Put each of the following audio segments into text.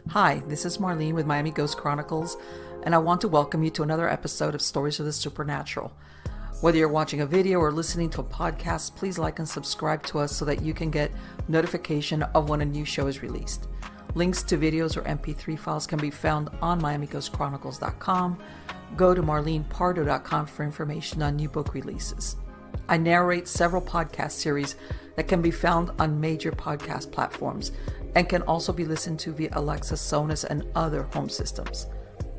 Hi, this is Marlene with Miami Ghost Chronicles, and I want to welcome you to another episode of Stories of the Supernatural. Whether you're watching a video or listening to a podcast, please like and subscribe to us so that you can get notification of when a new show is released. Links to videos or MP3 files can be found on MiamiGhostChronicles.com. Go to MarlenePardo.com for information on new book releases. I narrate several podcast series that can be found on major podcast platforms and can also be listened to via Alexa, Sonos, and other home systems.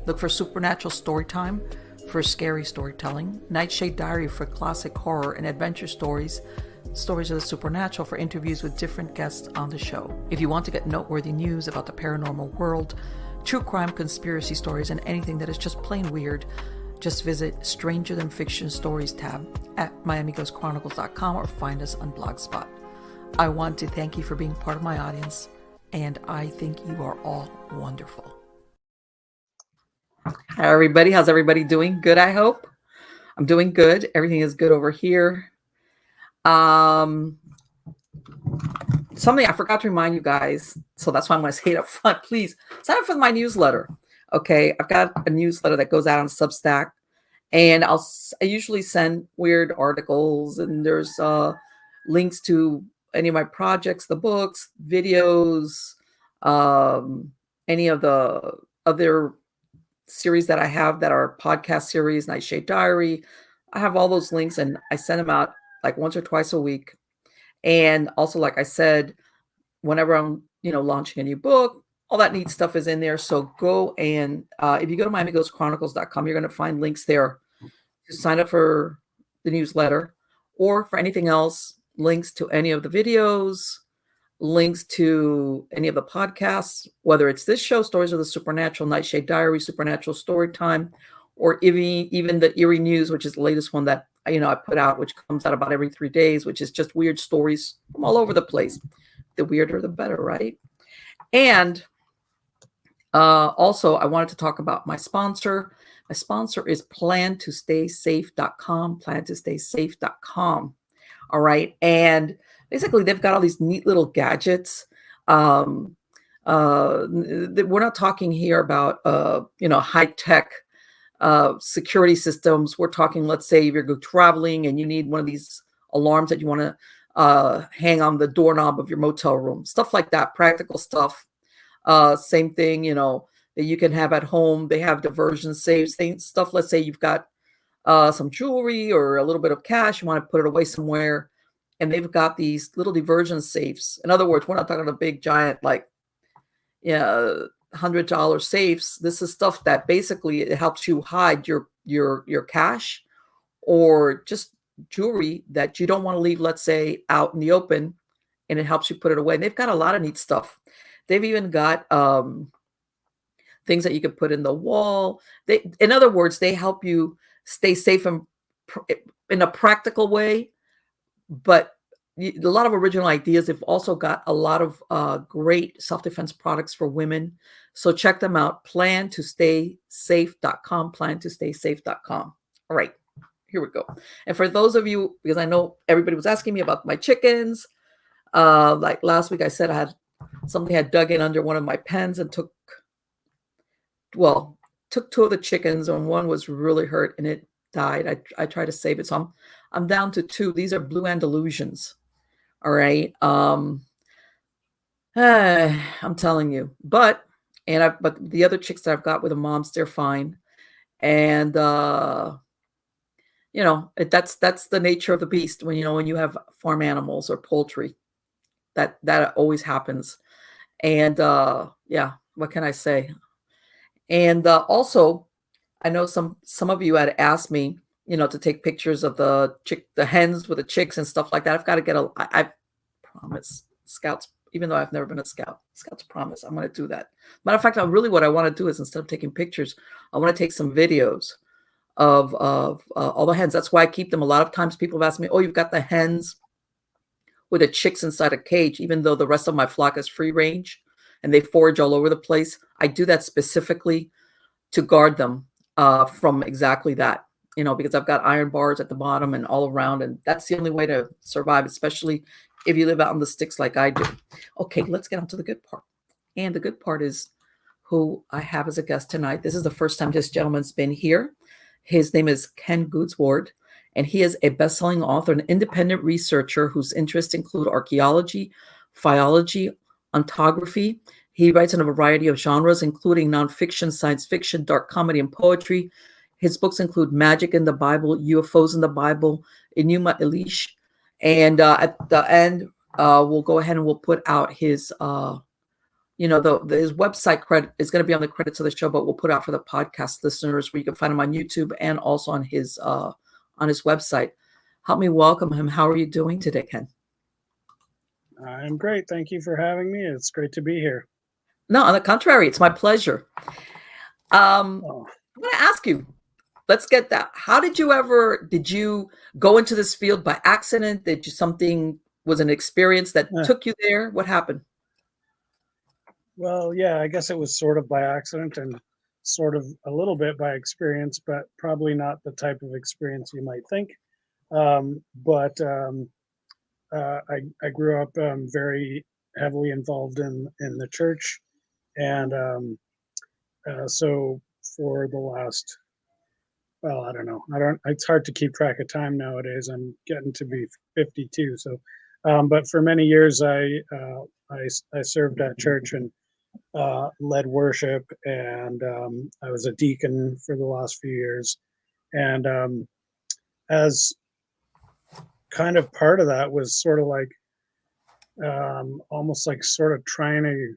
Look for Supernatural Storytime for scary storytelling, Nightshade Diary for classic horror and adventure stories, Stories of the Supernatural for interviews with different guests on the show. If you want to get noteworthy news about the paranormal world, true crime, conspiracy stories, and anything that is just plain weird, just visit Stranger Than Fiction Stories tab at MiamiGhostChronicles.com or find us on Blogspot. I want to thank you for being part of my audience, and I think you are all wonderful. Hi, everybody. How's everybody doing? Good, I hope. I'm doing good. Everything is good over here. Something I forgot to remind you guys, so that's why I'm going to say it up front. Please sign up for my newsletter. Okay, I've got a newsletter that goes out on Substack, and I usually send weird articles, and there's links to any of my projects, the books, videos, any of the other series that I have that are podcast series, Nightshade Diary. I have all those links, and I send them out like once or twice a week. And also, like I said, whenever I'm, launching a new book, all that neat stuff is in there. So go and if you go to MiamiGhostChronicles.com, you're going to find links there to sign up for the newsletter or for anything else, links to any of the videos, links to any of the podcasts, whether it's this show, Stories of the Supernatural, Nightshade Diary, Supernatural Storytime, or even the Eerie News, which is the latest one that I put out, which comes out about every 3 days, which is just weird stories from all over the place. The weirder, the better, right? And also, I wanted to talk about my sponsor. My sponsor is plantostaysafe.com, plantostaysafe.com. All right. And basically, they've got all these neat little gadgets. We're not talking here about, high-tech security systems. We're talking, let's say, if you're traveling and you need one of these alarms that you want to hang on the doorknob of your motel room, stuff like that, practical stuff. Same thing, that you can have at home. They have diversion safes, stuff. Let's say you've got some jewelry or a little bit of cash, you want to put it away somewhere, and they've got these little diversion safes. In other words, we're not talking a big giant like $100 safes. This is stuff that basically it helps you hide your cash or just jewelry that you don't want to leave, let's say, out in the open, and it helps you put it away. And they've got a lot of neat stuff. They've even got things that you could put in the wall. In other words, they help you stay safe in a practical way, but a lot of original ideas. They've also got a lot of great self-defense products for women. So check them out, plantostaysafe.com, plantostaysafe.com. All right, here we go. And for those of you, because I know everybody was asking me about my chickens, like last week I said something had dug in under one of my pens and took two of the chickens, and one was really hurt and it died. I tried to save it. So I'm down to 2. These are blue Andalusians. All right. I'm telling you, but the other chicks that I've got with the moms, they're fine. And, that's the nature of the beast when you have farm animals or poultry, that always happens. And, what can I say? And also, I know some of you had asked me, to take pictures of the hens with the chicks and stuff like that. I've got to I promise Scouts, even though I've never been a Scout, Scouts promise I'm going to do that. Matter of fact, what I want to do is, instead of taking pictures, I want to take some videos of all the hens. That's why I keep them. A lot of times people have asked me, oh, you've got the hens with the chicks inside a cage, even though the rest of my flock is free range and they forage all over the place. I do that specifically to guard them from exactly that, because I've got iron bars at the bottom and all around, and that's the only way to survive, especially if you live out in the sticks like I do. Okay, let's get on to the good part. And the good part is who I have as a guest tonight. This is the first time this gentleman's been here. His name is Ken Goudsward, and he is a best-selling author and independent researcher whose interests include archaeology, philology, ontography. He writes in a variety of genres, including nonfiction, science fiction, dark comedy, and poetry. His books include Magic in the Bible, UFOs in the Bible, Enuma Elish. And at the end, we'll go ahead and we'll put out his his website credit is going to be on the credits of the show, but we'll put out for the podcast listeners where you can find him on YouTube and also on his website. Help me welcome him. How are you doing today, Ken? I'm great. Thank you for having me. It's great to be here. No, on the contrary, it's my pleasure. I'm going to ask you, let's get that. Did you go into this field by accident? Was an experience that took you there? What happened? Well, yeah, I guess it was sort of by accident and sort of a little bit by experience, but probably not the type of experience you might think. I grew up very heavily involved in the church, and so for the last, well, I don't know, it's hard to keep track of time nowadays. I'm getting to be 52, so but for many years I served at church and led worship, and I was a deacon for the last few years, and as kind of part of that was sort of like almost like sort of trying to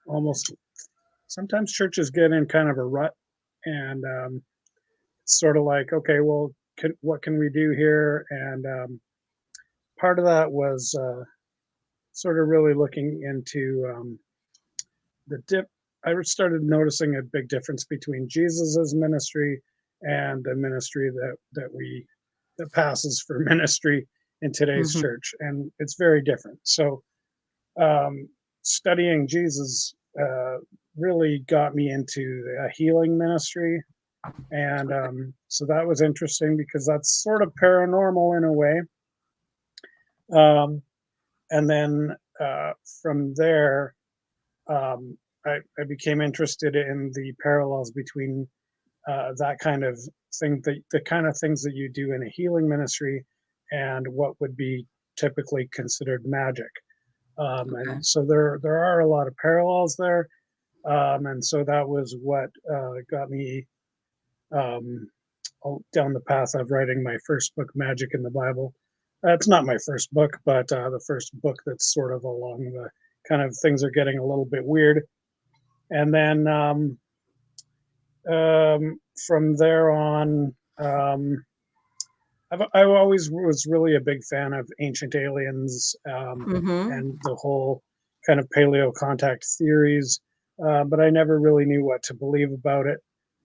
almost sometimes churches get in kind of a rut, and sort of like, okay, well, what can we do here? And part of that was sort of really looking into I started noticing a big difference between Jesus's ministry and the ministry that passes for ministry in today's church, and it's very different. So studying Jesus really got me into a healing ministry, and so that was interesting because that's sort of paranormal in a way. And then from there, I became interested in the parallels between that kind of thing, the kind of things that you do in a healing ministry, and what would be typically considered magic. And so there are a lot of parallels there. And so that was what got me down the path of writing my first book, Magic in the Bible. It's not my first book, but the first book that's sort of along the kind of things are getting a little bit weird. And then from there on, I always was really a big fan of ancient aliens and the whole kind of paleo contact theories, but I never really knew what to believe about it.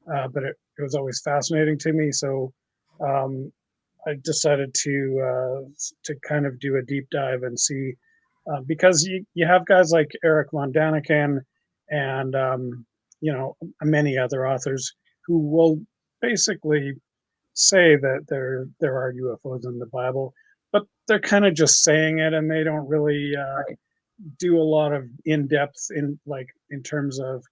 But it was always fascinating to me, so I decided to kind of do a deep dive and see, because you have guys like Eric von Daniken and many other authors who will basically say that there are UFOs in the Bible, but they're kind of just saying it, and they don't really do a lot of in-depth in terms of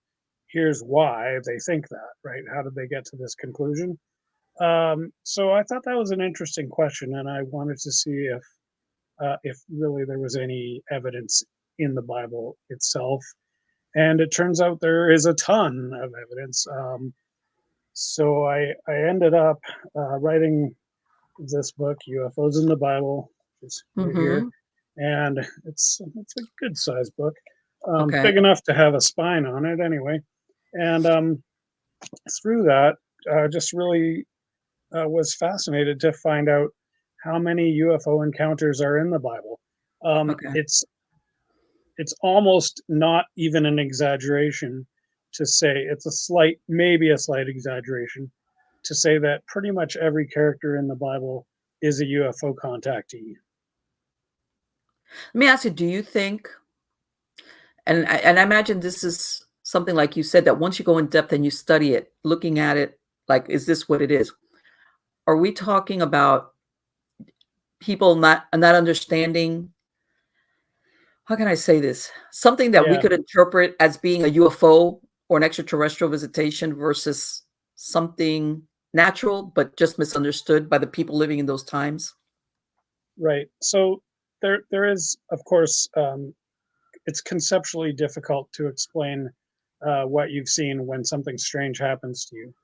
here's why they think that, right? How did they get to this conclusion? So I thought that was an interesting question, and I wanted to see if really there was any evidence in the Bible itself. And it turns out there is a ton of evidence. So I ended up writing this book, UFOs in the Bible, which is right here, and it's a good sized book, big enough to have a spine on it anyway. And through that, just really was fascinated to find out how many UFO encounters are in the Bible. It's almost not even an exaggeration to say, maybe a slight exaggeration to say that pretty much every character in the Bible is a UFO contactee. Let me ask you, do you think, and I imagine this is something like you said, that once you go in depth and you study it, looking at it, like, is this what it is? Are we talking about people not understanding, how can I say this? Something that we could interpret as being a UFO or an extraterrestrial visitation versus something natural but just misunderstood by the people living in those times? Right. So there is, of course, it's conceptually difficult to explain what you've seen when something strange happens to you.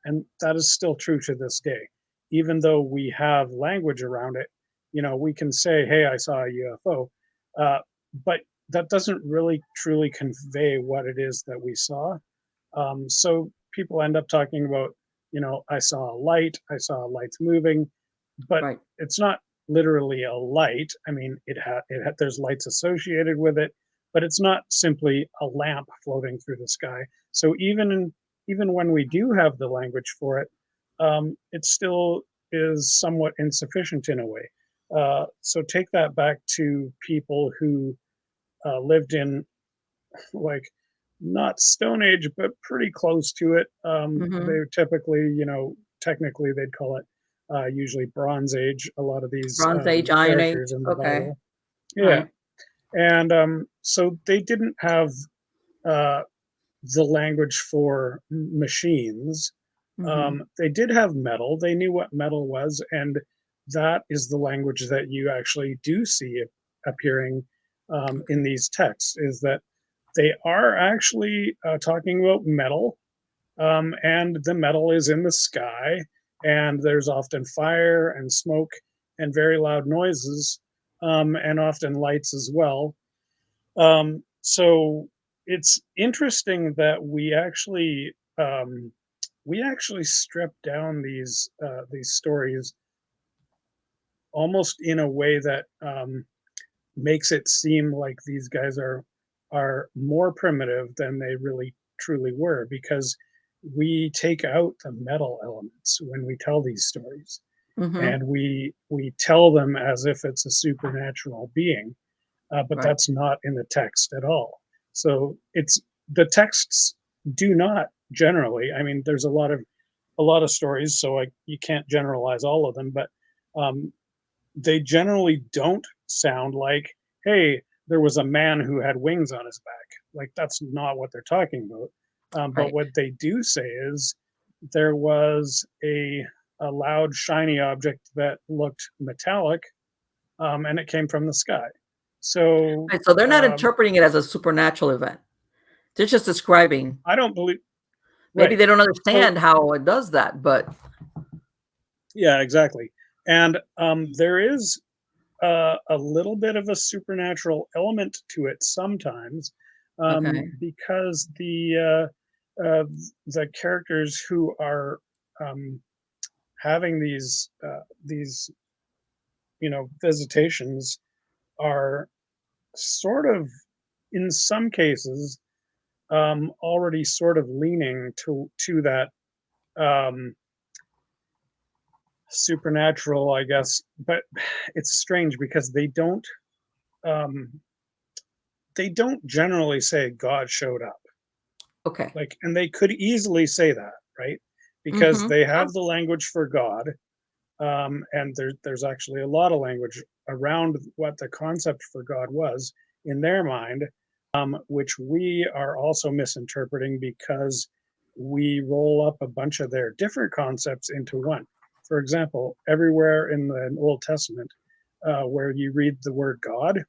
And that is still true to this day. Even though we have language around it, we can say, hey, I saw a UFO. But that doesn't really truly convey what it is that we saw. So people end up talking about, I saw a light, I saw lights moving, but Right. it's not literally a light. I mean, there's lights associated with it, but it's not simply a lamp floating through the sky. So even when we do have the language for it, it still is somewhat insufficient in a way. So take that back to people who lived in, like, not Stone Age, but pretty close to it. Hmm. They're typically, technically they'd call it usually Bronze Age. A lot of these Bronze Age, Iron Age. characters in the Okay. Bible, All yeah, right. and so they didn't have uh, the language for machines. Hmm. They did have metal. They knew what metal was, and that is the language that you actually do see appearing in these texts. Is that they are actually talking about metal, and the metal is in the sky, and there's often fire and smoke and very loud noises, and often lights as well. So it's interesting that we actually strip down these stories almost in a way that makes it seem like these guys are more primitive than they really truly were, because we take out the metal elements when we tell these stories, Hmm. and we tell them as if it's a supernatural being, but Right. that's not in the text at all. So it's the texts do not generally. I mean, there's a lot of stories, so you can't generalize all of them, but um, they generally don't sound like, hey, there was a man who had wings on his back. Like, that's not what they're talking about. But Right. what they do say is there was a loud, shiny object that looked metallic, and it came from the sky. So Right. So they're not interpreting it as a supernatural event. They're just describing. I don't believe, Maybe right. they don't So understand how it does that, but yeah, exactly. And there is a little bit of a supernatural element to it sometimes, okay. because the characters who are um, having these visitations are sort of, in some cases, already sort of leaning to that um, supernatural, I guess. But it's strange because um, they don't generally say God showed up. Okay. Like, and they could easily say that, right? Because Mhm. they Sure. have the language for God, and there's actually a lot of language around what the concept for God was in their mind, which we are also misinterpreting because we roll up a bunch of their different concepts into one. For example, everywhere in the Old Testament, where you read the word God,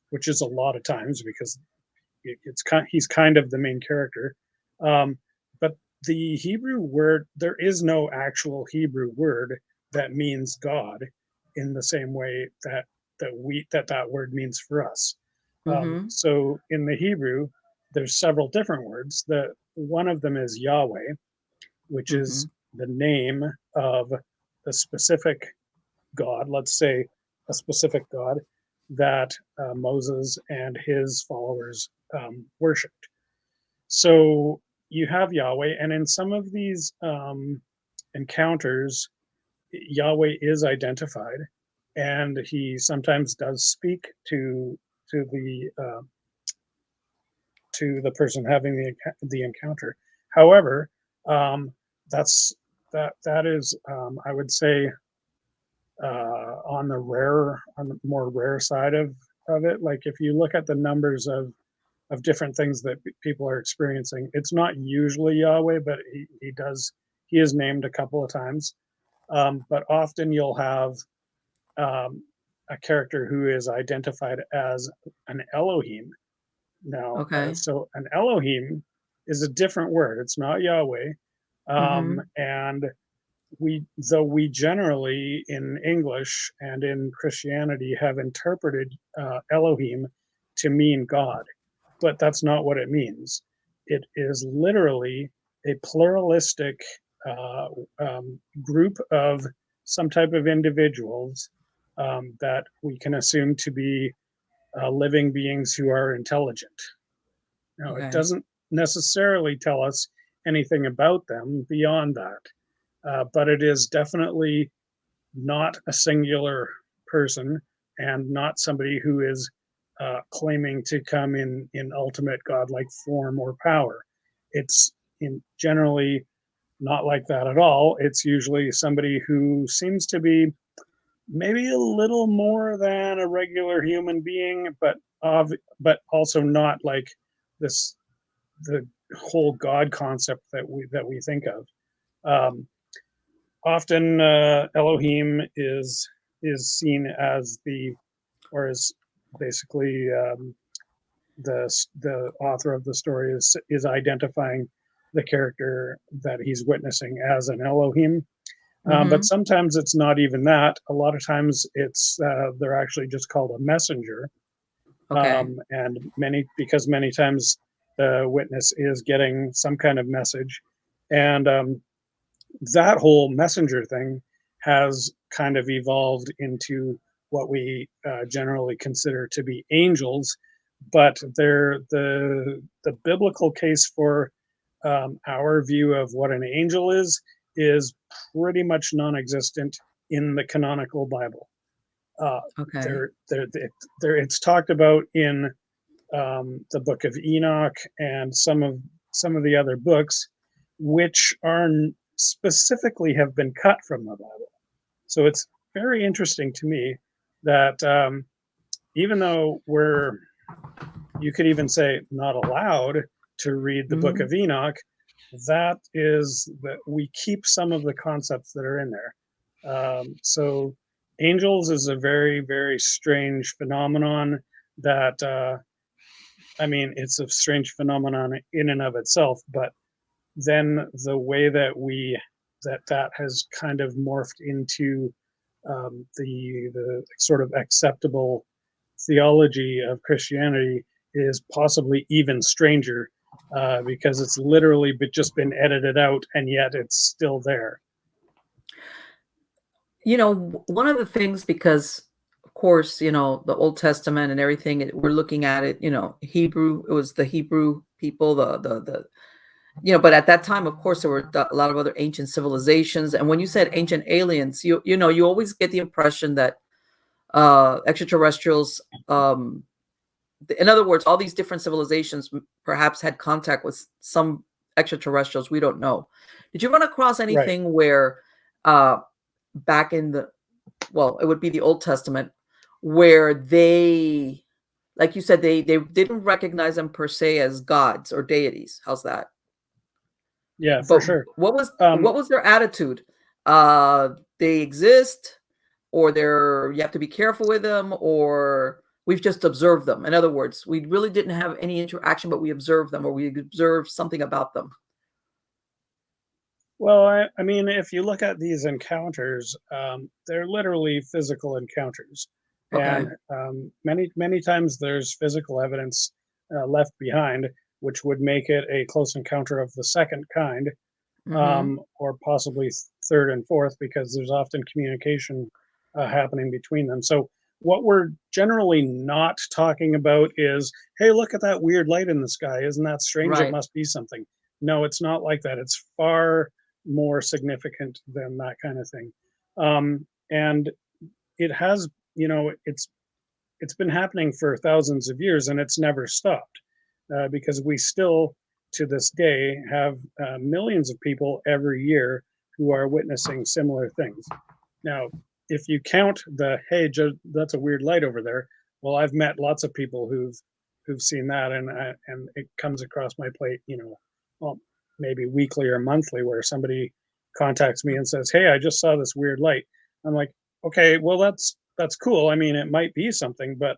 which is a lot of times because he's kind of the main character. Um, but the Hebrew word, there is no actual Hebrew word that means God in the same way that word means for us. Mhm. So in the Hebrew, there's several different words. The one of them is Yahweh, which is Mhm. the name of a specific God. Let's say a specific God that Moses and his followers worshipped. So you have Yahweh, and in some of these encounters, Yahweh is identified, and he sometimes does speak to the person having the encounter. However, um, that's that is, I would say, on the more rare side of it. Like, if you look at the numbers of different things that people are experiencing. It's not usually Yahweh, but he is named a couple of times. But often you'll have um, a character who is identified as an Elohim. Now, Okay. so an Elohim is a different word. It's not Yahweh. Mm-hmm. And though we generally in English and in Christianity have interpreted Elohim to mean God, but that's not what it means. It is literally a pluralistic uh, group of some type of individuals that we can assume to be living beings who are intelligent. Now, it Okay. doesn't necessarily tell us anything about them beyond that, but it is definitely not a singular person and not somebody who is claiming to come in ultimate godlike form or power. It's in generally not like that at all. It's usually somebody who seems to be maybe a little more than a regular human being, but also not like this the whole God concept that we think of. Um, Often Elohim is seen as or is basically the author of the story is identifying the character that he's witnessing as an Elohim. But Mm-hmm. sometimes it's not even that. A lot of times it's they're actually just called a messenger, Okay. and many times the witness is getting some kind of message, and that whole messenger thing has kind of evolved into what we generally consider to be angels, but they're the biblical case for our view of what an angel is pretty much non-existent in the canonical Bible. Uh, Okay. it's talked about in the Book of Enoch and some of the other books, which are specifically have been cut from the Bible. So it's very interesting to me that even though you could even say not allowed to read the Book Mm-hmm. of Enoch, that we keep some of the concepts that are in there. So angels is a very, very strange phenomenon that I mean, it's a strange phenomenon in and of itself, but then the way that has kind of morphed into the sort of acceptable theology of Christianity is possibly even stranger because it's literally just been edited out and yet it's still there. One of the things, because of course, the Old Testament and everything, we're looking at it, Hebrew, it was the Hebrew people, but at that time, of course, there were a lot of other ancient civilizations. And when you said ancient aliens, you always get the impression that extraterrestrials, in other words, all these different civilizations perhaps had contact with some extraterrestrials we don't know. Did you run across Right. anything where uh, back in it would be the Old Testament, where they, like you said, they didn't recognize them per se as gods or deities? How's that? Yeah, for But sure. what was their attitude? They exist, or you have to be careful with them, or we've just observed them. In other words, we really didn't have any interaction, but we observed them, or we observed something about them. Well, I mean, if you look at these encounters, they're literally physical encounters, and Okay. many times there's physical evidence left behind, which would make it a close encounter of the second kind, Mm-hmm. or possibly third and fourth, because there's often communication happening between them. So what we're generally not talking about is, hey, look at that weird light in the sky. Isn't that strange? It Right. must be something. No, it's not like that. It's far more significant than that kind of thing. And it has, it's been happening for thousands of years and it's never stopped because we still to this day have millions of people every year who are witnessing similar things. Now, if you count the hey, that's a weird light over there. Well, I've met lots of people who've seen that, and it comes across my plate, well, maybe weekly or monthly, where somebody contacts me and says, "Hey, I just saw this weird light." I'm like, "Okay, well, that's cool. I mean, it might be something, but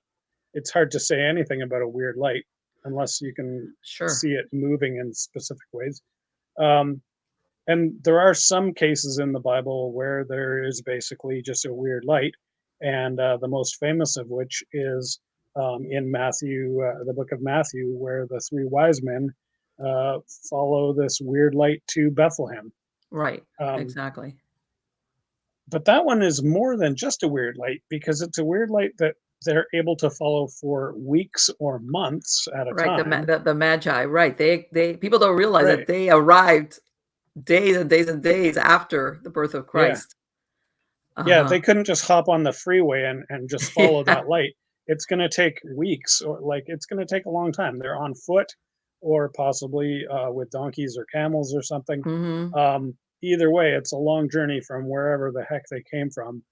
it's hard to say anything about a weird light unless you can Sure. see it moving in specific ways." Um, and there are some cases in the Bible where there is basically just a weird light, and the most famous of which is in Matthew, the book of Matthew, where the three wise men uh, follow this weird light to Bethlehem. Right. Um, Exactly. but that one is more than just a weird light, because it's a weird light that they're able to follow for weeks or months at a Right. time. The Magi. Right. They people don't realize that Right. they arrived days and days and days after the birth of Yeah. Christ. Yeah, Uh-huh. they couldn't just hop on the freeway and just follow Yeah. that light. It's gonna take weeks, or like it's gonna take a long time. They're on foot, or possibly with donkeys or camels or something. Mhm. Either way, it's a long journey from wherever the heck they came from,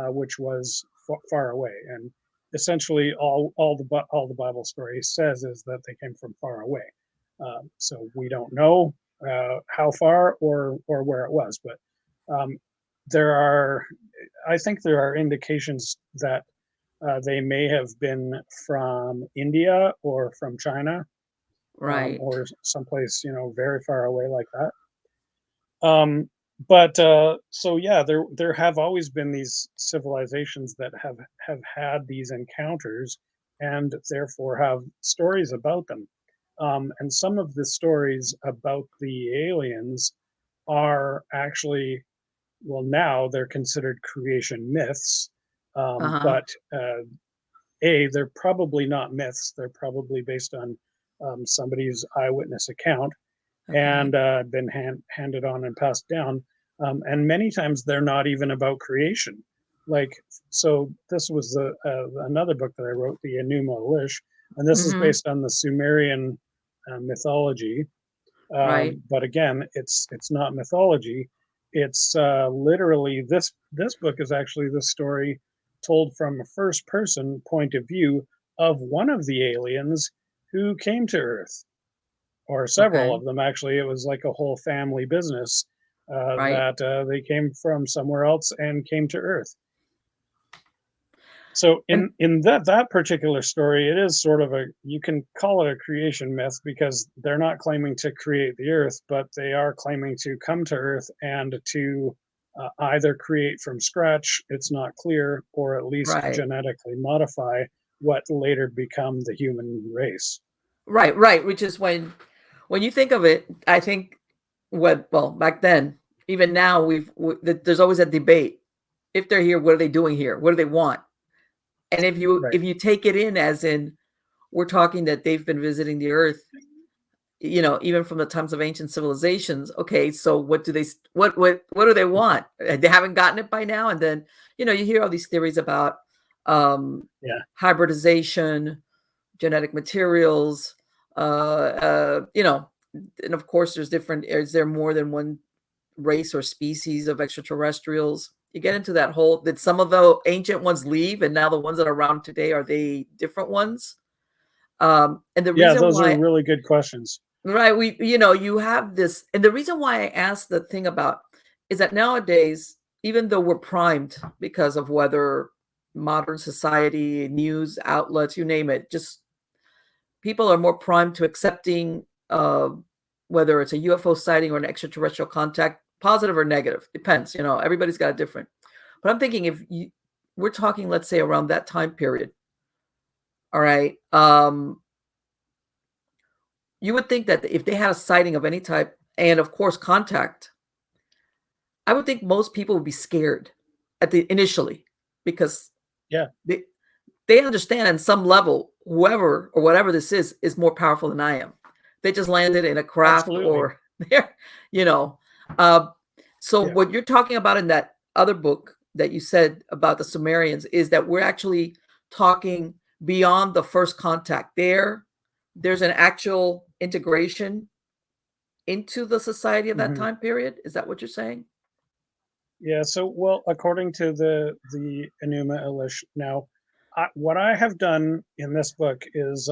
which was far away. And essentially, all the Bible story says is that they came from far away. So we don't know how far or where it was, but um, there are I think there are indications that they may have been from India or from China, Right. or someplace very far away like that. But so yeah, there have always been these civilizations that have had these encounters, and therefore have stories about them. And some of the stories about the aliens are actually, well, now they're considered creation myths, Uh-huh. but they're probably not myths. They're probably based on somebody's eyewitness account, Okay. and been handed on and passed down. And many times they're not even about creation. Like, so this was another book that I wrote, the Enuma Elish, and this is Mhm. based on the Sumerian mythology. Right. But again, it's not mythology. It's literally, this book is actually the story told from a first person point of view of one of the aliens who came to Earth, or several Okay. of them. Actually, it was like a whole family business Right. that they came from somewhere else and came to Earth. So And in that particular story, it is sort of a, you can call it a creation myth, because they're not claiming to create the Earth, but they are claiming to come to Earth and to either create from scratch, it's not clear, or at least right. genetically modify what later become the human race. Right, right, which is when you think of it, I think what well, back then, even now, there's always a debate. If they're here, what are they doing here? What do they want? And Right. if you take it in as in we're talking that they've been visiting the earth, even from the times of ancient civilizations. Okay, so what do they what do they want? They haven't gotten it by now, and then you hear all these theories about um, Yeah. hybridization, genetic materials, and of course, there's different. Is there more than one race or species of extraterrestrials? You get into that whole. Did some of the ancient ones leave, and now the ones that are around today are they different ones? And the Yeah, reason those are why really good questions. right, you have this, and the reason why I asked the thing about is that nowadays, even though we're primed because of whether modern society, news outlets, you name it, just people are more primed to accepting whether it's a UFO sighting or an extraterrestrial contact, positive or negative, depends. Everybody's got a different. But I'm thinking we're talking, let's say, around that time period. All right. You would think that if they had a sighting of any type, and of course contact, I would think most people would be scared at the initially because Yeah, they they understand on some level whoever or whatever this is more powerful than I am. They just landed in a craft absolutely. or they're, you know. Uh, so Yeah. what you're talking about in that other book that you said about the Sumerians is that we're actually talking beyond the first contact. There's an actual integration into the society of that Hmm. time period. Is that what you're saying? Yeah. So, well, according to the Enuma Elish, now, what I have done in this book is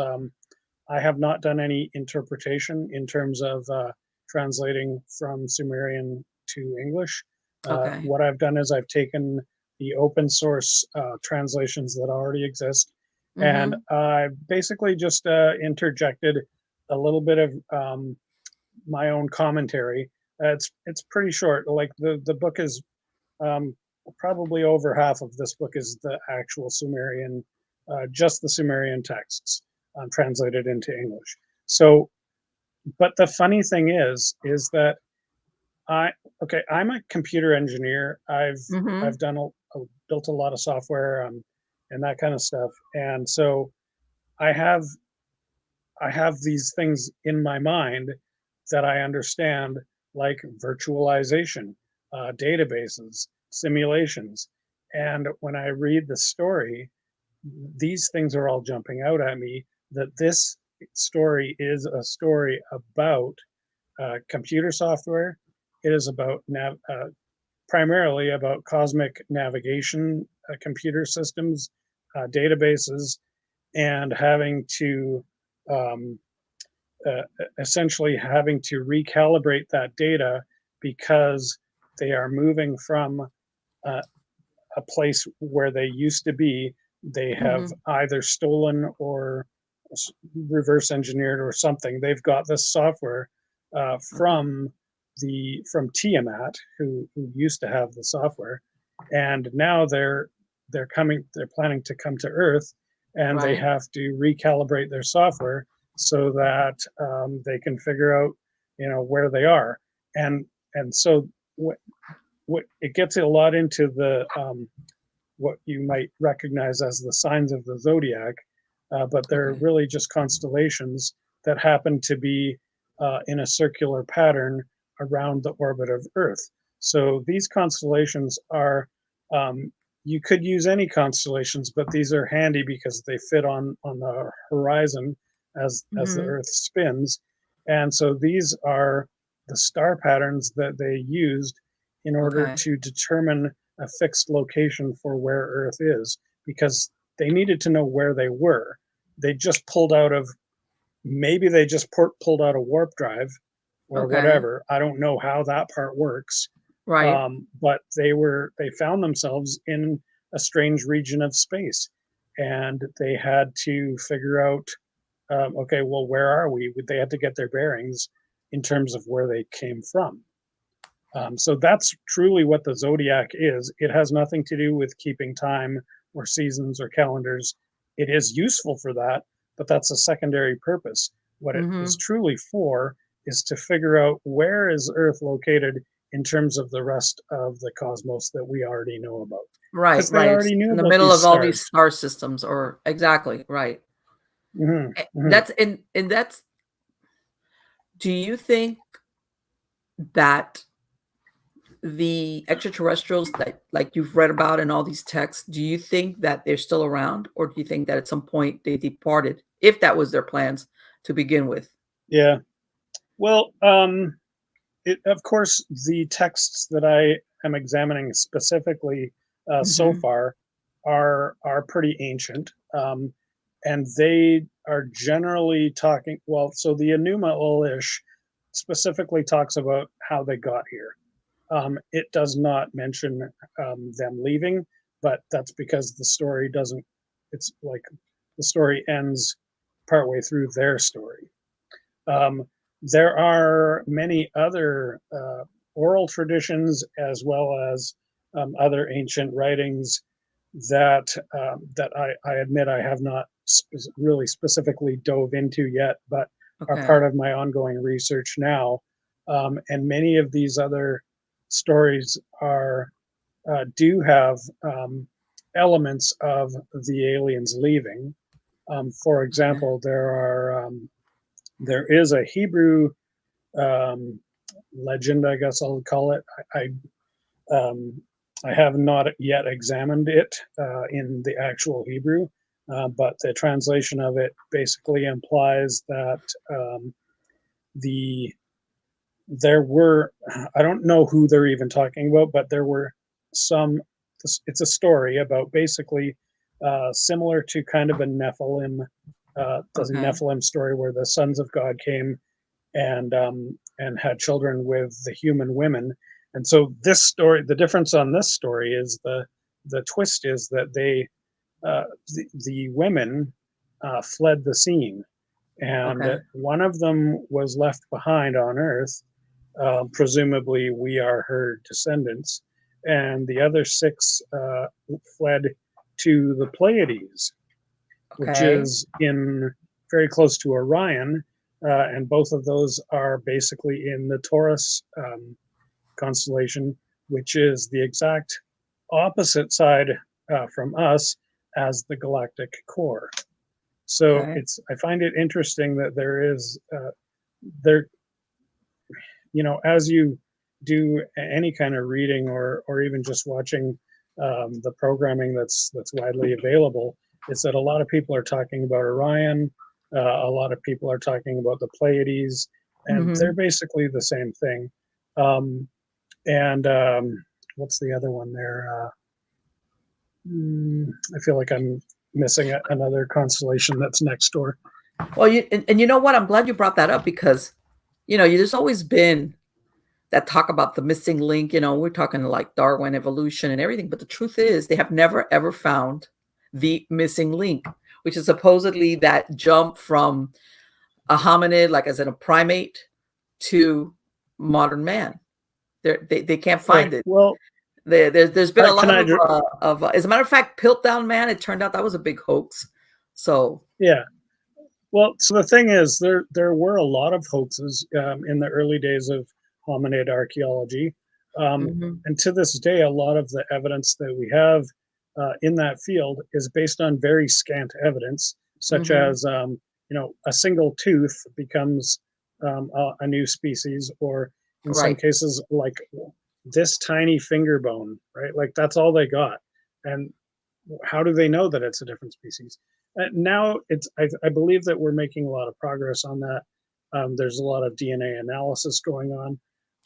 I have not done any interpretation in terms of translating from Sumerian to English. Okay. What I've done is I've taken the open source translations that already exist, and Mm-hmm. I basically just interjected a little bit of my own commentary. It's pretty short. Like the book is um, probably over half of this book is the actual Sumerian, just the Sumerian texts translated into English. So, but the funny thing is that I okay, I'm a computer engineer. Mm-hmm. I've done built a lot of software and that kind of stuff, and so I have I have these things in my mind that I understand, like virtualization, databases, simulations. And when I read the story, these things are all jumping out at me that this story is a story about computer software. It is about primarily about cosmic navigation, computer systems, databases, and having to um, uh, essentially having to recalibrate that data because they are moving from uh, a place where they used to be. They have Mm-hmm. either stolen or reverse engineered or something. They've got this software Okay. from Tiamat, who used to have the software, and now they're planning to come to Earth, and they Right. have to recalibrate their software so that they can figure out, where they are, and so what it gets a lot into the what you might recognize as the signs of the zodiac, but they're Okay. really just constellations that happen to be in a circular pattern around the orbit of Earth. So these constellations are, you could use any constellations, but these are handy because they fit on the horizon as the Mm-hmm. Earth spins. And so these are the star patterns that they used in order Okay. to determine a fixed location for where Earth is because they needed to know where they were. They just pulled out of maybe they just pulled out a warp drive or Okay. whatever. I don't know how that part works, Right. but they found themselves in a strange region of space, and they had to figure out, okay, well, where are we? They had to get their bearings in terms of where they came from. So that's truly what the zodiac is. It has nothing to do with keeping time or seasons or calendars. It is useful for that, but that's a secondary purpose. What it is Mm-hmm. truly for is to figure out where is Earth located in terms of the rest of the cosmos that we already know about. Right, Because they right. It's already knew in the about middle these of all these stars. star systems or exactly, right. Hmm. Hmm. That's and that's do you think that the extraterrestrials that like you've read about in all these texts, do you think that they're still around or do you think that at some point they departed if that was their plans to begin with? Yeah. Well, of course, the texts that I am examining specifically so Mhm. far are pretty ancient, and they are generally talking. Well, so the Enuma Elish specifically talks about how they got here. It does not mention them leaving, but that's because the story doesn't. It's like the story ends partway through their story. Um, there are many other oral traditions as well as other ancient writings that I admit I have not really specifically dove into yet, but are Okay. part of my ongoing research now. And many of these other stories are do have elements of the aliens leaving. For Okay. example, there is a Hebrew um, legend, I guess I'll call it. Um, I have not yet examined it in the actual Hebrew, but the translation of it basically implies that the there were I don't know who they're even talking about, but there were some. It's a story about basically similar to kind of a Nephilim the Okay. Nephilim story where the sons of God came and had children with the human women. And so this story, the difference on this story is the twist is that the women fled the scene, and Okay. one of them was left behind on Earth. Presumably, we are her descendants, and the other six fled to the Pleiades, which Okay. is in very close to Orion, and both of those are basically in the Taurus constellation, which is the exact opposite side from us as the galactic core. So Okay. I find it interesting that there is there, as you do any kind of reading or even just watching the programming that's widely available, is that a lot of people are talking about Orion, a lot of people are talking about the Pleiades, and they're Hmm. basically the same thing. Um, and what's the other one there? I feel like I'm missing another constellation that's next door. Well, and you know what? I'm glad you brought that up because, there's always been that talk about the missing link. We're talking like Darwin, evolution, and everything. But the truth is, they have never, ever found the missing link, which is supposedly that jump from a hominid, like as in a primate, to modern man. They can't Right. find it. Well, There's been a can lot I? of as a matter of fact, Piltdown Man. It turned out that was a big hoax. So. Yeah. Well, so the thing is, there were a lot of hoaxes in the early days of hominid archaeology, Hmm. and to this day, a lot of the evidence that we have in that field is based on very scant evidence, such Hmm. as a single tooth becomes a new species, or in some Right. cases, like this tiny finger bone, right? Like that's all they got, and how do they know that it's a different species? Now I believe that we're making a lot of progress on that. There's a lot of DNA analysis going on.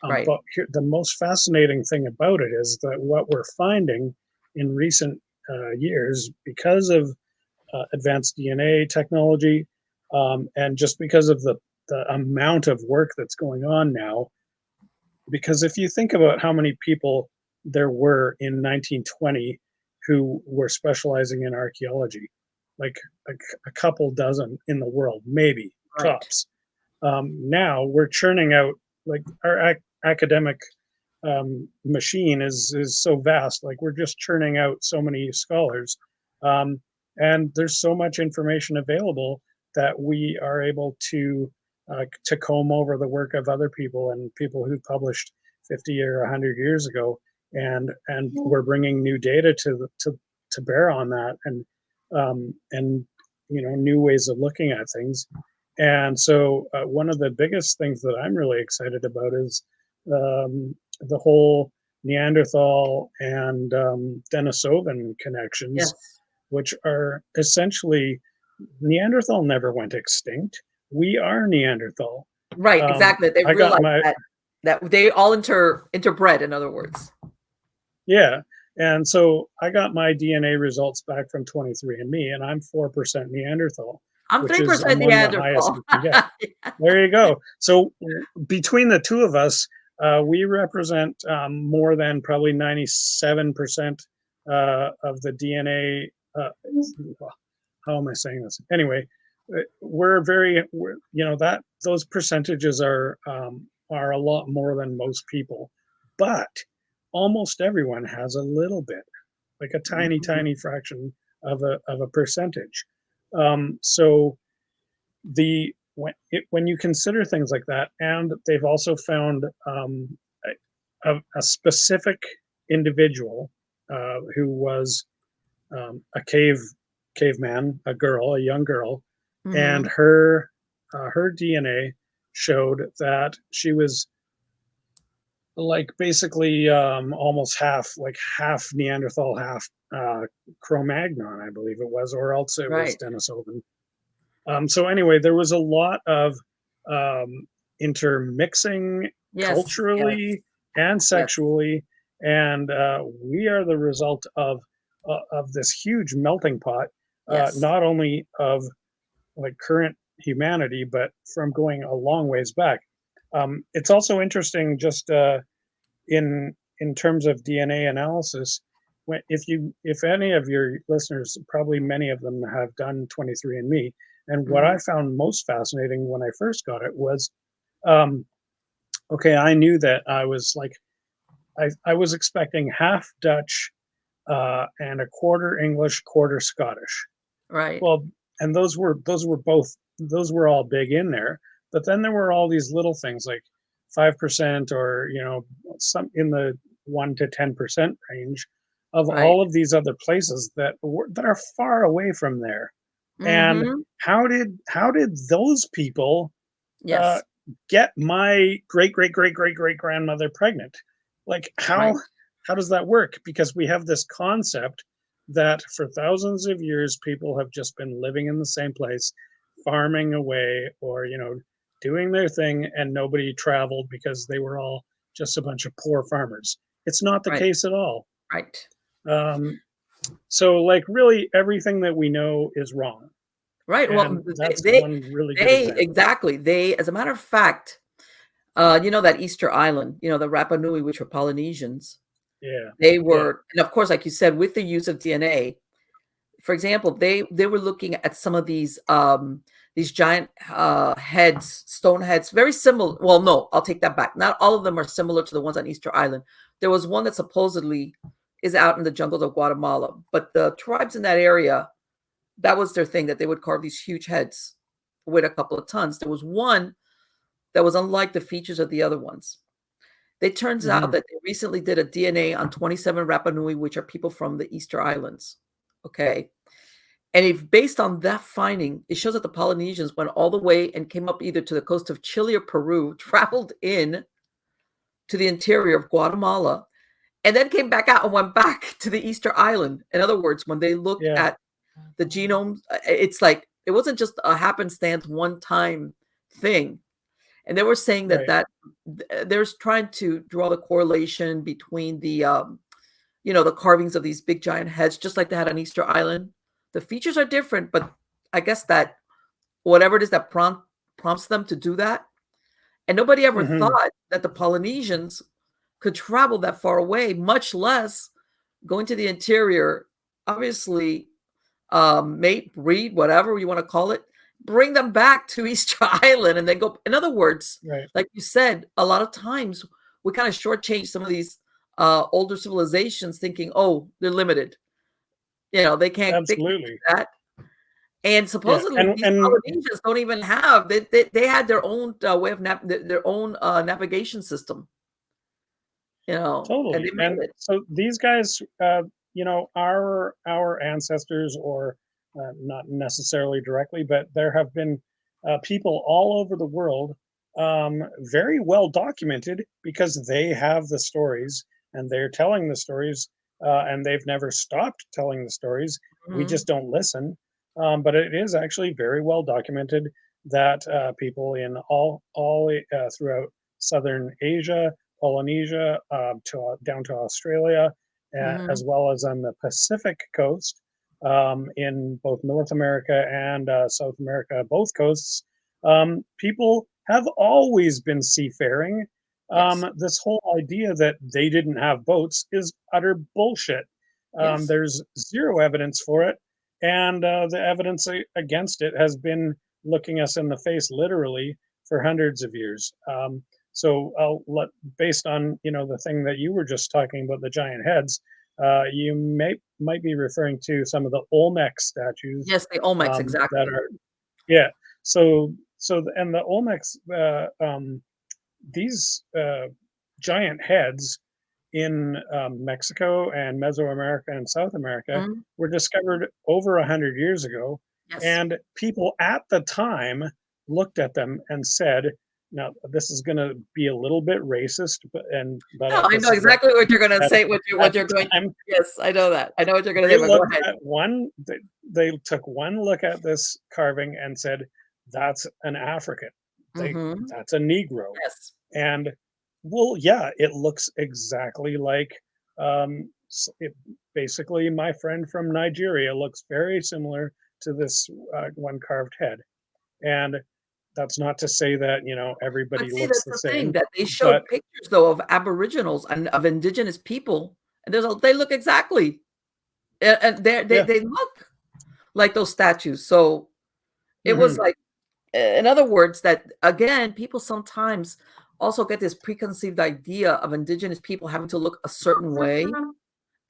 Right. But the most fascinating thing about it is that what we're finding in recent years, because of advanced DNA technology, and just because of the amount of work that's going on now, because if you think about how many people there were in 1920 who were specializing in archaeology, like a couple dozen in the world, maybe Right. tops. Now we're churning out, like our academic machine is so vast. Like we're just churning out so many scholars, um, and there's so much information available that we are able to comb over the work of other people and people who published 50 or 100 years ago, and we're bringing new data to bear on that, and new ways of looking at things. And so one of the biggest things that I'm really excited about is the whole Neanderthal and Denisovan connections, Yes. which are essentially Neanderthal never went extinct. We are Neanderthal. Right. Exactly. They I got realized my that they all interbred. In other words. Yeah, and so I got my DNA results back from 23andMe, and I'm 4% Neanderthal, I'm which three is percent among the highest Neanderthal. you can get. There you go. So between the two of us, we represent more than probably 97% of the DNA. How am I saying this? Anyway, that those percentages are a lot more than most people, but almost everyone has a little bit, like a tiny, Mhm. tiny fraction of a percentage. So when you consider things like that, and they've also found a specific individual who was a caveman, a girl, a young girl, and Mhm. her DNA showed that she was like basically almost half Neanderthal, half Cro-Magnon, I believe it was, or else it was Right. Denisovan. So anyway, there was a lot of um, intermixing Yes. Yes. culturally and Yes. sexually, and we are the result of this huge melting pot, Yes. not only of like current humanity, but from going a long ways back. It's also interesting, just in terms of DNA analysis. If any of your listeners, probably many of them, have done 23andMe, and what Mhm. I found most fascinating when I first got it was, um, okay, I knew that I was like, I was expecting half Dutch and a quarter English, quarter Scottish. Right. Well, and those were all big in there, but then there were all these little things like 5%, or some in the 1 to 10% range of Right. all of these other places that are far away from there. And Mhm. how did those people uh, Yes. get my great great great great great grandmother pregnant? Like, Right. how does that work? Because we have this concept that for thousands of years people have just been living in the same place, farming away, or doing their thing, and nobody traveled because they were all just a bunch of poor farmers. It's not the Right. case at all. Right. Um, so, like, really everything that we know is wrong, Right. Well, and that's they one really good they example. exactly. They, as a matter of fact, that Easter Island, the Rapa Nui, which were Polynesians, Yeah, they yeah, were, and of course, like you said, with the use of DNA, for example, they were looking at some of these giant heads, stone heads, very similar. Well, no, I'll take that back. Not all of them are similar to the ones on Easter Island. There was one that supposedly is out in the jungles of Guatemala, but the tribes in that area, that was their thing, that they would carve these huge heads with a couple of tons. There was one that was unlike the features of the other ones. It turns out hmm that they recently did a DNA on 27 Rapa Nui, which are people from the Easter Islands. Okay. And if based on that finding, it shows that the Polynesians went all the way and came up either to the coast of Chile or Peru, traveled in to the interior of Guatemala, and then came back out and went back to the Easter Island. In other words, when they looked yeah, at the genome, it's like it wasn't just a happenstance one time thing. And they were saying that right. there's trying to draw the correlation between the carvings of these big giant heads, just like they had on Easter Island. The features are different, but I guess that whatever it is that prompts them to do that. And nobody ever hmm thought that the Polynesians could travel that far away, much less go into the interior, obviously, mate, breed, whatever you want to call it, bring them back to Easter Island and then go. In other words, right. like you said, a lot of times we kind of shortchange some of these older civilizations, thinking, oh, they're limited. They can't do Absolutely. that. And Yeah, supposedly and these and Polynesians don't even have they had their own way of their own navigation system, and totally. they made And it. so these guys, our ancestors, or not necessarily directly, but there have been people all over the world, very well documented, because they have the stories and they're telling the stories, and they've never stopped telling the stories. We Mhm, just don't listen. But it is actually very well documented that people in all throughout southern Asia, Polynesia, down to Australia, as mhm, well as on the Pacific coast, in both North America and South America, both coasts. People have always been seafaring. yes, This whole idea that they didn't have boats is utter bullshit. yes, There's zero evidence for it, and the evidence against it has been looking us in the face literally for hundreds of years. So based on the thing that you were just talking about, the giant heads, you might be referring to some of the Olmec statues, yes, the Olmecs, that exactly. are, yeah. And the Olmecs, these giant heads in Mexico and Mesoamerica and South America Mhm, were discovered over 100 years ago, yes. and people at the time looked at them and said, "Now this is going to be a little bit racist, but No, I this know is what exactly what you're gonna at, say, what you're the going. time." Yes, I know that. I know what you're gonna They say, but go looked ahead. at one. They took one look at this carving and said, "That's an African. Mhm, That's a Negro." yes, And, well, yeah, it looks exactly like, basically, my friend from Nigeria looks very similar to this one carved head. And that's not to say that, everybody But see, looks that's the the thing same, that they but showed pictures though of Aboriginals and of indigenous people, and they look exactly, and yeah. they look like those statues. So it was Hmm. like, in other words, that again, people sometimes also get this preconceived idea of indigenous people having to look a certain way,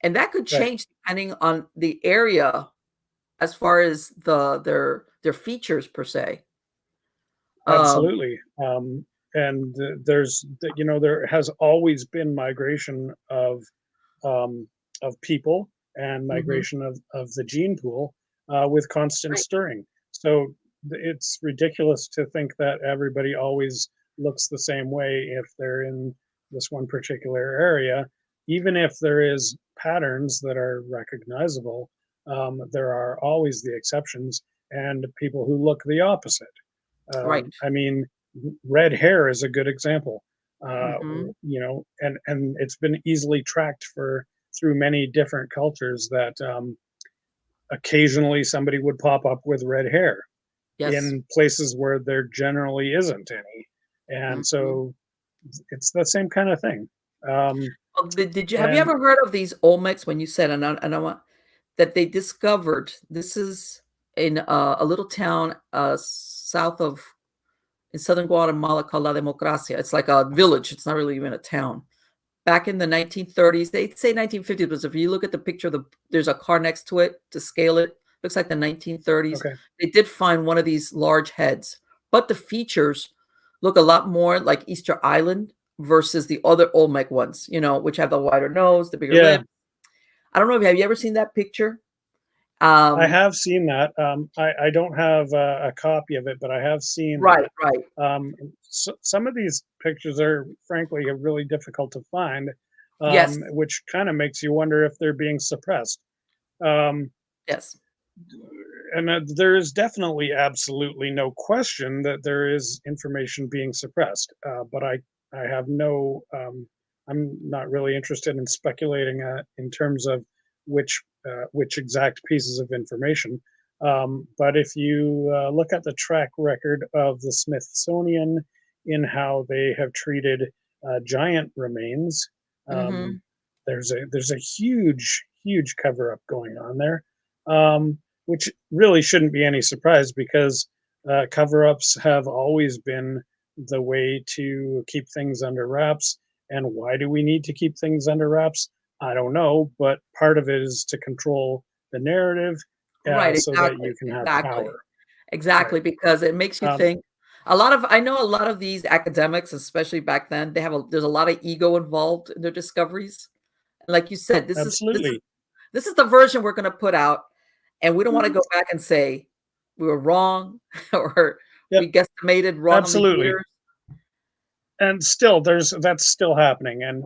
and that could Right. change depending on the area as far as their features per se. Um, Absolutely. And there has always been migration um, of people and mhm, migration of the gene pool with constant right, stirring. So it's ridiculous to think that everybody always looks the same way if they're in this one particular area. Even if there is patterns that are recognizable, there are always the exceptions and people who look the opposite. right, I mean, red hair is a good example. mhm, And it's been easily tracked for through many different cultures that occasionally somebody would pop up with red hair yes, in places where there generally isn't any, and mhm. so it's the same kind of thing. Um, Oh, did you have you and ever heard of these Olmecs when you said, and I want that they discovered this is in a little town south of in southern Guatemala called La Democracia. It's like a village. It's not really even a town. Back in the 1930s, they say 1950s, but if you look at the picture, there's a car next to it to scale it. Looks like the 1930s. okay, They did find one of these large heads, but the features look a lot more like Easter Island versus the other Olmec ones, which have the wider nose, the bigger yeah, lips. I don't know if have you ever seen that picture? I Um, have seen that. I don't have a copy of it, but I have seen right, that. right. Some of these pictures are frankly really difficult to find, Yes, which kind of makes you wonder if they're being suppressed. Um, yes. and there is definitely absolutely no question that there is information being suppressed. But I have no, I'm not really interested in speculating in terms of which exact pieces of information. But if you look at the track record of the Smithsonian in how they have treated giant remains, um, Mhm. there's a huge cover up going on there. Which really shouldn't be any surprise because cover ups have always been the way to keep things under wraps. And why do we need to keep things under wraps? I don't know, but part of it is to control the narrative Right, so that exactly, you can have exactly. power. Right. Exactly, because it makes you Um, think I know a lot of these academics, especially back then, there's a lot of ego involved in their discoveries. Like you said, Absolutely. this is the version we're gonna put out, and we don't wanna go back and say, "We were wrong," or Yep. "We guesstimated wrong on the Absolutely. years." And still, that's still happening. And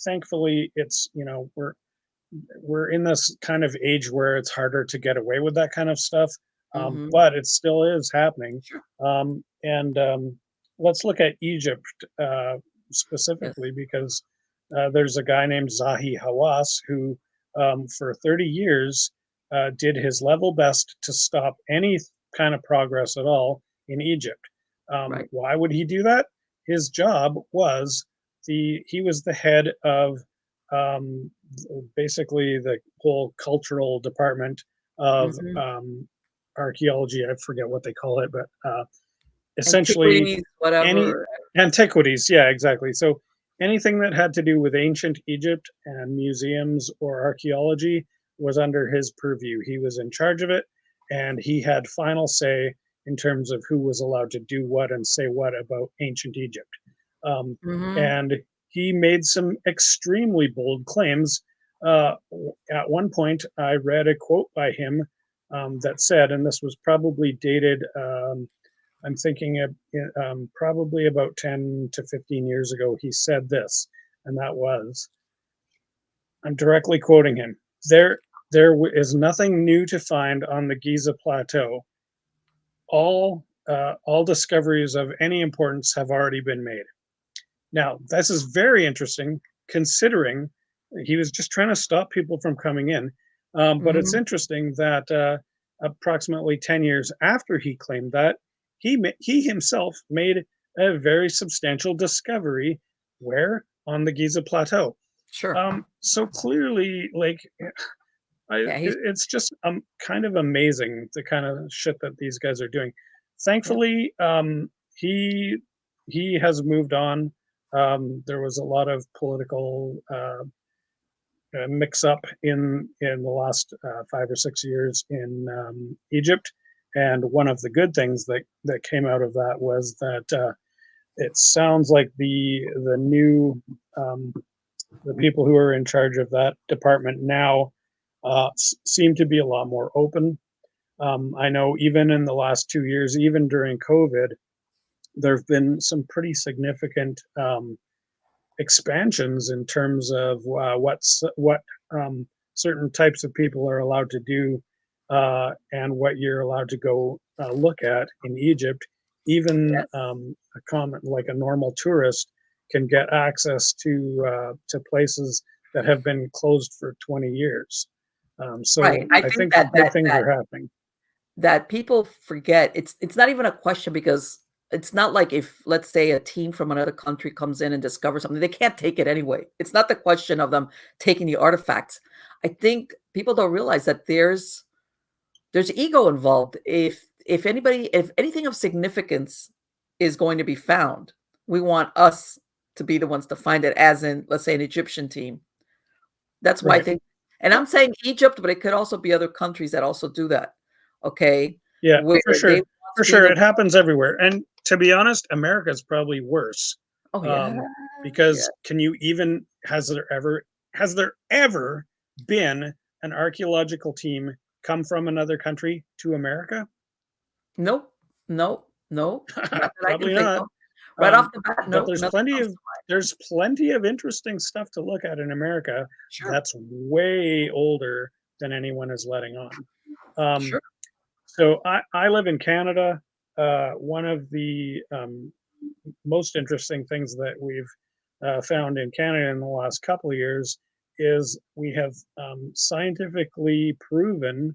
thankfully, it's we're in this kind of age where it's harder to get away with that kind of stuff, Mhm. but it still is happening. Sure. And let's look at Egypt Yes. specifically because there's a guy named Zahi Hawass who, for 30 years, did his level best to stop any kind of progress at all in Egypt. Right. Why would he do that? His job was he was the head of um, basically the whole cultural department of Mhm. archaeology. I forget what they call it, but essentially Antiquities, any whatever. antiquities. Yeah, exactly. So anything that had to do with ancient Egypt and museums or archaeology was under his purview. He was in charge of it, and he had final say in terms of who was allowed to do what and say what about ancient Egypt. Um, Mhm. and he made some extremely bold claims. Uh, at one point, I read a quote by him that said, and this was probably dated, I'm thinking of probably about 10 to 15 years ago, he said this, and that was, I'm directly quoting him, there is nothing new to find on the Giza Plateau. All discoveries of any importance have already been made. Now, this is very interesting considering he was just trying to stop people from coming in. But it's Mhm. interesting that approximately 10 years after he claimed that, he himself made a very substantial discovery where on the Giza Plateau. Sure. So clearly, like, Yeah, he's it's just kind of amazing the kind of shit that these guys are doing. yep. Thankfully, he he has moved on. There was a lot of political mix up in the last 5 or 6 years in Egypt, and one of the good things that came out of that was that it sounds like the new the people who are in charge of that department now seem to be a lot more open. I know even in the last 2 years, even during COVID, there have been some pretty significant expansions in terms of what certain types of people are allowed to do and what you're allowed to go look at in Egypt. Even Yes. a common like a normal tourist can get access to places that have been closed for 20 years. Right. So I I think think that good things are happening. people forget it's not even a question because it's not like if, let's say, a team from another country comes in and discovers something, they can't take it anyway. It's not the question of them taking the artifacts. I think people don't realize that there's ego involved. If anything of significance is going to be found, we want us to be the ones to find it, as in, let's say, an Egyptian team. That's why I Right. think, and I'm saying Egypt, but it could also be other countries that also do that. Okay, Yeah, where for they sure. want For to be sure. the It happens everywhere. And to be honest, America's probably worse. oh yeah, Um, yeah. because can you even has there ever been an archaeological team come from another country to America? Nope, nope, nope. Not that I can Probably think not. of. Right off Um, the bat, but nope, nothing comes to mind. there's plenty of interesting stuff to look at in America Sure, that's way older than anyone is letting on. Um, sure. so I live in Canada. One of the most interesting things that we've found in Canada in the last couple of years is we have scientifically proven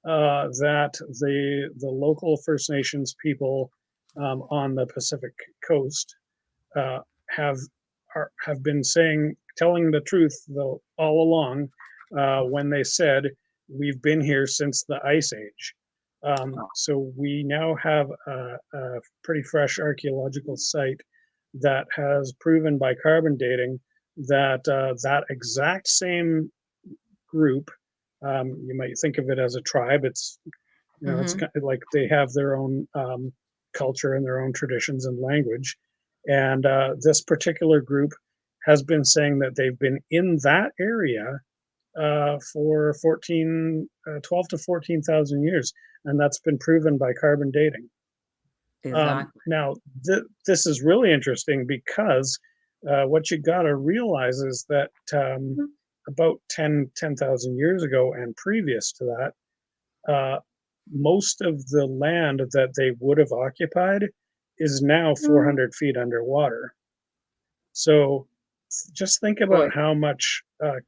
that the local First Nations people on the Pacific coast uh, have have been telling the truth though all along when they said we've been here since the Ice Age. Oh, So we now have a pretty fresh archaeological site that has proven by carbon dating that that exact same group, you might think of it as a tribe. It's it's mhm. kind of like they have their own culture and their own traditions and language. And this particular group has been saying that they've been in that area for 12 to 14,000 years. And that's been proven by carbon dating. Exactly. Now, this is really interesting because what you got to realize is that about 10,000 years ago and previous to that, most of the land that they would have occupied is now Mm. 400 feet underwater. So just think Boy. about how much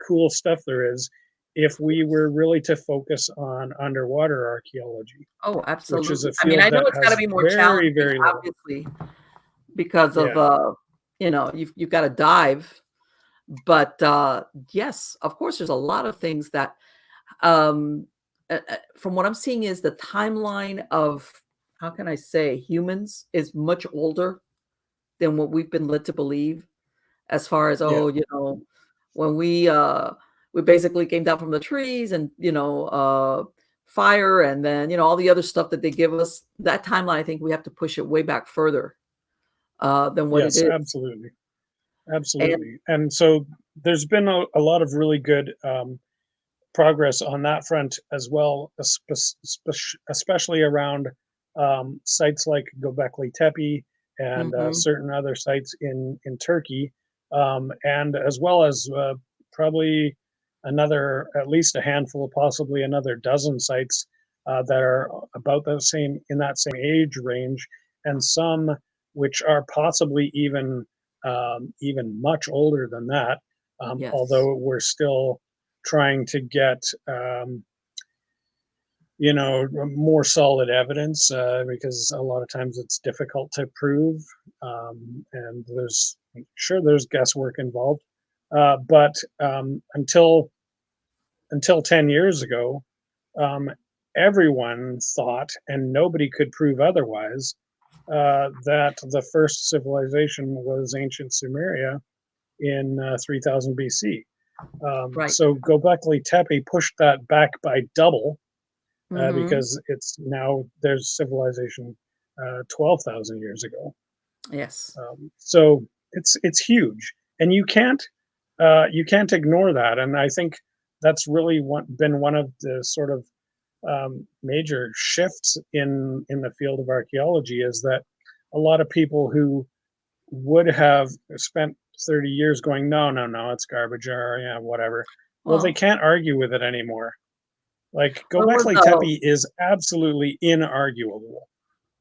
cool stuff there is if we were really to focus on underwater archaeology, Oh, which is absolutely. a I mean, I field know that it's gotta has be more very, challenging, very little. obviously, because of, Yeah. you've gotta dive, but, yes, of course, there's a lot of things that, um, from what I'm seeing is the timeline of, how can I say, humans is much older than what we've been led to believe, as far as, Yeah. oh, when we basically came down from the trees and, fire and then, all the other stuff that they give us, that timeline, I think we have to push it way back further, than what it Yes, is. absolutely. And Absolutely. And so there's been a lot of really good progress on that front as well, especially around sites like Göbekli Tepe and mhm, certain other sites in Turkey, and as well as probably another at least a handful, possibly another dozen sites that are about the same in that same age range, and some which are possibly even much older than that. yes. Although we're still trying to get more solid evidence, because a lot of times it's difficult to prove, and there's guesswork involved. But until 10 years ago, um, everyone thought, and nobody could prove otherwise, that the first civilization was ancient Sumeria in 3000 BC. Right. So Göbekli Tepe pushed that back by double, Mm-hmm. because it's now there's civilization 12,000 years ago. Yes. So it's huge, and you can't ignore that. And I think that's really been one of the sort of major shifts in the field of archaeology, is that a lot of people who would have spent 30 years going, no, no, no, it's garbage, or yeah, whatever. Well, they Well, can't argue with it anymore. Like well, it was Gobekli Tepe is absolutely inarguable.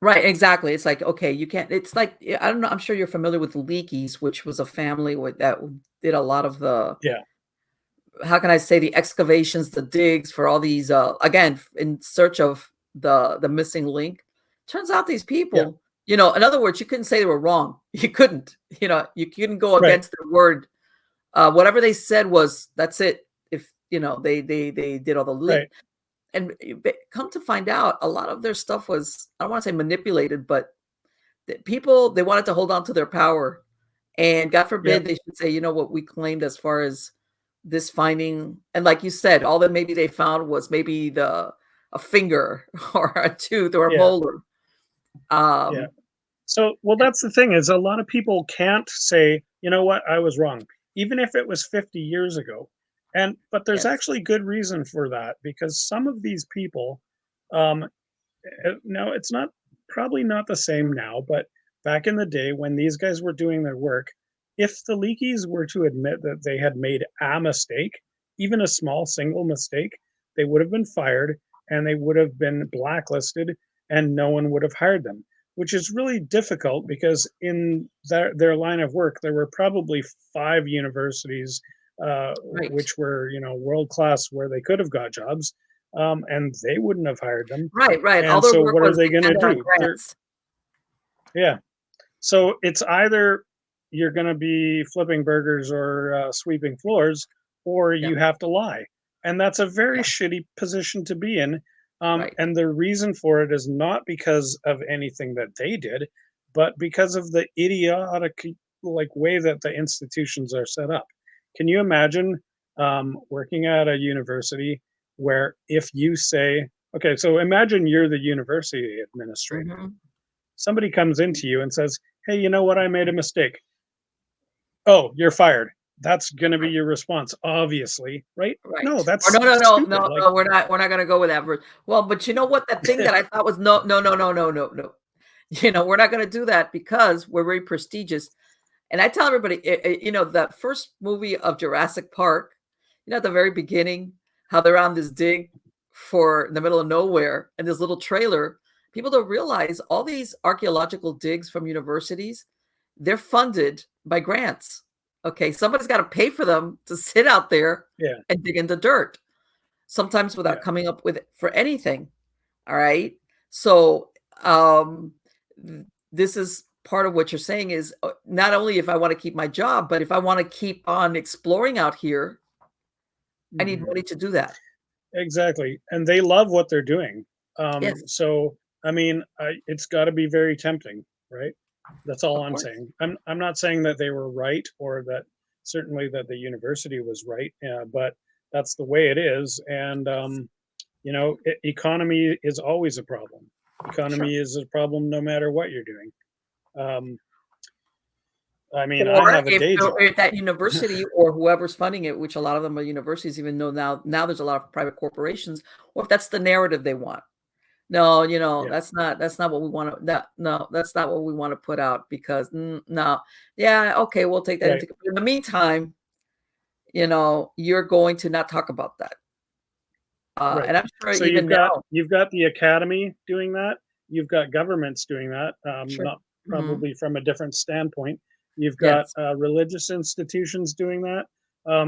right. Exactly. It's like, okay, you can't. It's like, I don't know. I'm sure you're familiar with the Leakeys, which was a family that did a lot of the, Yeah, how can I say, the excavations, the digs for all these, again, in search of the missing link. Turns out these yeah, people, in other words, you couldn't say they were wrong. You couldn't, you couldn't go right, against their word. Whatever they said was, that's it. If they did all the link. right. And come to find out, a lot of their stuff was, I don't want to say manipulated, but people, they wanted to hold on to their power, and God Yeah, forbid they should say, what we claimed as far as this finding. And like you said, all that maybe they found was maybe a finger or a tooth or a yeah, molar. yeah. um So, well, that's the thing, is a lot of people can't say, you know what, I was wrong, even if it was 50 years ago. But there's yes. actually good reason for that, because some of these people, now it's not probably not the same now, but back in the day when these guys were doing their work, if the Leakeys were to admit that they had made a mistake, even a small single mistake, they would have been fired, and they would have been blacklisted, and no one would have hired them, which is really difficult, because in their line of work, there were probably 5 universities, Right. which were, world class, where they could have got jobs, and they wouldn't have hired them. Right. All And their so work what are was they going to dependent on do? grants. Yeah. So it's either you're going to be flipping burgers, or sweeping floors, or Yep. you have to lie. And that's a very Yeah. shitty position to be in. Right. And the reason for it is not because of anything that they did, but because of the idiotic, like, way that the institutions are set up. Can you imagine working at a university where, if you say, okay, so imagine you're the university administrator. Hmm. Somebody comes into you and says, "Hey, you know what? I made a mistake." Oh, you're fired. That's going to be Right. your response, obviously, right? No, Right. Or that's no, no, no, stupid. no, Like, no, we're not gonna go with that verse. Well, but you know what? That thing that I thought was, no, no, no, no, no, no, no. We're not gonna do that because we're very prestigious. And I tell everybody, that first movie of Jurassic Park, at the very beginning, how they're on this dig for in the middle of nowhere and this little trailer. People don't realize all these archaeological digs from universities, they're funded by grants. Okay, somebody's got to pay for them to sit out there yeah, and dig in the dirt, sometimes without yeah, coming up with it for anything. All right. So, this is part of what you're saying is, not only if I want to keep my job, but if I want to keep on exploring out here, I need mhm, money to do that. exactly. And they love what they're doing. Yes, So, I mean, it's got to be very tempting, right? That's all of I'm course. saying. I'm not saying that they were right, or that certainly that the university was right, but that's the way it is. And economy is always a problem. Sure. Economy is a problem no matter what you're doing. Um, I mean, Or I have a if, day or job. if that university or whoever's funding it, which a lot of them are universities, even though now there's a lot of private corporations, or if that's the narrative they want. No, Yeah, that's not what we want to, no, that's not what we want to put out because, no. Yeah, okay, we'll take that right, into, in the meantime, you're going to not talk about that. right. And I'm sure So even now. you've got the academy doing that. You've got governments doing that. Sure. Not Mhm. probably from a different standpoint. You've got Yes. religious institutions doing that.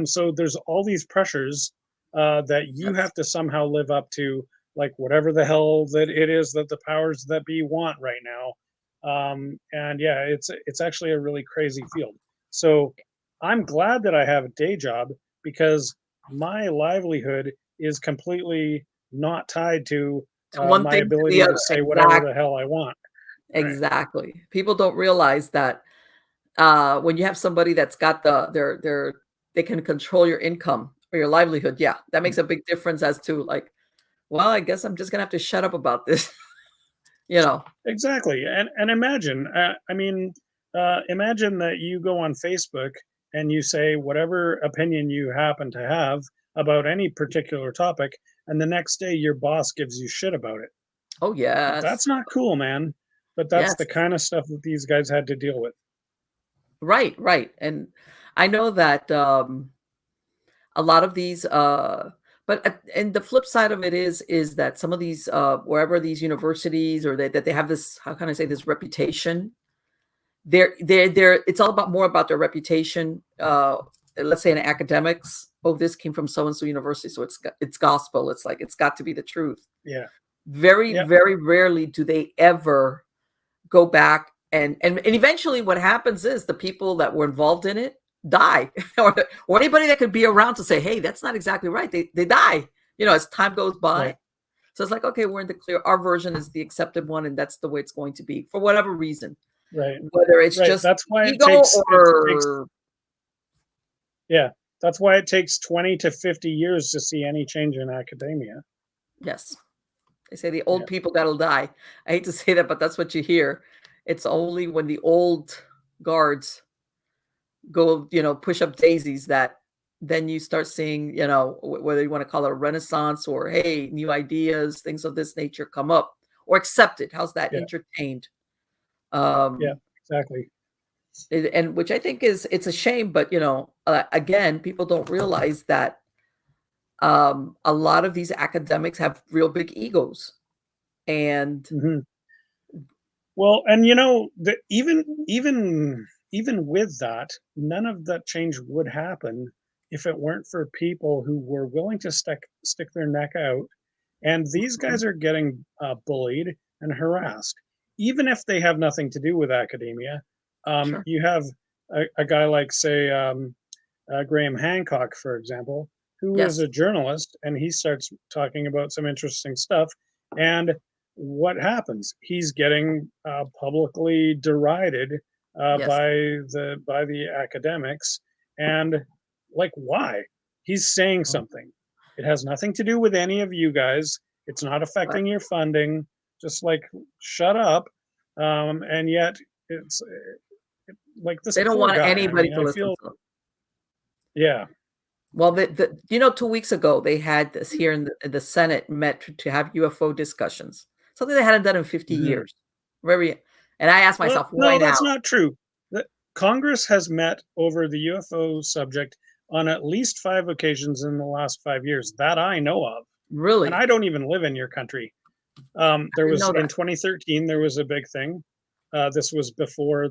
So there's all these pressures that you Yes. have to somehow live up to, like whatever the hell that it is that the powers that be want right now. And yeah, it's actually a really crazy field. So I'm glad that I have a day job because my livelihood is completely not tied to To one my thing to the ability to other. say whatever the Exactly. hell I want. Right. Exactly. People don't realize that when you have somebody that's got they can control your income or your livelihood. Yeah, that makes a big difference as to like, well, I guess I'm just gonna have to shut up about this. you know. Exactly. And imagine, I mean, imagine that you go on Facebook and you say whatever opinion you happen to have about any particular topic, and the next day your boss gives you shit about it. Oh That's yes, not cool, man. But that's yes, the kind of stuff that these guys had to deal with. right, right. And I know that a lot of these and the flip side of it is that some of these wherever these universities or that they have this, how can I say, this reputation, they're it's all about more about their reputation. Let's say in academics, oh, this came from so and so university, so it's gospel. It's like it's got to be the truth. Yeah. Very, Yep. very rarely do they ever go back and eventually what happens is the people that were involved in it die or anybody that could be around to say, hey, that's not exactly right, they die, as time goes by. Right. So it's like, okay, we're in the clear, our version is the accepted one, and that's the way it's going to be for whatever reason, Right. whether it's Right. just That's why ego it takes or yeah, that's why it takes 20 to 50 years to see any change in academia. yes, they say the Yeah. old people that'll die. I hate to say that, but that's what you hear. It's only when the old guards go, push up daisies, that then you start seeing, whether you want to call it a renaissance or, hey, new ideas, things of this nature come up or accepted. How's that, Yeah. entertained? Yeah. Um, Exactly. and which I think it's a shame, but again, people don't realize that a lot of these academics have real big egos, and Hmm. Well, and even with that, none of that change would happen if it weren't for people who were willing to stick their neck out. And these Mhm. guys are getting bullied and harassed, even if they have nothing to do with academia. Sure. You have a guy like, say, Graham Hancock, for example, who is Yes. a journalist, and he starts talking about some interesting stuff. And what happens? He's getting publicly derided Yes. by the academics, and like, why? He's saying Mm. something. It has nothing to do with any of you guys. It's not Right. affecting your funding. Just like shut up. And yet it's like this They don't poor want guy. I anybody mean, to I listen feel to them. yeah. Well, 2 weeks ago, they had this here in the Senate met to have UFO discussions, something they hadn't done in 50 Mhm. years. Very, and I asked Well, myself, why no, now? that's not true. The Congress has met over the UFO subject on at least 5 occasions in the last 5 years that I know of, and Really? I don't even live in your country. I There didn't was know in that. 2013, there was a big thing. This was before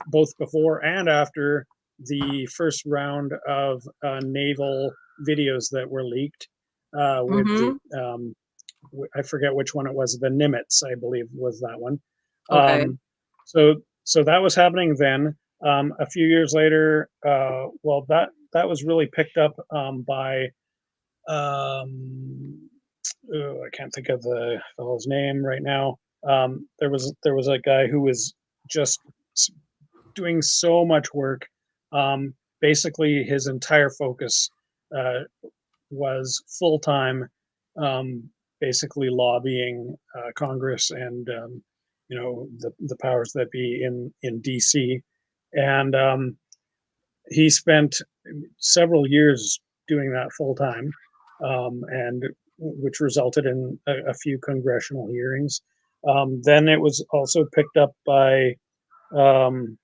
both before and after the first round of naval videos that were leaked with the Mhm. I forget which one it was. The Nimitz, I believe, was that one. Okay. So that was happening then. A few years later, well, that was really picked up by I can't think of the fellow's name right now. There was a guy who was just doing so much work. Basically, his entire focus uh, was full time, um, basically lobbying Congress and the powers that be in DC, and he spent several years doing that full time, and which resulted in a few congressional hearings. Then it was also picked up by um,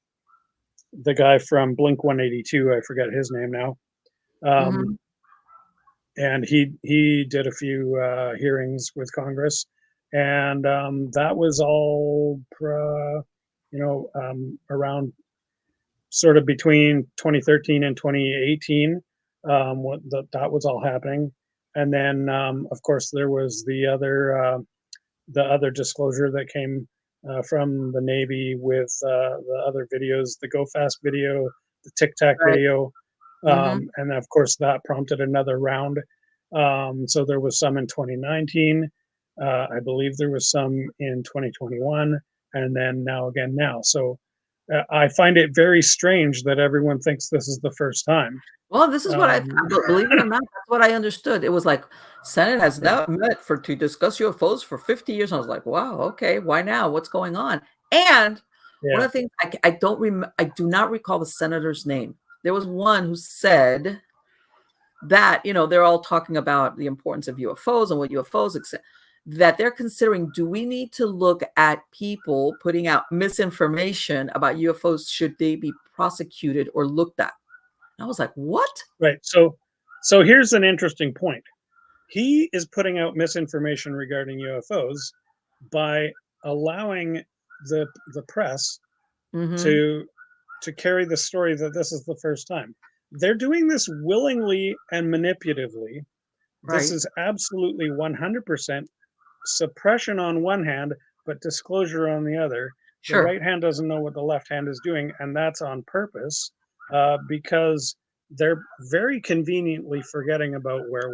the guy from Blink 182. I forget his name now. Um, Mhm. and he did a few hearings with Congress, and that was all around sort of between 2013 and 2018. That was all happening, And then, of course, there was the other disclosure that came from the Navy with the other videos, the Go Fast video, the Tic Tac Right. video, Mm-hmm. and of course that prompted another round. So there was some in 2019. I believe there was some in 2021, and then now again now. So I find it very strange that everyone thinks this is the first time. Well, this is what Um, believe it or not, that's what I understood. It was like, Senate has yeah, not met to discuss UFOs for 50 years. I was like, wow, okay, why now? What's going on? And one yeah, of the things I do not recall the senator's name. There was one who said that, they're all talking about the importance of UFOs and what UFOs, that they're considering, do we need to look at people putting out misinformation about UFOs? Should they be prosecuted or looked at? And I was like, what? right. So here's an interesting point. He is putting out misinformation regarding UFOs by allowing the press Mm-hmm. to carry the story that this is the first time. They're doing this willingly and manipulatively. This Right. is absolutely 100% suppression on one hand, but disclosure on the other. The Sure. right hand doesn't know what the left hand is doing, and that's on purpose because they're very conveniently forgetting about where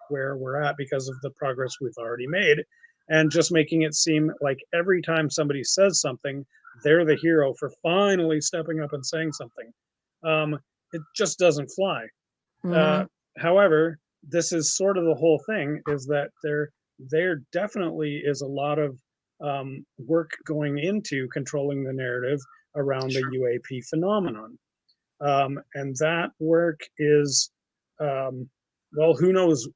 we're at because of the progress we've already made, and just making it seem like every time somebody says something, they're the hero for finally stepping up and saying something. Um, it just doesn't fly. Uh, Mhm. However, this is sort of the whole thing is that there definitely is a lot of work going into controlling the narrative around the Sure. UAP phenomenon, and that work is um, well, who knows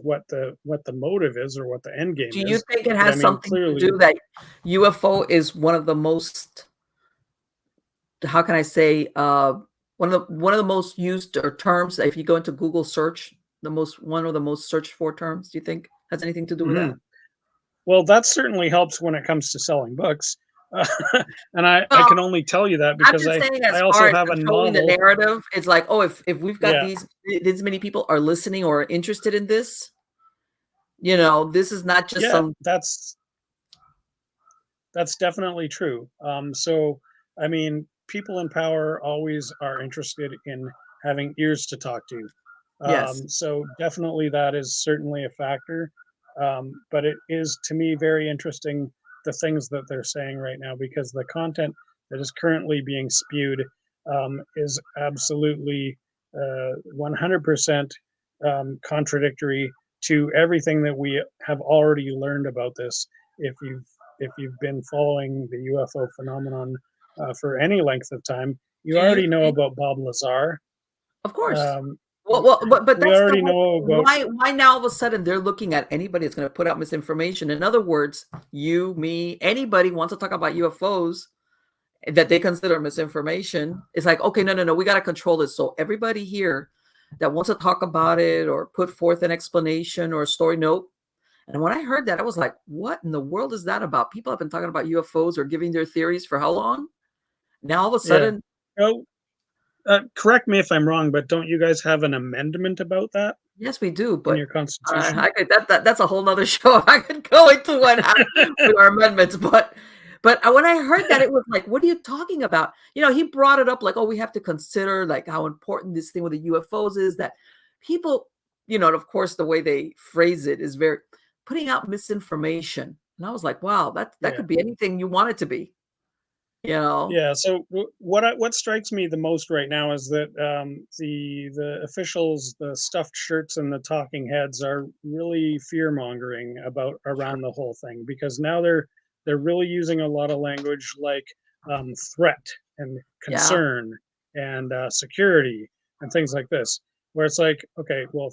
what the motive is or what the end game Do you is, think it but I has mean something to clearly, do that UFO is one of the most, how can I say, one of the most used or terms if you go into Google search, one of the most searched for terms, do you think has anything to do with that? mhm. Well, that certainly helps when it comes to selling books. And I Well, can only tell you that I'm because just saying I as far also as have a controlling the novel. narrative, it's like, oh, if we've got Yeah, these many people are listening or interested in this, this is not just yeah, some. that's definitely true. So I mean, people in power always are interested in having ears to talk to. Yes. So definitely that is certainly a factor. But it is to me very interesting the things that they're saying right now because the content that is currently being spewed is absolutely 100% contradictory to everything that we have already learned about this. If you've been following the UFO phenomenon for any length of time, you Do you already know think? about Bob Lazar. Of course. Um, But we that's the already whole know thing. about Why now all of a sudden they're looking at anybody that's gonna put out misinformation? In other words, you, me, anybody wants to talk about UFOs that they consider misinformation. It's like, okay, no, no, no, we gotta control this. So everybody here that wants to talk about it or put forth an explanation or a story, nope. And when I heard that, I was like, what in the world is that about? People have been talking about UFOs or giving their theories for how long? Now all of a yeah. sudden, Oh, correct me if I'm wrong, but don't you guys have an amendment about that yes, we do, in but your constitution? I could that's a whole nother show. I could go into what happened with our amendments, but when I heard that, it was like, "What are you talking about?" He brought it up like, "Oh, we have to consider like how important this thing with the UFOs is that people, and of course the way they phrase it is very putting out misinformation." And I was like, "Wow, that Yeah. could be anything you want it to be." You know? Yeah, so what strikes me the most right now is that the officials, the stuffed shirts, and the talking heads are really fear mongering about Sure. around the whole thing because now they're really using a lot of language like threat and Yeah. concern and security and things like this, where it's like, okay, well,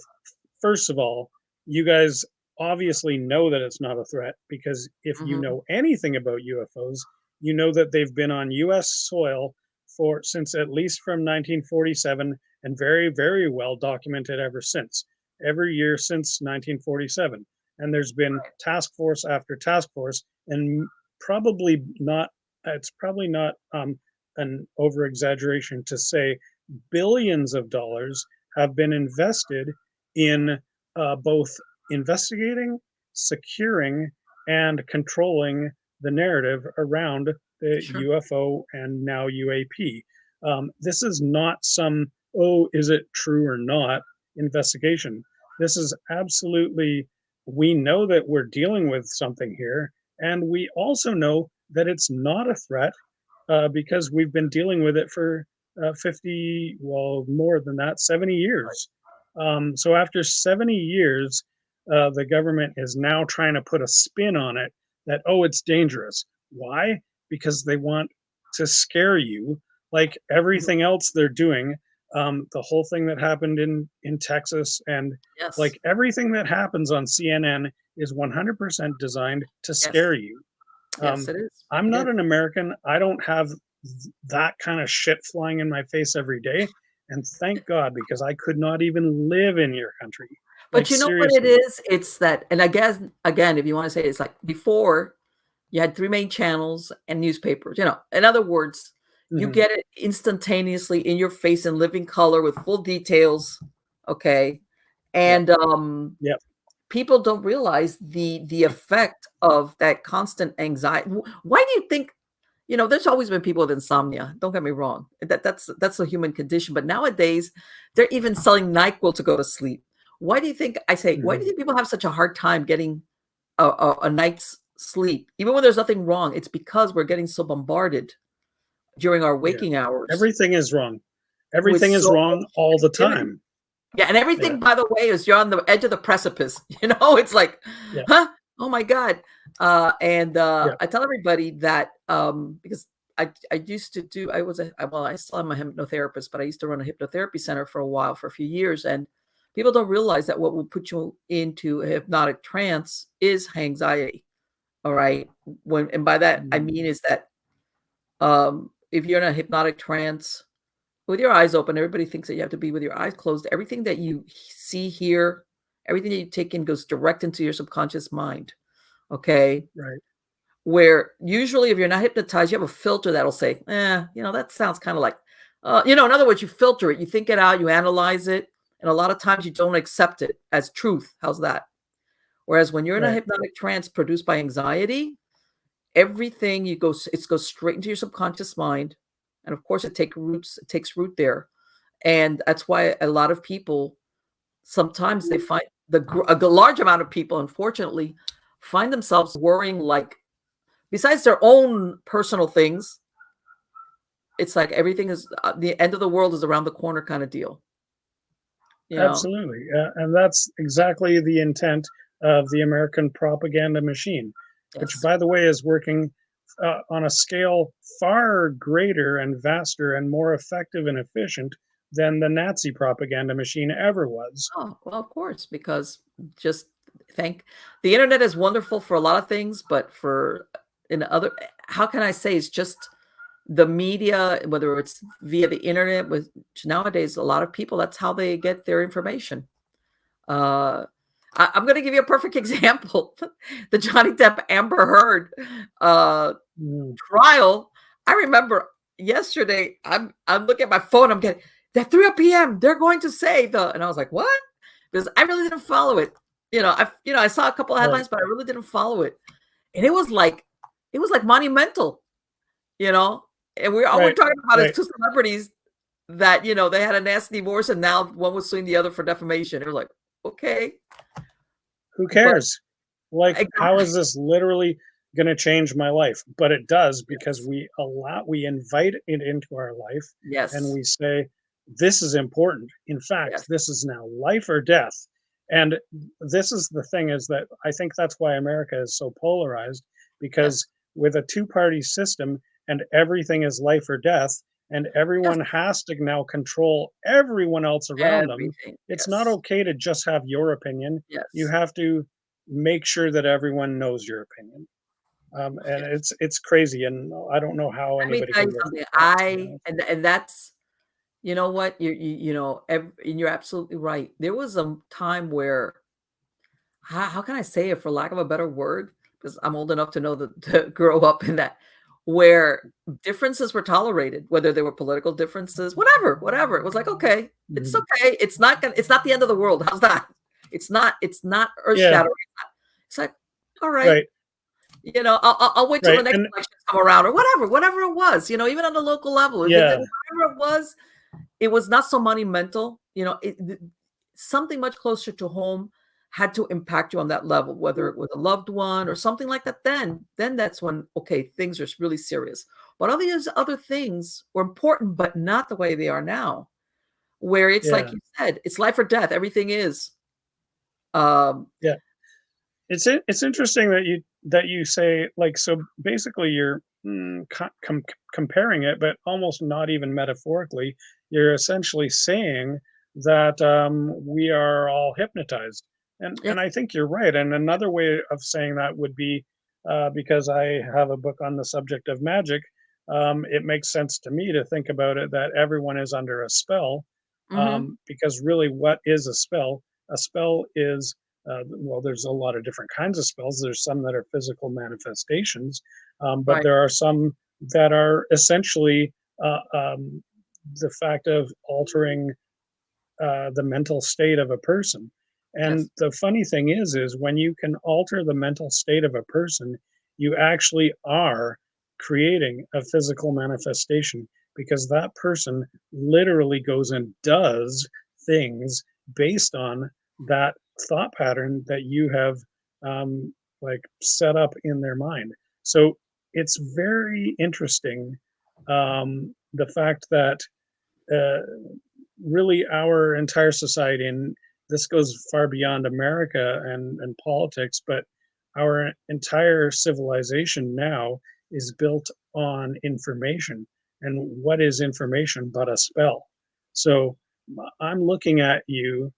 first of all, you guys obviously know that it's not a threat because if you Mhm. know anything about UFOs, you know that they've been on US soil for since at least from 1947 and very, very well documented ever since. Every year since 1947. And there's been task force after task force, and probably not, it's probably not an over exaggeration to say billions of dollars have been invested in both investigating, securing, and controlling the narrative around the Sure. UFO and now UAP. This is not some, oh, is it true or not investigation. This is absolutely, we know that we're dealing with something here, and we also know that it's not a threat because we've been dealing with it for 50, well, more than that, 70 years. So after 70 years, the government is now trying to put a spin on it that, oh, it's dangerous. Why? Because they want to scare you like Mhm. everything else they're doing. The whole thing that happened in Texas and Yes. like everything that happens on CNN is 100% designed to scare Yes. you. Yes, Um, it is. I'm It not is. an American. I don't have that kind of shit flying in my face every day. And thank God, because I could not even live in your country. Like, But you know what it seriously. is? It's that, and I guess again, if you want to say it, it's like before you had three main channels and newspapers. In other words, you Hmm. get it instantaneously in your face in living color with full details. Okay. Yep. And Yep. people don't realize the effect of that constant anxiety. Why do you think, there's always been people with insomnia. Don't get me wrong. That's a human condition. But nowadays, they're even selling NyQuil to go to sleep. Why do you think why do you Hmm. think people have such a hard time getting a night's sleep, even when there's nothing wrong? It's because we're getting so bombarded during our Yeah. waking hours Everything is wrong. with Everything is so wrong all much the negativity. time. Yeah, and Yeah. everything, by the way, is you're on the edge of the precipice. It's like, Yeah. huh? Oh my God. And Yeah. I tell everybody that because I used to do, well, I still am a hypnotherapist, but I used to run a hypnotherapy center for a while, for a few years. And people don't realize that what will put you into a hypnotic trance is anxiety. All right. And by that, I Mhm. mean is that if you're in a hypnotic trance, with your eyes open, everybody thinks that you have to be with your eyes closed. Everything that you see, hear, everything that you take in goes direct into your subconscious mind. Okay. Right. Where usually, if you're not hypnotized, you have a filter that'll say, that sounds kind of like, in other words, you filter it, you think it out, you analyze it. And a lot of times you don't accept it as truth. How's that? Whereas when you're in a Right. hypnotic trance produced by anxiety, everything it goes straight into your subconscious mind. And of course, it takes root there. And that's why a lot of people, sometimes they find a large amount of people, unfortunately, find themselves worrying, like, besides their own personal things, it's like everything is the end of the world is around the corner kind of deal, you know? Absolutely. And that's exactly the intent of the American propaganda machine, which, Yes. by the way, is working on a scale far greater and vaster and more effective and efficient than the Nazi propaganda machine ever was. Oh, well, of course, because just thank the internet is wonderful for a lot of things, but for in other, how can I say, it's just the media, whether it's via the internet, with nowadays a lot of people, that's how they get their information. Uh, I'm going to give you a perfect example: the Johnny Depp Amber Heard uh, Mm. trial. I remember yesterday. I'm looking at my phone. I'm getting at 3 p.m. They're going to say and I was like, what? Because I really didn't follow it. I saw a couple of Right. headlines, but I really didn't follow it. And it was like monumental, you know. And all we're Right. talking about is Right. two celebrities that they had a nasty divorce, and now one was suing the other for defamation. It was like, okay, Who but cares? Like, how is this literally going to change my life? But it does because yes, we invite it into our life and yes, we say, this is important. In fact, yes, this is now life or death. And this is the thing is that I think that's why America is so polarized because yes, with a two-party system and everything is life or death, and yes, everyone has to now control everyone else around them. everything, It's not yes, okay to just have your opinion. You yes, have to make sure that everyone knows your opinion. And yes. it's crazy, and I don't know how Let me anybody tell can you live something. with that, to be honest. And that's, you know what, and you're absolutely right. There was a time where, how can I say it, for lack of a better word, because I'm old enough to know that to grow up in that, where differences were tolerated, whether they were political differences, whatever. It was like, okay, it's Mhm. okay. It's not the end of the world. How's that? It's not earth Yeah. shattering. It's like, all right, Right. I'll wait till the Right. next And elections come around, or whatever it was. Even on the local level, if yeah. whatever it was not so monumental. Something much closer to home had to impact you on that level, whether it was a loved one or something like that. Then that's when, okay, things are really serious. But all these other things were important, but not the way they are now, where it's like Yeah. you said, it's life or death. Everything is. Um, Yeah. It's interesting that you say, like, so basically you're comparing it, but almost not even metaphorically. You're essentially saying that we are all hypnotized, yes. and I think you're right. And another way of saying that would be because I have a book on the subject of magic. It makes sense to me to think about it that everyone is under a spell, Hmm. because really, what is a spell? A spell is well, there's a lot of different kinds of spells. There's some that are physical manifestations, but Right. there are some that are essentially uh, um, the fact of altering the mental state of a person. And Yes. the funny thing is when you can alter the mental state of a person, you actually are creating a physical manifestation because that person literally goes and does things based on that thought pattern that you have like set up in their mind. So it's very interesting, the fact that uh, really our entire society, and this goes far beyond America and politics, but our entire civilization now is built on information. And what is information but a spell? So I'm looking at you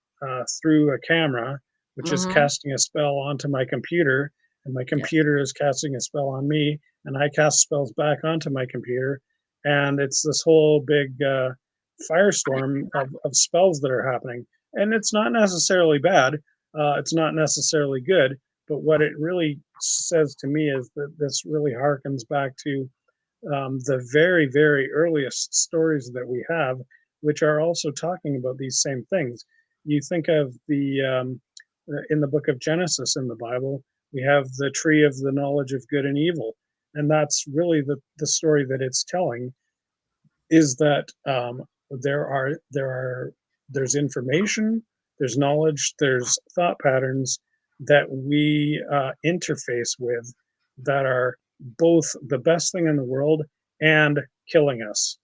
through a camera, which is Hmm. casting a spell onto my computer, and my Yes. computer is casting a spell on me, and I cast spells back onto my computer. And it's this whole big firestorm of spells that are happening. And it's not necessarily bad, it's not necessarily good, but what it really says to me is that this really harkens back to the very, very earliest stories that we have, which are also talking about these same things. You think of in the book of Genesis in the Bible, we have the tree of the knowledge of good and evil. And that's really the story that it's telling, is that there's information, there's knowledge, there's thought patterns that we interface with that are both the best thing in the world and killing us.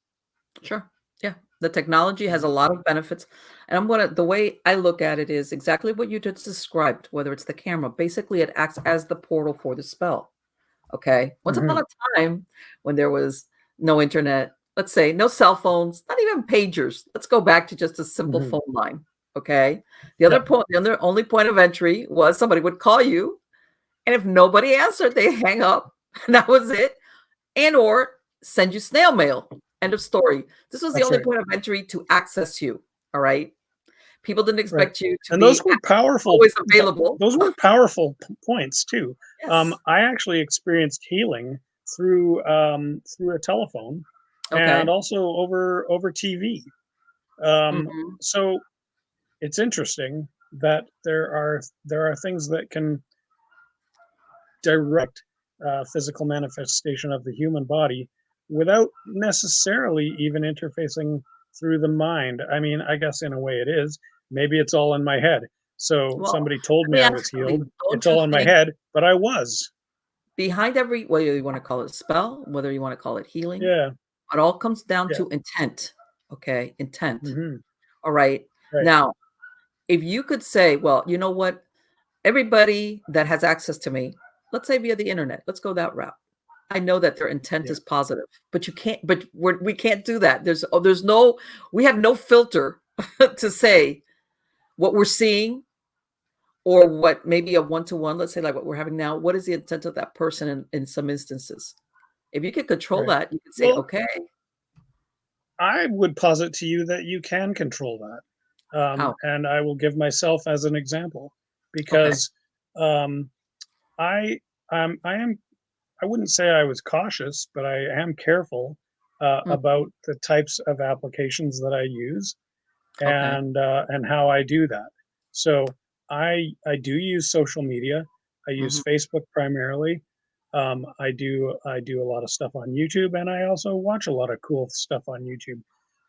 Sure. Yeah. The technology has a lot of benefits. And the way I look at it is exactly what you just described, whether it's the camera. Basically, it acts as the portal for the spell. Okay. Once upon Hmm. a time when there was no internet, let's say no cell phones, not even pagers. Let's go back to just a simple Hmm. phone line. Okay. Yeah, The other only point of entry was somebody would call you, and if nobody answered, they hang up, and that was it. And or send you snail mail. End of story. This was the that's only right. point of entry to access you. All right. People didn't Right. expect you to And be those were powerful. always available. Those were powerful points too. Yes. I actually experienced healing through a telephone, and Okay. also over TV. Um, Mhm. so it's interesting that there are things that can direct physical manifestation of the human body without necessarily even interfacing through the mind. I mean, I guess in a way it is. Maybe it's all in my head. So Well, somebody told let me me I ask was healed. something. It's Don't you all in my think head, but I was. behind every, whether you want to call it a spell, whether you want to call it healing, Yeah. it all comes down Yeah. to intent. Okay. Intent. Hmm. All right. Right. Now, if you could say, well, you know what? Everybody that has access to me, let's say via the internet, let's go that route. I know that their intent Yeah. is positive, but you can't, but we can't do that. There's no, we have no filter to say what we're seeing or what maybe a one-to-one, let's say like what we're having now. What is the intent of that person in some instances? If you could control Right. that, you could say, Well, okay, I would posit to you that you can control that. how? And I will give myself as an example Okay. because um, I I am, I wouldn't say I was cautious, but I am careful Mhm. about the types of applications that I use, Okay. and how I do that. So I do use social media. I use Mhm, Facebook primarily. I do a lot of stuff on YouTube, and I also watch a lot of cool stuff on YouTube.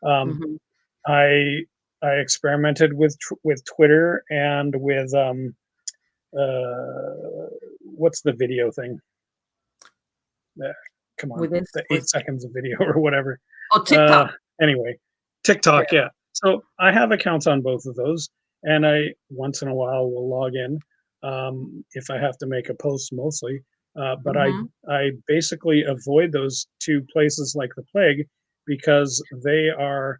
Um, mhm. I I experimented with Twitter and with what's the video thing? Uh, Come on, Within the with 8 seconds of video or whatever. oh, Uh, TikTok. anyway, Yeah. TikTok, yeah. So I have accounts on both of those, and I once in a while will log in if I have to make a post, mostly. But Mhm, I basically avoid those two places like the plague because they are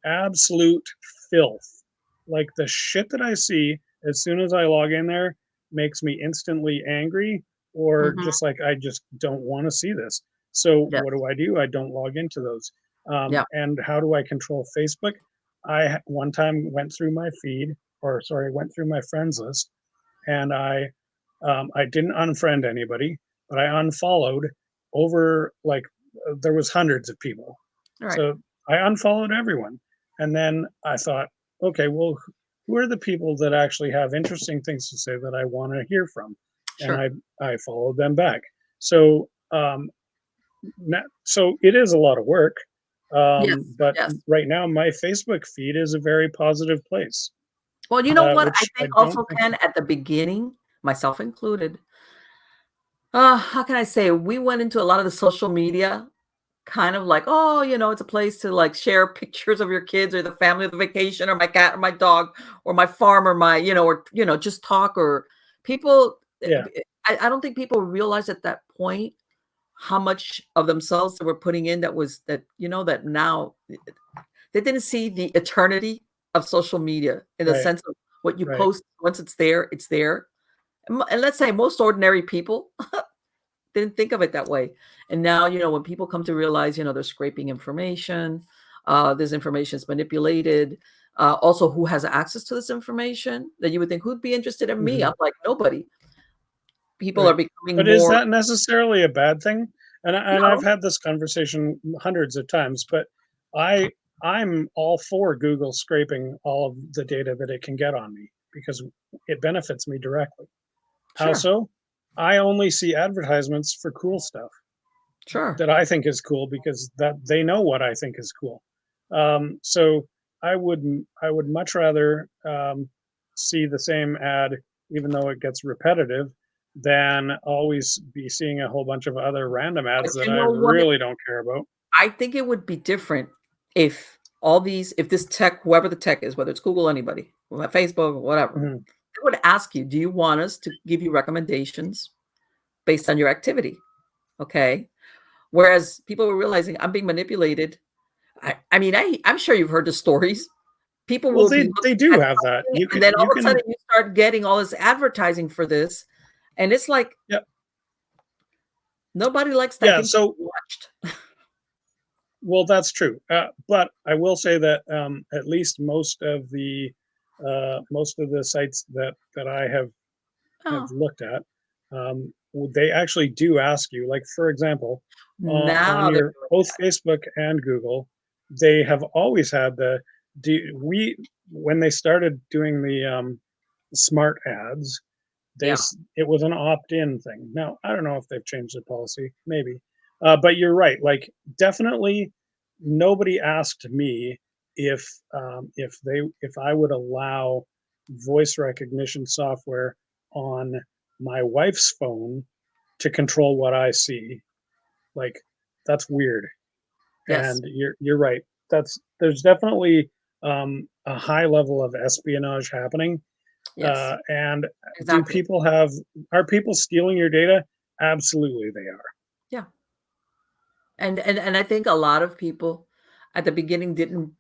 absolute filth. Like the shit that I see as soon as I log in there makes me instantly angry, or mhm. just like I just don't want to see this. So Yes. what do? I don't log into those. Yeah. And how do I control Facebook? One time went through my feed, or sorry, went through my friends list, and I didn't unfriend anybody, but I unfollowed over like there was hundreds of people. All right. So I unfollowed everyone. And then I thought, okay, well, who are the people that actually have interesting things to say that I want to hear from? And Sure. I followed them back. So so it is a lot of work. Yes, But yes. right now my Facebook feed is a very positive place, Well, you know what? I which I think don't also, think. Ken, at the beginning, myself included, how can I say? We went into a lot of the social media kind of like, oh, it's a place to like share pictures of your kids or the family of the vacation or my cat or my dog or my farm or my, or, just talk or people. Yeah, I don't think people realize at that point how much of themselves they were putting in that now they didn't see the eternity of social media in the right, sense of what you right, post once it's there, it's there. And let's say most ordinary people didn't think of it that way. And now, when people come to realize, they're scraping information, this information is manipulated. Also, who has access to this information that you would think who'd be interested in me? hmm I'm like, nobody. People are right. becoming But is more, that necessarily a bad thing? And I've no, had this conversation hundreds of times, but I I'm all for Google scraping all of the data that it can get on me because it benefits me directly. How sure, so? I only see advertisements for cool stuff sure. that I think is cool because that they know what I think is cool. So I would much rather see the same ad, even though it gets repetitive, than always be seeing a whole bunch of other random But ads that you I know what? really don't care about. I think it would be different if this tech, whoever the tech is, whether it's Google, anybody, Facebook, whatever, Mhm. they would ask you, do you want us to give you recommendations based on your activity? Okay. Whereas people were realizing I'm being manipulated. I mean, I'm sure you've heard the stories. People Well, will they be they looking do at have that. something, You and can then all you of a sudden can you start getting all this advertising for this, and it's like yeah nobody likes, I yeah. think, to So be watched. well, that's true. But I will say that at least most of the sites that I have Oh, looked at, they actually do ask you, like, for example, on now they're your doing both that. Facebook and Google, they have always had do we when they started doing the smart ads, Yeah. it was an opt-in thing. Now, I don't know if they've changed their policy, maybe. But you're right. Like, definitely nobody asked me if I would allow voice recognition software on my wife's phone to control what I see. Like, that's weird. Yes. And you're right. There's definitely a high level of espionage happening. Yes. And do Exactly. people have are people stealing your data? Absolutely, they are. Yeah. And I think a lot of people at the beginning didn't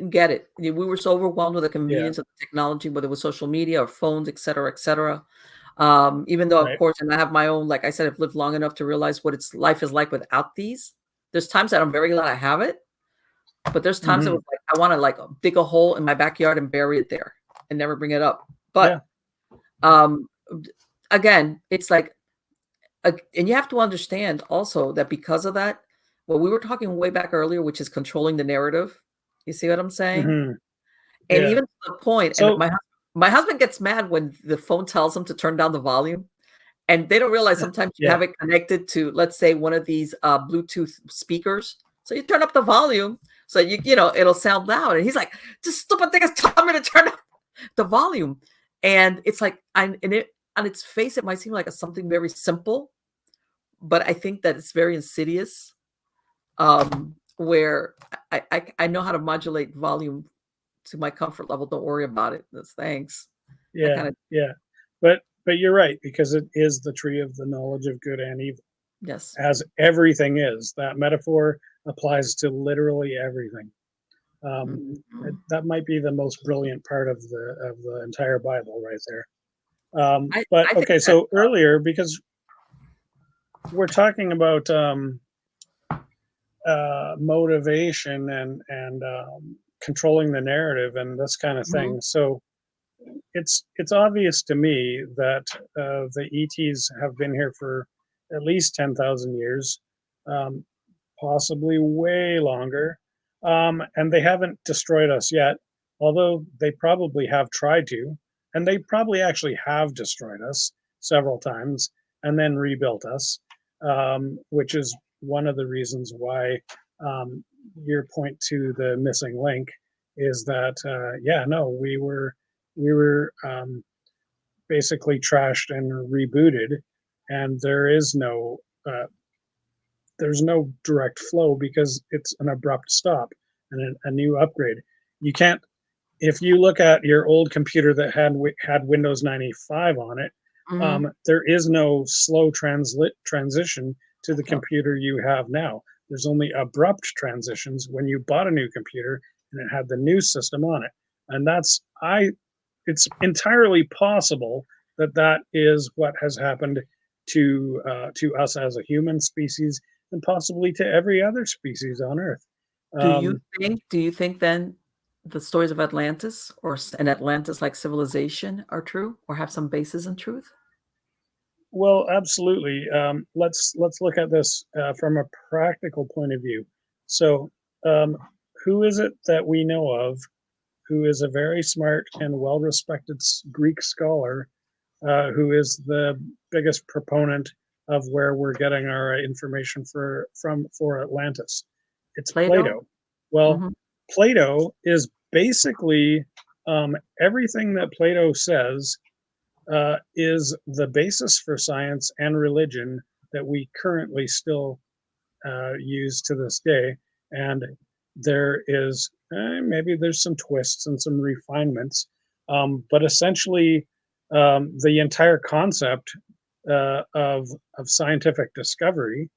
get it. We were so overwhelmed with the Yeah, convenience of the technology, whether it was social media or phones, et cetera, et cetera. Even though, of right. course, and I have my own, like I said, I've lived long enough to realize what its life is like without these. There's times that I'm very glad I have it, but there's times it was Mhm. like I want to like dig a hole in my backyard and bury it there and never bring it up. Yeah. But um, again, it's like, and you have to understand also that because of that, what we were talking way back earlier, which is controlling the narrative. You see what I'm saying? Mhm. And Yeah. even to the point, and So My husband gets mad when the phone tells him to turn down the volume, and they don't realize sometimes you Yeah. have it connected to, let's say, one of these Bluetooth speakers. So you turn up the volume so you know it'll sound loud. And he's like, "This stupid thing is telling me to turn up the volume." And it's like, on its face, it might seem like something very simple, but I think that it's very insidious. Where I know how to modulate volume to my comfort level. Don't worry about it. That's thanks. I Yeah, kind of yeah. But you're right, because it is the tree of the knowledge of good and evil, yes. as everything is. That metaphor applies to literally everything. Mhm. That might be the most brilliant part of the entire Bible right there. I But think okay, that so earlier, because we're talking about motivation and controlling the narrative and this kind of mhm, thing. So it's obvious to me that the ETs have been here for at least 10,000 years, um, possibly way longer, and they haven't destroyed us yet. Although they probably have tried to, and they probably actually have destroyed us several times and then rebuilt us, which is one of the reasons why um, your point to the missing link is that yeah, no, we were basically trashed and rebooted, and uh, there's no direct flow because it's an abrupt stop and a new upgrade. You can't, if you look at your old computer that had Windows 95 on it, mhm. there is no slow transition to the No. computer you have now. There's only abrupt transitions when you bought a new computer and it had the new system on it, and it's entirely possible that that is what has happened to us as a human species and possibly to every other species on Earth. Um, Do you think then the stories of Atlantis or an Atlantis-like civilization are true or have some basis in truth? well, absolutely. Let's look at this from a practical point of view. So, um, who is it that we know of who is a very smart and well-respected Greek scholar who is the biggest proponent of where we're getting our information for Atlantis? It's Plato? Plato. Well, Mhm. Plato is basically everything that Plato says is the basis for science and religion that we currently still use to this day. And there is maybe there's some twists and some refinements, but essentially the entire concept of scientific discovery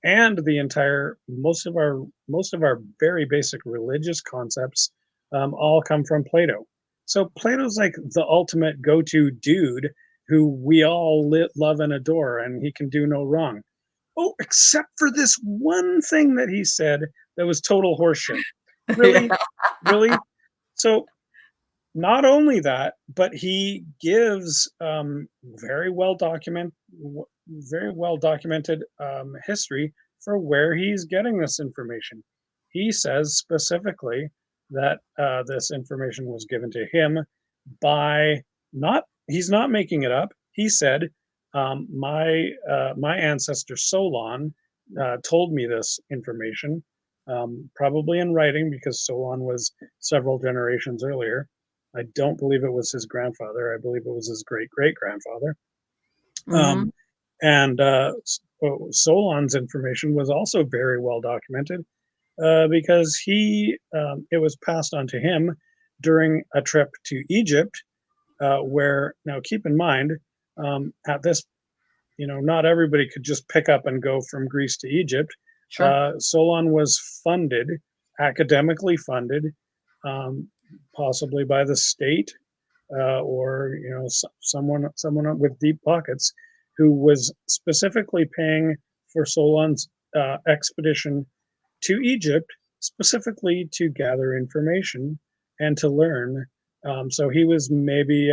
and the entire most of our very basic religious concepts all come from Plato. So Plato's like the ultimate go-to dude who we all love and adore, and he can do no wrong. Oh, except for this one thing that he said that was total horseshit. Yeah. Really, really. So not only that, but he gives very well documented history for where he's getting this information. He says specifically that this information was given to him by not. He's not making it up. He said, my ancestor Solon told me this information, probably in writing because Solon was several generations earlier. I don't believe it was his grandfather. I believe it was his great great grandfather. Um, Mhm. and Solon's information was also very well documented because it was passed on to him during a trip to Egypt, where now keep in mind at this, not everybody could just pick up and go from Greece to Egypt. Sure. Solon was funded, academically funded, um, possibly by the state or someone with deep pockets who was specifically paying for Solon's expedition to Egypt, specifically to gather information and to learn. So he was maybe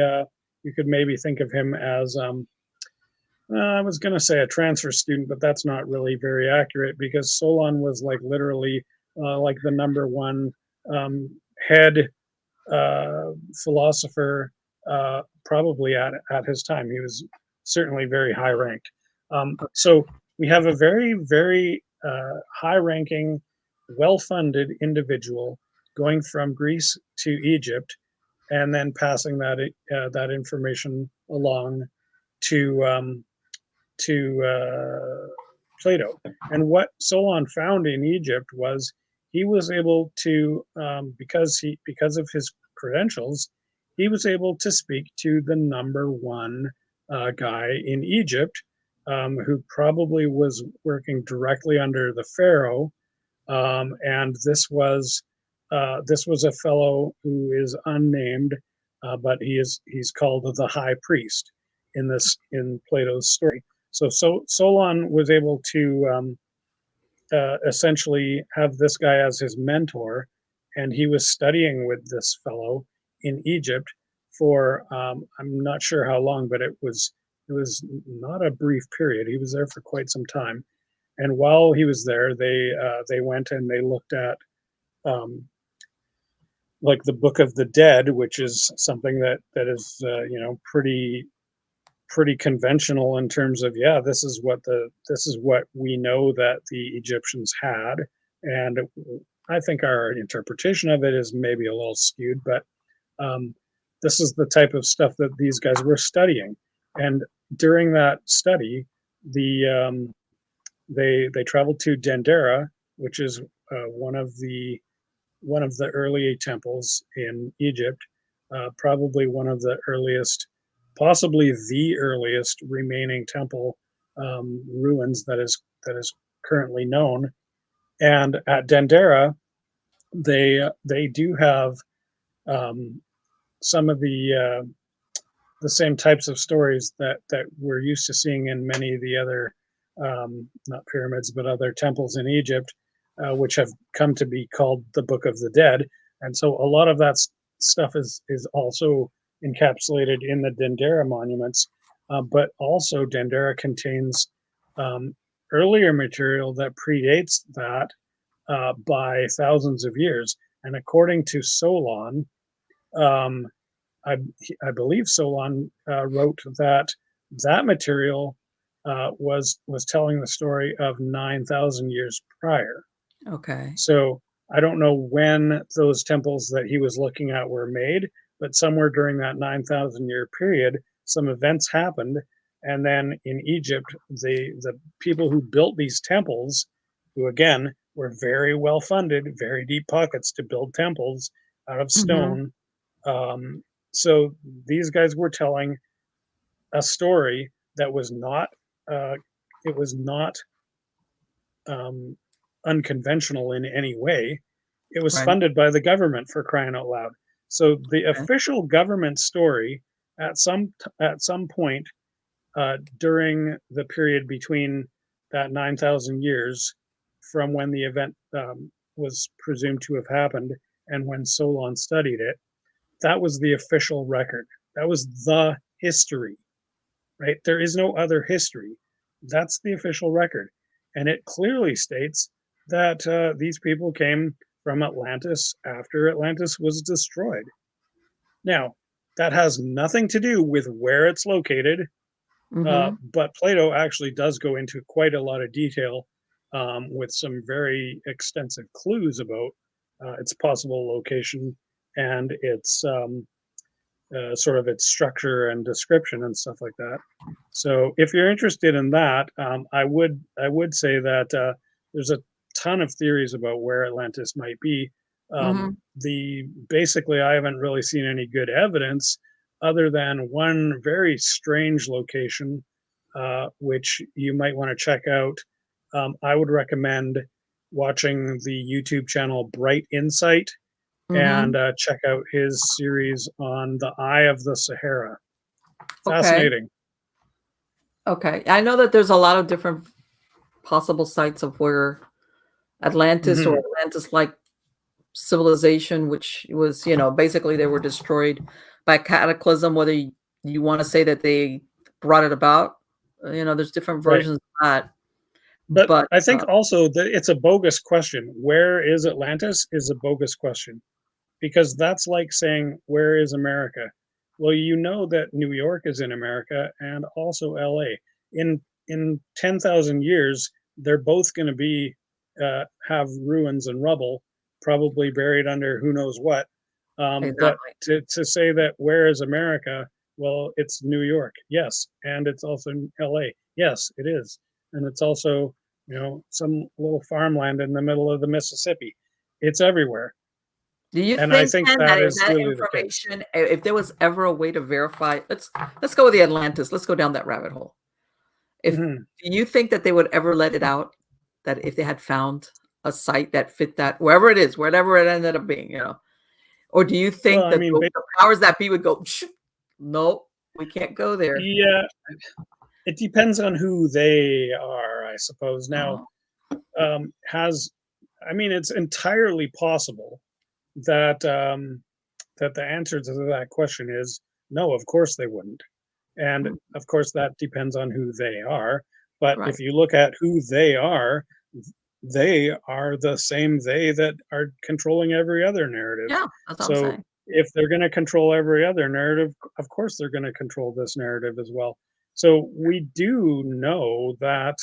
you could maybe think of him as I was going to say a transfer student, but that's not really very accurate because Solon was like literally like the number one um, head philosopher probably at his time. He was certainly very high ranked. So we have a very, very high ranking, well funded individual going from Greece to Egypt and then passing that information along to Plato. And what Solon found in Egypt was he was able to, because of his credentials, he was able to speak to the number one guy in Egypt, who probably was working directly under the pharaoh, and this was a fellow who is unnamed, but he's called the high priest in Plato's story. So Solon was able to essentially have this guy as his mentor, and he was studying with this fellow in Egypt for I'm not sure how long, but it was not a brief period. He was there for quite some time, and while he was there, they went and they looked at um, like the Book of the Dead, which is something that is pretty conventional in terms of, yeah, this is what we know that the Egyptians had, and I think our interpretation of it is maybe a little skewed, but um, this is the type of stuff that these guys were studying. And during that study, they traveled to Dendera, which is one of the early temples in Egypt, probably one of the earliest, possibly the earliest remaining temple ruins that is currently known. And at Dendera, they do have um, some of the same types of stories that we're used to seeing in many of the other not pyramids but other temples in Egypt, which have come to be called the Book of the Dead. And so a lot of that stuff is also encapsulated in the Dendera monuments, but also Dendera contains um, earlier material that predates that by thousands of years. And according to Solon, um, I, I believe Solon wrote that material was telling the story of 9,000 years prior. Okay. So I don't know when those temples that he was looking at were made, but somewhere during that 9,000 year period, some events happened. And then in Egypt, the people who built these temples, who again were very well funded, very deep pockets to build temples out of Mm-hmm. stone. Um, so these guys were telling a story that was not, uh, it was not um, unconventional in any way. It was Right. funded by the government, for crying out loud. So the Okay. official government story at some point during the period between that 9,000 years from when the event was presumed to have happened and when Solon studied it, that was the official record. That was the history, right? There is no other history. That's the official record. And it clearly states that these people came from Atlantis after Atlantis was destroyed. Now, that has nothing to do with where it's located, Mm-hmm. but Plato actually does go into quite a lot of detail with some very extensive clues about its possible location and its sort of its structure and description and stuff like that. So if you're interested in that, I would say that there's a ton of theories about where Atlantis might be. Mm-hmm. The basically, I haven't really seen any good evidence other than one very strange location, which you might want to check out. I would recommend watching the YouTube channel Bright Insight Mm-hmm. and check out his series on the Eye of the Sahara. Okay. Fascinating. Okay. I know that there's a lot of different possible sites of where Atlantis or Hmm. Atlantis-like civilization, which was, basically they were destroyed by cataclysm, whether you want to say that they brought it about. There's different Right. versions of that. But But I think also that it's a bogus question. Where is Atlantis is a bogus question because that's like saying, where is America? Well, you know that New York is in America and also LA. In 10,000 years, they're both going to be have ruins and rubble, probably buried under who knows what. But Exactly. to say that where is America? Well, it's New York, yes, and it's also LA, yes, it is, and it's also some little farmland in the middle of the Mississippi. It's everywhere, Do you and I think think then that that is that really the case. information, if there was ever a way to verify, let's go with the Atlantis. Let's go down that rabbit hole. If Mhm. Do you think that they would ever let it out that if they had found a site that fit that wherever it is, wherever it ended up being, or do you Well, think I that mean, the powers that be would go, no, we can't go there. yeah, it depends on who they are, I suppose. Now, Oh, has I mean, it's entirely possible that that the answer to that question is no. Of course, they wouldn't, and mm, of course, that depends on who they are. But right. if you look at who they are the same they that are controlling every other narrative. Yeah, that's what I'm So saying. if they're going to control every other narrative, of course they're going to control this narrative as well. So we do know that,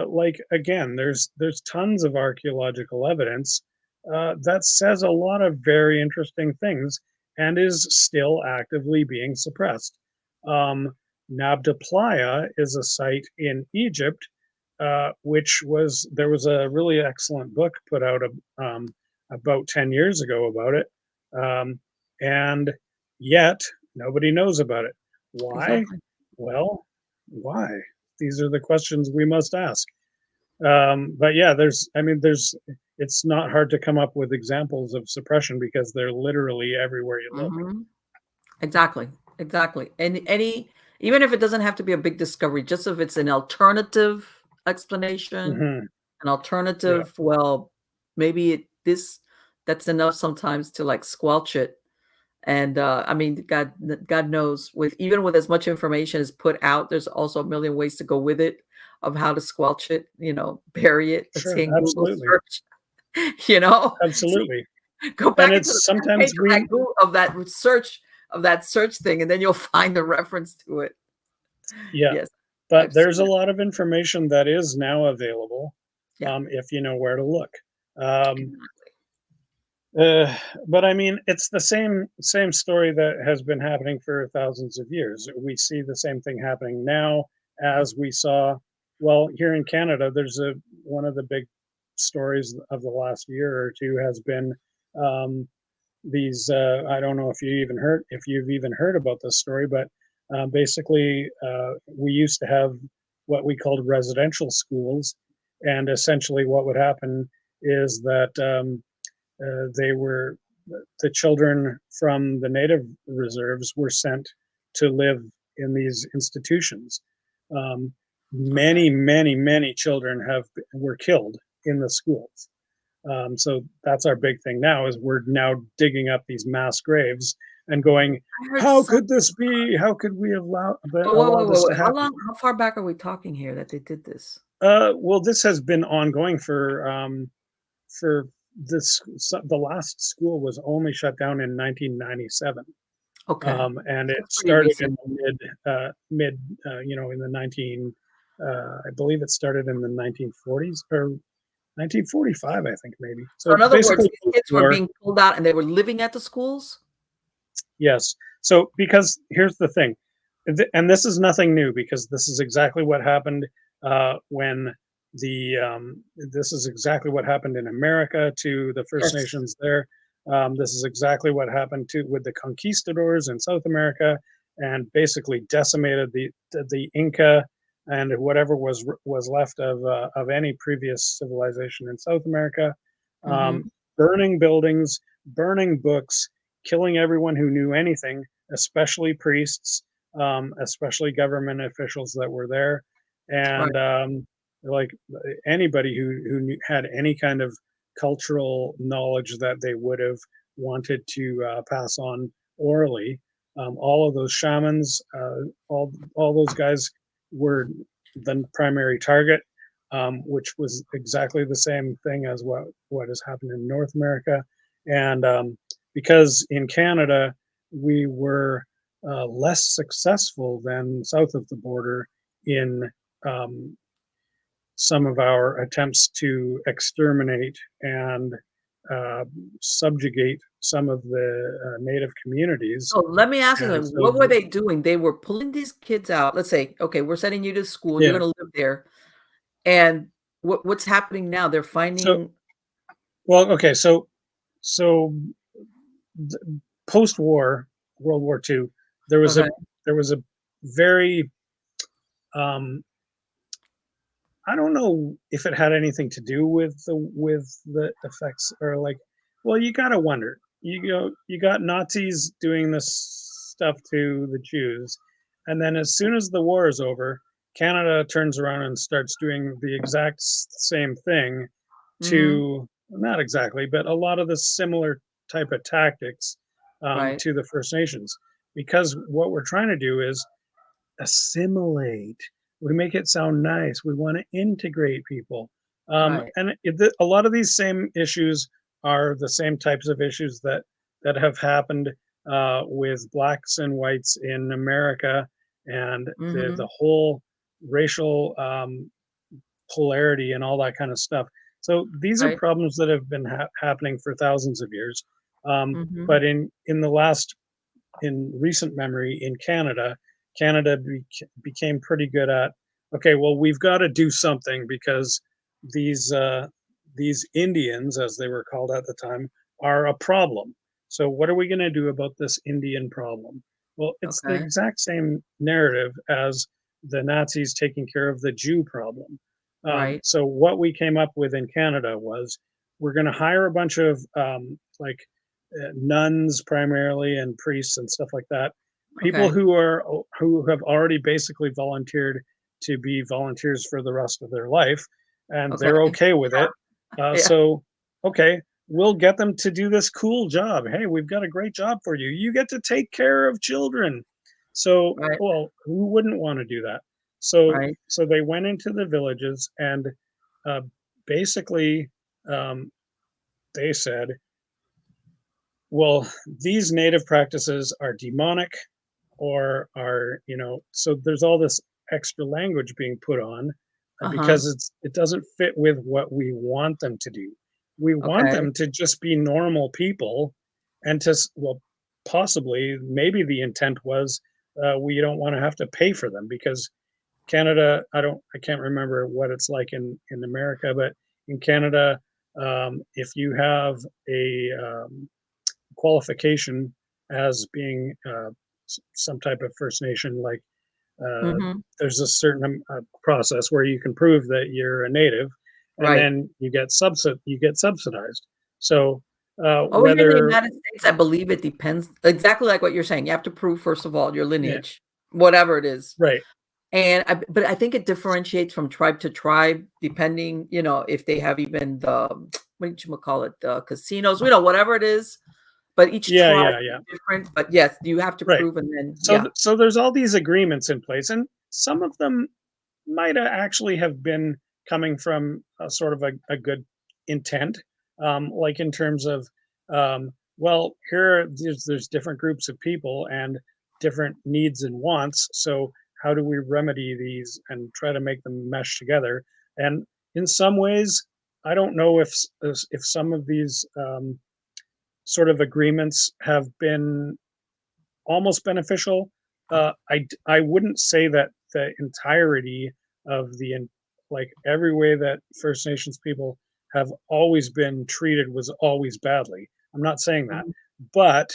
like again, there's tons of archaeological evidence that says a lot of very interesting things and is still actively being suppressed. Um, Nabda Playa is a site in Egypt which was there was a really excellent book put out about 10 years ago about it. Um, and yet nobody knows about it. Why? Exactly. Well, why? These are the questions we must ask. But yeah, it's not hard to come up with examples of suppression because they're literally everywhere you look. Mhm. Exactly, exactly. And even if it doesn't have to be a big discovery, just if it's an alternative explanation, Hmm. an Yeah, alternative, well, maybe that's enough sometimes to like squelch it. And I mean, God knows, with even with as much information as put out, there's also a million ways to go with it of how to squelch it, bury it. Let's sure, say in Google absolutely, search, you know. absolutely. Go And back into the it's front page sometimes of that we search thing, and then you'll find the reference to it. Yeah, Yes, but I've there's seen a it. lot of information that is now available, Yeah, if you know where to look. Um, exactly. uh, but I mean, it's the same story that has been happening for thousands of years. We see the same thing happening now as we saw. Well, here in Canada, there's a one of the big stories of the last year or two has been um, these I don't know if you've even heard about this story, but basically we used to have what we called residential schools, and essentially what would happen is that they were the children from the native reserves were sent to live in these institutions. um, Okay. many children were killed in the schools. So that's our big thing now is we're now digging up these mass graves and going, I heard how some could this be? How could we Oh, wait, allow wait, wait, this to wait. happen? How far back are we talking here that they did this? Well, this has been ongoing for the last school was only shut down in 1997, Okay. and So it it's pretty started recent. in the mid in the 19 I believe it started in the 1940s or 1945, I think maybe. So So in other words, basically, these kids were war. being pulled out and they were living at the schools? Yes. So, because here's the thing, and this is nothing new because this is exactly what happened when this is exactly what happened in America to the First Yes. Nations there. This is exactly what happened to with the conquistadors in South America, and basically decimated the Inca and whatever was left of any previous civilization in South America. Um, Mhm. Burning buildings, burning books, killing everyone who knew anything, especially priests, especially government officials that were there, Right. and like anybody who had any kind of cultural knowledge that they would have wanted to pass on orally. All of those shamans, all those guys were the primary target, which was exactly the same thing as what has happened in North America, and because in Canada we were less successful than south of the border in um, some of our attempts to exterminate and uh, subjugate some of the native communities. So let me ask you And something. so, What were they doing? They were pulling these kids out. Let's say, okay, we're sending you to school. You're yeah. going to live there. And what's happening now? They're So, finding. well, okay. So post-war, World War II, there was a Okay. there was a very um, I don't know if it had anything to do with the effects or like, well, you gotta wonder. You got Nazis doing this stuff to the Jews, and then as soon as the war is over, Canada turns around and starts doing the exact same thing Mhm. to not exactly, but a lot of the similar type of tactics Right. to the First Nations, because what we're trying to do is assimilate. We make it sound nice. We want to integrate people. Right. A lot of these same issues are the same types of issues that have happened with blacks and whites in America, and the Mhm. whole racial polarity and all that kind of stuff. So these are Right. problems that have been happening for thousands of years. Mhm. But in recent memory in Canada, became pretty good at, okay, well, we've got to do something because these uh, these Indians, as they were called at the time, are a problem. So what are we going to do about this Indian problem? Well, it's the Okay. exact same narrative as the Nazis taking care of the Jew problem. Right. So what we came up with in Canada was we're going to hire a bunch of nuns primarily and priests and stuff like that, people Okay. who have already basically volunteered to be volunteers for the rest of their life, and Okay. they're okay with it. Yeah. So okay, we'll get them to do this cool job. Hey, we've got a great job for you. You get to take care of children. So, Right. well, who wouldn't want to do that? So Right. so they went into the villages and uh, basically um, they said, well, these native practices are demonic or are, so there's all this extra language being put on Uh-huh. because it doesn't fit with what we want them to do. We want Okay. them to just be normal people and well, possibly, maybe the intent was we don't want to have to pay for them because Canada, I can't remember what it's like in America, but in Canada, if you have a qualification as being some type of First Nation, like Mhm. there's a certain process where you can prove that you're a native, and Right. then you get subsidized. So Oh, here in the whether United States, I believe it depends exactly like what you're saying. You have to prove, first of all, your yeah, lineage, whatever it is. right, But I think it differentiates from tribe to tribe, depending, if they have even the what you call it, the casinos, whatever it is. But each yeah, tribe yeah, is yeah, different. But yes, you have to right. prove, and then So yeah. so there's all these agreements in place, and some of them might actually have been coming from a sort of a good intent, like in terms of, well, there's different groups of people and different needs and wants. So how do we remedy these and try to make them mesh together? And in some ways, I don't know if some of these sort of agreements have been almost beneficial. I wouldn't say that the entirety of like every way that First Nations people have always been treated was always badly. I'm not saying that, Mhm. but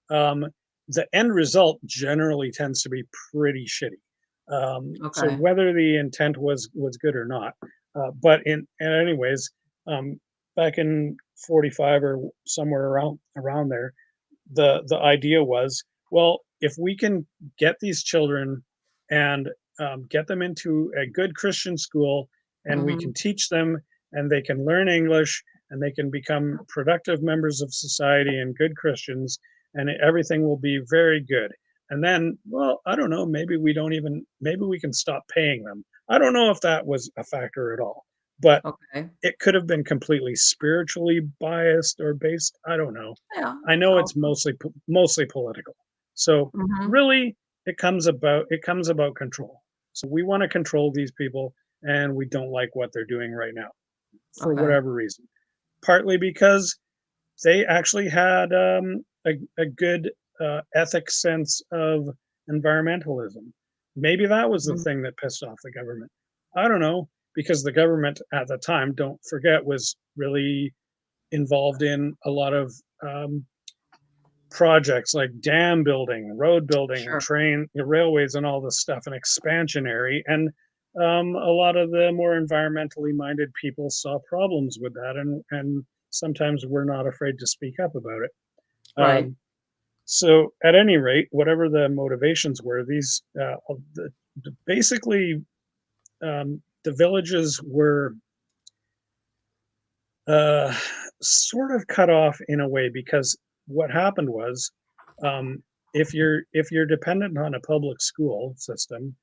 um, the end result generally tends to be pretty shitty. So Okay. whether the intent was good or not, but in anyways, um, back in 45 or somewhere around there, the idea was, well, if we can get these children and get them into a good Christian school, and we Mhm. can teach them, and they can learn English, and they can become productive members of society and good Christians, and everything will be very good. And then, well, I don't know, maybe we can stop paying them. I don't know if that was a factor at all, but Okay. it could have been completely spiritually biased or based. I don't know. Yeah. I know So it's mostly political. So Mm-hmm. really, it comes about control. So we want to control these people, and we don't like what they're doing right now for Okay. whatever reason. Partly because they actually had a good ethic sense of environmentalism. Maybe that was the Mhm. thing that pissed off the government. I don't know, because the government at the time, don't forget, was really involved in a lot of projects like dam building, road building, Sure. railways, and all this stuff, and expansionary. And a lot of the more environmentally minded people saw problems with that, and sometimes were not afraid to speak up about it. Right. Um, so, at any rate, whatever the motivations were, these basically the villages were uh, sort of cut off in a way, because what happened was, um, if you're dependent on a public school system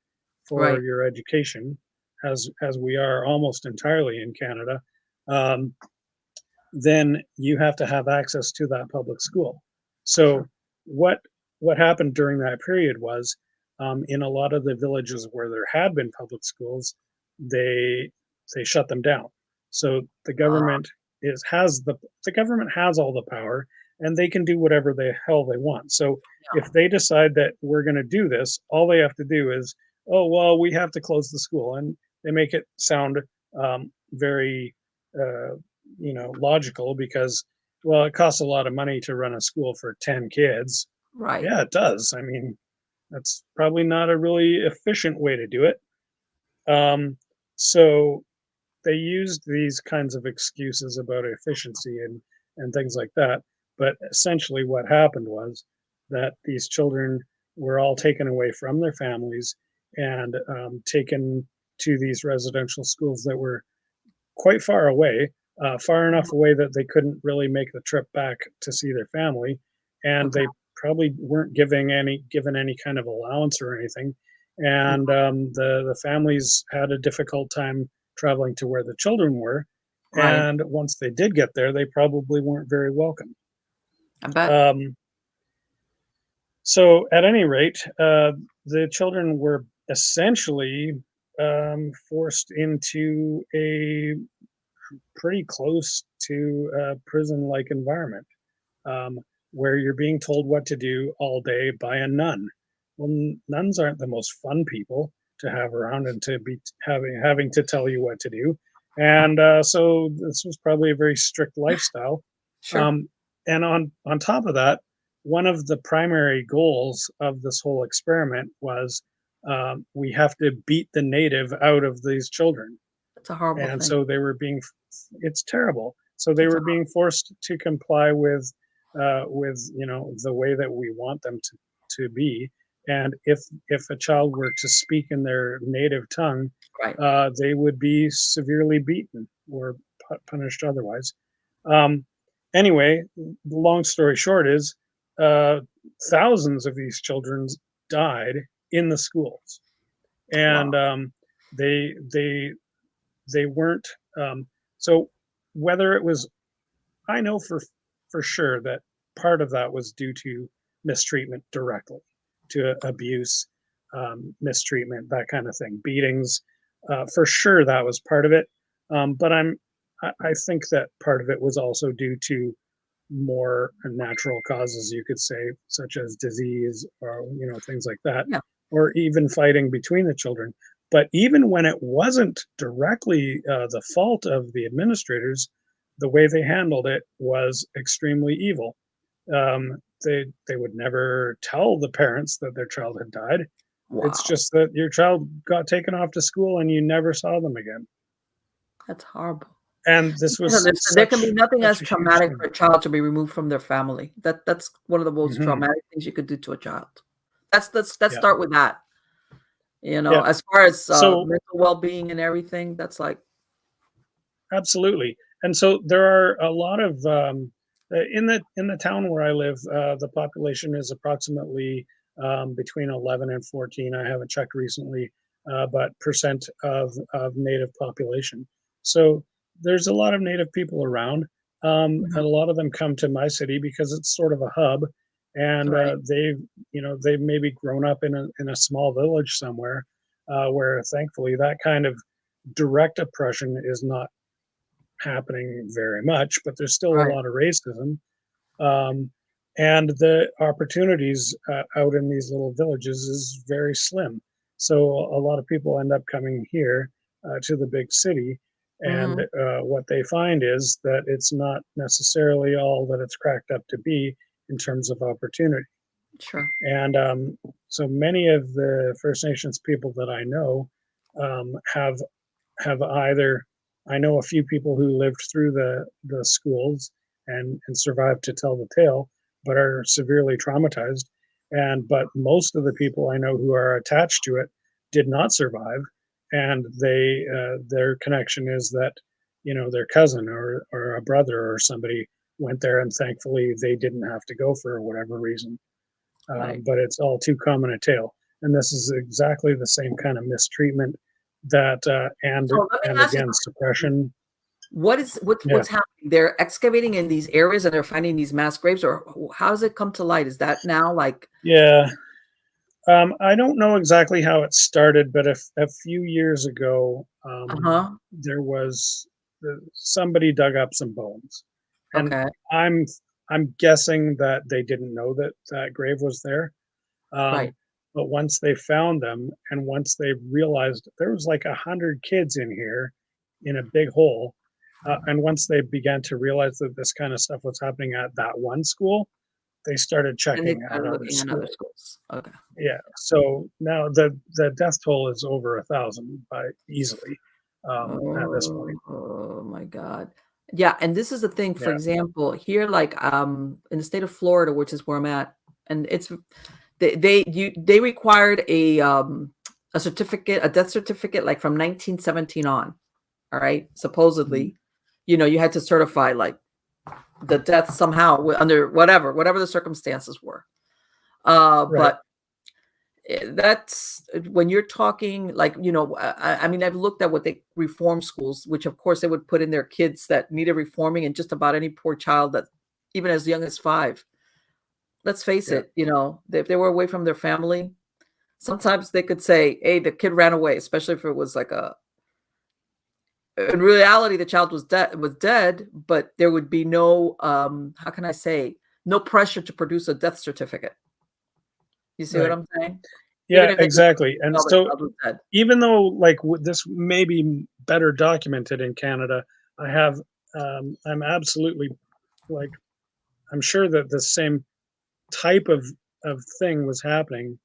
for Right. your education, as we are almost entirely in Canada, um, then you have to have access to that public school. So Sure. what what happened during that period was, in a lot of the villages where there had been public schools, they they shut them down. So the Uh, government is has the government has all the power, and they can do whatever the hell they want. So yeah. if they decide that we're going to do this, all they have to do is, oh well, we have to close the school, and they make it sound very uh, logical, because, well, it costs a lot of money to run a school for 10 kids. Right. Yeah, it does. I mean, that's probably not a really efficient way to do it. Um, so they used these kinds of excuses about efficiency and things like that. But essentially, what happened was that these children were all taken away from their families, and taken to these residential schools that were quite far away, far enough Mhm. away that they couldn't really make the trip back to see their family, and Okay. they probably weren't given any kind of allowance or anything. And Mhm. the families had a difficult time traveling to where the children were, Right. and once they did get there, they probably weren't very welcome. I bet. Um, so, at any rate, the children were essentially forced into a pretty close to a prison-like environment, um, where you're being told what to do all day by a nun. Well, nuns aren't the most fun people to have around, and to be having to tell you what to do. And so this was probably a very strict lifestyle. Sure. Um, and on top of that, one of the primary goals of this whole experiment was, we have to beat the native out of these children. It's a horrible And thing. so they were being it's terrible. So they It's a were being forced to comply with the way that we want them to be. And if a child were to speak in their native tongue, right. they would be severely beaten or punished otherwise. Um, anyway, the long story short is, uh, thousands of these children died in the schools, Wow. and they weren't. Um, so whether it was, I know for sure that part of that was due to mistreatment directly, to abuse, mistreatment, that kind of thing, beatings. For sure, that was part of it. But I think that part of it was also due to more natural causes, you could say, such as disease, or things like that, Yeah. or even fighting between the children. But even when it wasn't directly the fault of the administrators, the way they handled it was extremely evil. They would never tell the parents that their child had died. It's Wow. just that your child got taken off to school and you never saw them again. That's horrible. And this You know, was there can be nothing as such a huge traumatic thing. for a child to be removed from their family. That's one of the most Hmm. traumatic things you could do to a child. Let's Yeah, start with that. yeah. As far as So mental well-being and everything, that's like absolutely. And so there are a lot of in the town where I live, the population is approximately between 11 and 14. I haven't checked recently, but percent of native population. So there's a lot of native people around. mhm, And a lot of them come to my city because it's sort of a hub, and Right. they've maybe grown up in a small village somewhere, where thankfully that kind of direct oppression is not happening very much, but there's still a Right. lot of racism. Um, and the opportunities out in these little villages is very slim. So a lot of people end up coming here to the big city, and Mm-hmm. what they find is that it's not necessarily all that it's cracked up to be in terms of opportunity. Sure. And so many of the First Nations people that I know have either, I know a few people who lived through the schools and survived to tell the tale, but are severely traumatized. And but most of the people I know who are attached to it did not survive, and their connection is that their cousin or a brother or somebody went there, and thankfully they didn't have to go for whatever reason. Right. But it's all too common a tale, and this is exactly the same kind of mistreatment that and So let me and ask you again something. suppression. What's Yeah, happening? They're excavating in these areas and they're finding these mass graves, or how does it come to light? Is that now like, yeah. I don't know exactly how it started, but a few years ago, uh-huh, there was somebody dug up some bones, and okay, I'm I'm guessing that they didn't know that that grave was there. right. Um, but once they found them, and once they realized there was like 100 kids in here, in a big hole, and once they began to realize that this kind of stuff was happening at that one school, they started And they checking at started other looking at other schools. schools. Okay. Yeah, so now the death toll is over 1,000 by easily, at this point. Oh my God. Yeah, and this is the thing, for Yeah, example, here, like, in the state of Florida, which is where I'm at, and it's they required a certificate, a death certificate, like from 1917 on. All right. mhm, Supposedly, you had to certify like the death somehow under whatever the circumstances were. right, But that's when you're talking like, I mean, I've looked at what they reform schools, which of course they would put in their kids that needed reforming, and just about any poor child that even as young as 5. Let's face yeah, it, if they were away from their family, sometimes they could say, hey, the kid ran away, especially if it was like a in reality the child was dead, but there would be no how can I say, no pressure to produce a death certificate. You see what right. I'm saying? Even Yeah, if they could exactly, and tell the so child was dead. even though, like, this may be better documented in Canada, I have, I'm absolutely, like, I'm sure that the same type of thing was happening,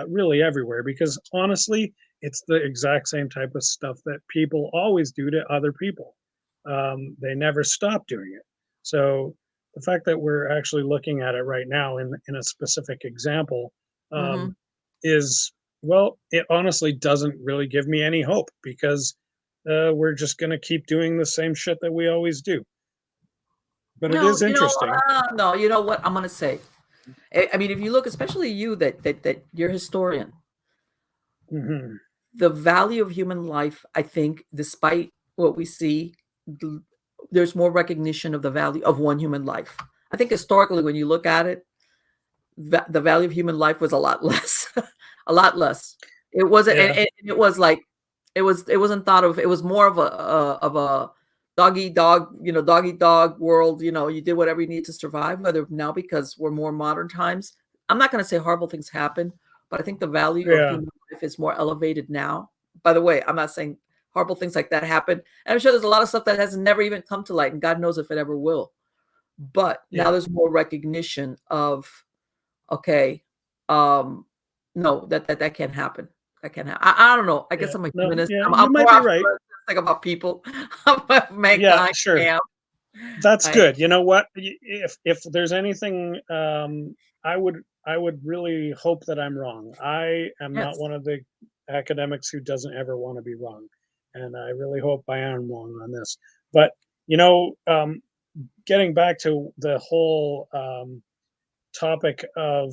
really everywhere, because honestly, it's the exact same type of stuff that people always do to other people. They never stop doing it. So the fact that we're actually looking at it right now in a specific example, Mhm. um, is, well, it honestly doesn't really give me any hope, because we're just going to keep doing the same shit that we always do. But it No, is interesting. no, you know what I'm gonna say? I mean, if you look, especially you that you're a historian, Hmm. the value of human life, I think, despite what we see, th there's more recognition of the value of one human life. I think historically, when you look at it, the value of human life was a lot less, a lot less. It wasn't, and, Yeah, and it was like, it wasn't thought of. It was more of a dog eat dog world. You did whatever you need to survive. Whether now because we're more modern times, I'm not going to say horrible things happen, but I think the value of yeah, human life is more elevated now. By the way, I'm not saying horrible things like that happen, and I'm sure there's a lot of stuff that has never even come to light, and God knows if it ever will. But now yeah. there's more recognition of, okay, um, no, that can't happen. That can't happen. I don't know. I guess Yeah, I'm a no, humanist. yeah, I'm you might more be right. optimistic about people, about Yeah, mankind. I sure. am. That's I good. You know what? If there's anything, I would really hope that I'm wrong. I am not Yes. one of the academics who doesn't ever want to be wrong, and I really hope I am wrong on this. But you know, getting back to the whole topic of,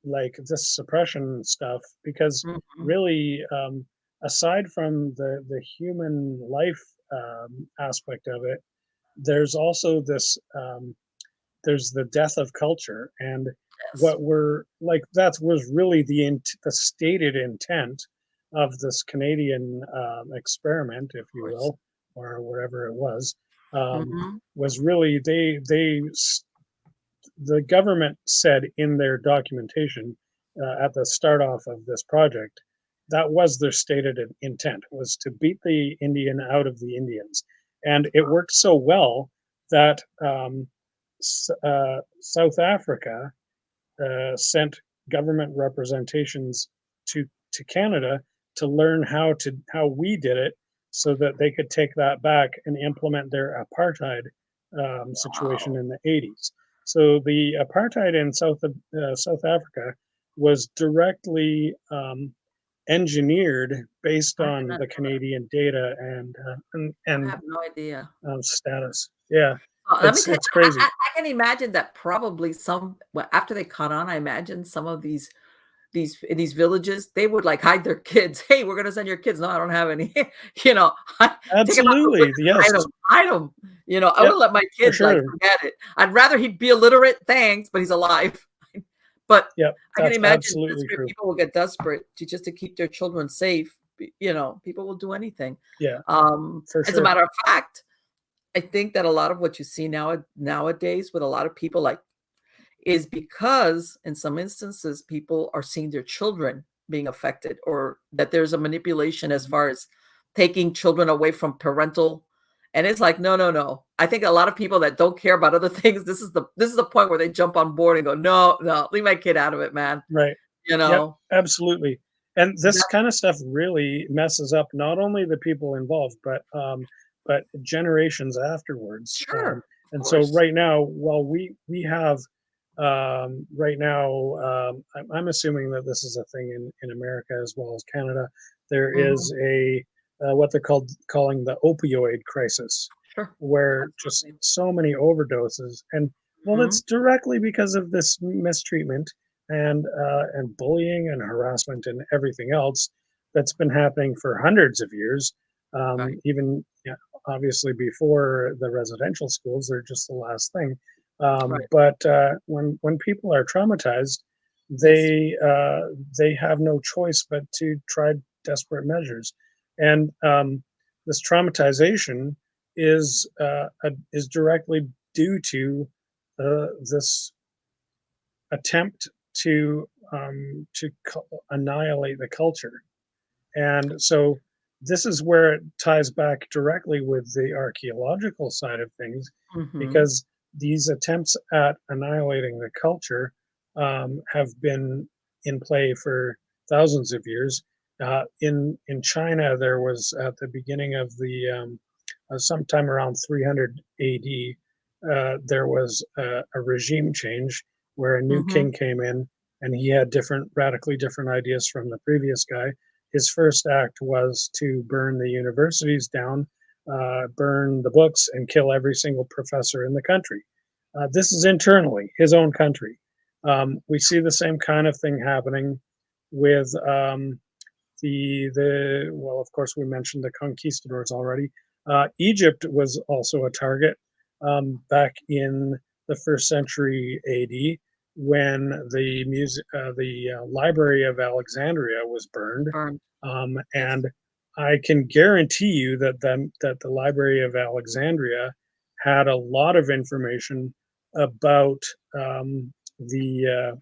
like, this suppression stuff, because Mhm. really, aside from the human life aspect of it, there's also this there's the death of culture, and Yes. what we're like, that was really the stated intent of this Canadian experiment, if Of you course. will, or whatever it Hmm. was really the government said in their documentation at the start off of this project, that was their stated intent, was to beat the Indian out of the Indians, and it worked so well that South Africa sent government representations to Canada to learn how we did it, so that they could take that back and implement their apartheid situation Wow. in the 80s. So the apartheid in South Africa was directly engineered based I did on not the know that. Canadian data and I have no idea. status. Yeah, Let me tell you, it's crazy. I can imagine that probably some well, after they caught on, I imagine some of these in these villages, they would, like, hide their kids. "Hey, we're gonna send your kids." "No, I don't have any." You know, "Take them out to the Absolutely, woods, yes. hide them. You know, I Yep, wouldn't let my for kid, like, sure. forget it. I'd rather he'd be illiterate, thanks, but he's alive. But Yep, I can that's imagine absolutely desperate true. people will get desperate to just to keep their children safe. You know, people will do anything. Yeah, for As a sure. matter of fact, I think that a lot of what you see nowadays with a lot of people, like, is because in some instances people are seeing their children being affected, or that there's a manipulation as far as taking children away from parental, and it's like, no, no, no. I think a lot of people that don't care about other things, this is the point where they jump on board and go, no, no, leave my kid out of it, man. Right. You Yep, know, absolutely. And this that kind of stuff really messes up not only the people involved, but generations afterwards. sure, of And so course. right now, well, we have right now, I'm assuming that this is a thing in America as well as Canada. There Mhm. is a what they're calling the opioid crisis, Sure, where just absolutely. so many overdoses, and well, Mhm. it's directly because of this mistreatment and bullying and harassment and everything else that's been happening for hundreds of years. Right, Even, yeah, obviously before the residential schools, they're just the last thing. right. But when people are traumatized, Yes. they have no choice but to try desperate measures, and this traumatization is directly due to this attempt to annihilate the culture. And so this is where it ties back directly with the archaeological side of things, Mhm. because these attempts at annihilating the culture have been in play for thousands of years. In China, there was at the beginning of the sometime around 300 AD, there was a regime change where a new Mhm. king came in, and he had radically different ideas from the previous guy. His first act was to burn the universities down, burn the books, and kill every single professor in the country. This is internally his own country. We see the same kind of thing happening with the well, of course, we mentioned the conquistadors already. Egypt was also a target back in the first century AD, when the Library of Alexandria was burned, Burned. Yes. and I can guarantee you that the Library of Alexandria had a lot of information about the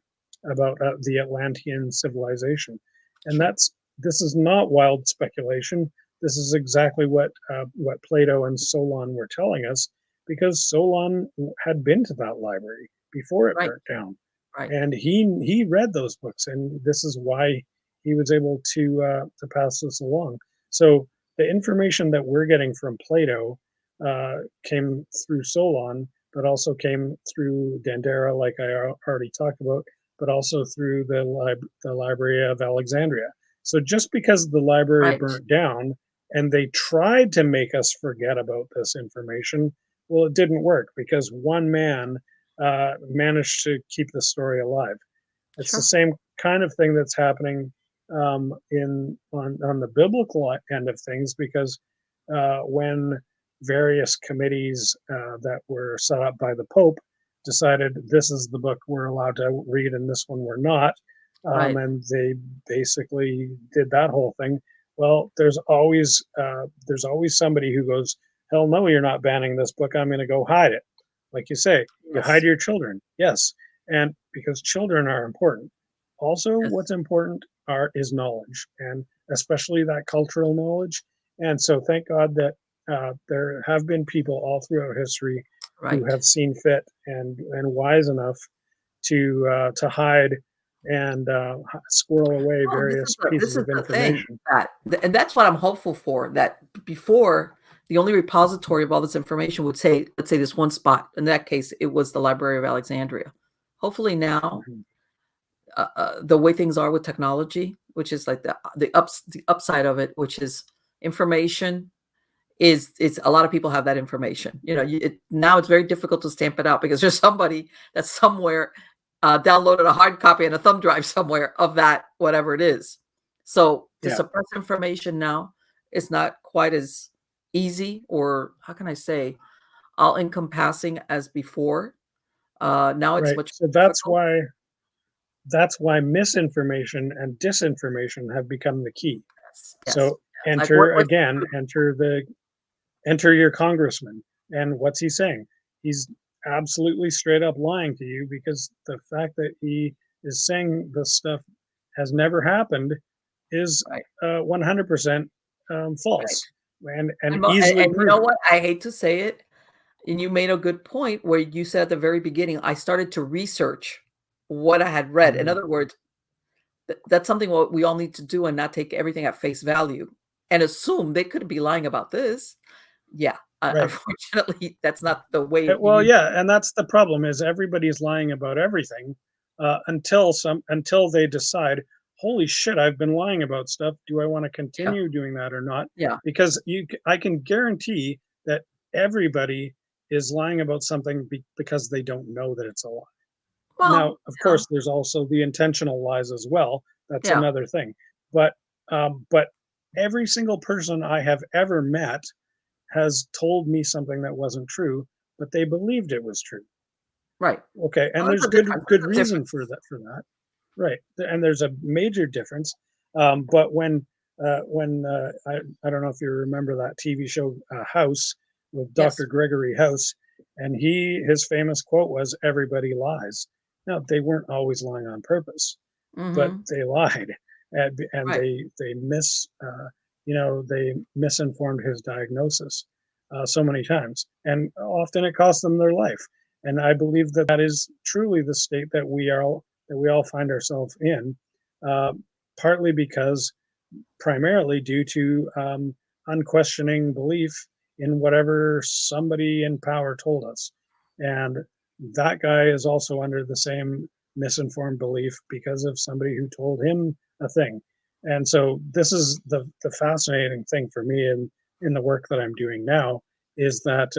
Atlantean civilization, and Sure. this is not wild speculation. This is exactly what Plato and Solon were telling us, because Solon had been to that library before it Right, burnt down, right. and he read those books, and this is why he was able to pass this along. So the information that we're getting from Plato came through Solon, but also came through Dendera, like I already talked about, but also through the Library of Alexandria. So just because the library Right. burnt down and they tried to make us forget about this information, well, it didn't work, because one man managed to keep the story alive. It's the Sure. same kind of thing that's happening in on the biblical end of things, because when various committees that were set up by the Pope decided this is the book we're allowed to read and this one we're not. Right. And they basically did that whole thing. Well, there's always somebody who goes, hell no, you're not banning this book. I'm going to go hide it. Like you say, you hide Yes. your children. Yes. And because children are important. Also, Yes. what's important is knowledge, and especially that cultural knowledge. And so thank God that there have been people all throughout history who Right. have seen fit and wise enough to hide and squirrel away Well, various this pieces is of the thing information. that, and that's what I'm hopeful for. That before, the only repository of all this information would say, let's say, this one spot. In that case, it was the Library of Alexandria. Hopefully now, Mhm. the way things are with technology, which is like the upside of it, which is information, is it's a lot of people have that information. Now it's very difficult to stamp it out because there's somebody that's somewhere downloaded a hard copy and a thumb drive somewhere of that, whatever it is. So to Yeah, suppress information now is not quite as easy, or how can I say, all encompassing as before. Now it's right. much So more difficult. that's why misinformation and disinformation have become the key. Yes, yes, So yes. Like what what's the truth? enter your congressman. And what's he saying? He's absolutely straight up lying to you, because the fact that he is saying this stuff has never happened is Right, 100% right. false and And easily you know proven. what? I hate to say it, and you made a good point where you said at the very beginning, I started to research what I had read. In Mhm. other words, that's something what we all need to do and not take everything at face value and assume they could be lying about this. Yeah, Right. unfortunately, that's not the way Well, you. yeah, and that's the problem, is everybody's lying about everything until they decide, holy shit, I've been lying about stuff. Do I want to Yeah, continue doing that or not? yeah. Because I can guarantee that everybody is lying about something because they don't know that it's a lie. Now, Well, of yeah, course, there's also the intentional lies as well. That's yeah, another thing. But every single person I have ever met has told me something that wasn't true, but they believed it was true. right. Okay, and Well, there's there's a difference. good There's a reason difference. for that, right? And there's a major difference. But when I don't know if you remember that TV show House with Yes. Dr. Gregory House, and his famous quote was, "Everybody lies." Now they weren't always lying on purpose, but Hmm. they lied, and Right. they misinformed his diagnosis so many times, and often it cost them their life. And I believe that that is truly the state that we all find ourselves in, uh, partly because primarily due to unquestioning belief in whatever somebody in power told us. And that guy is also under the same misinformed belief because of somebody who told him a thing. And so this is the fascinating thing for me in the work that I'm doing now, is that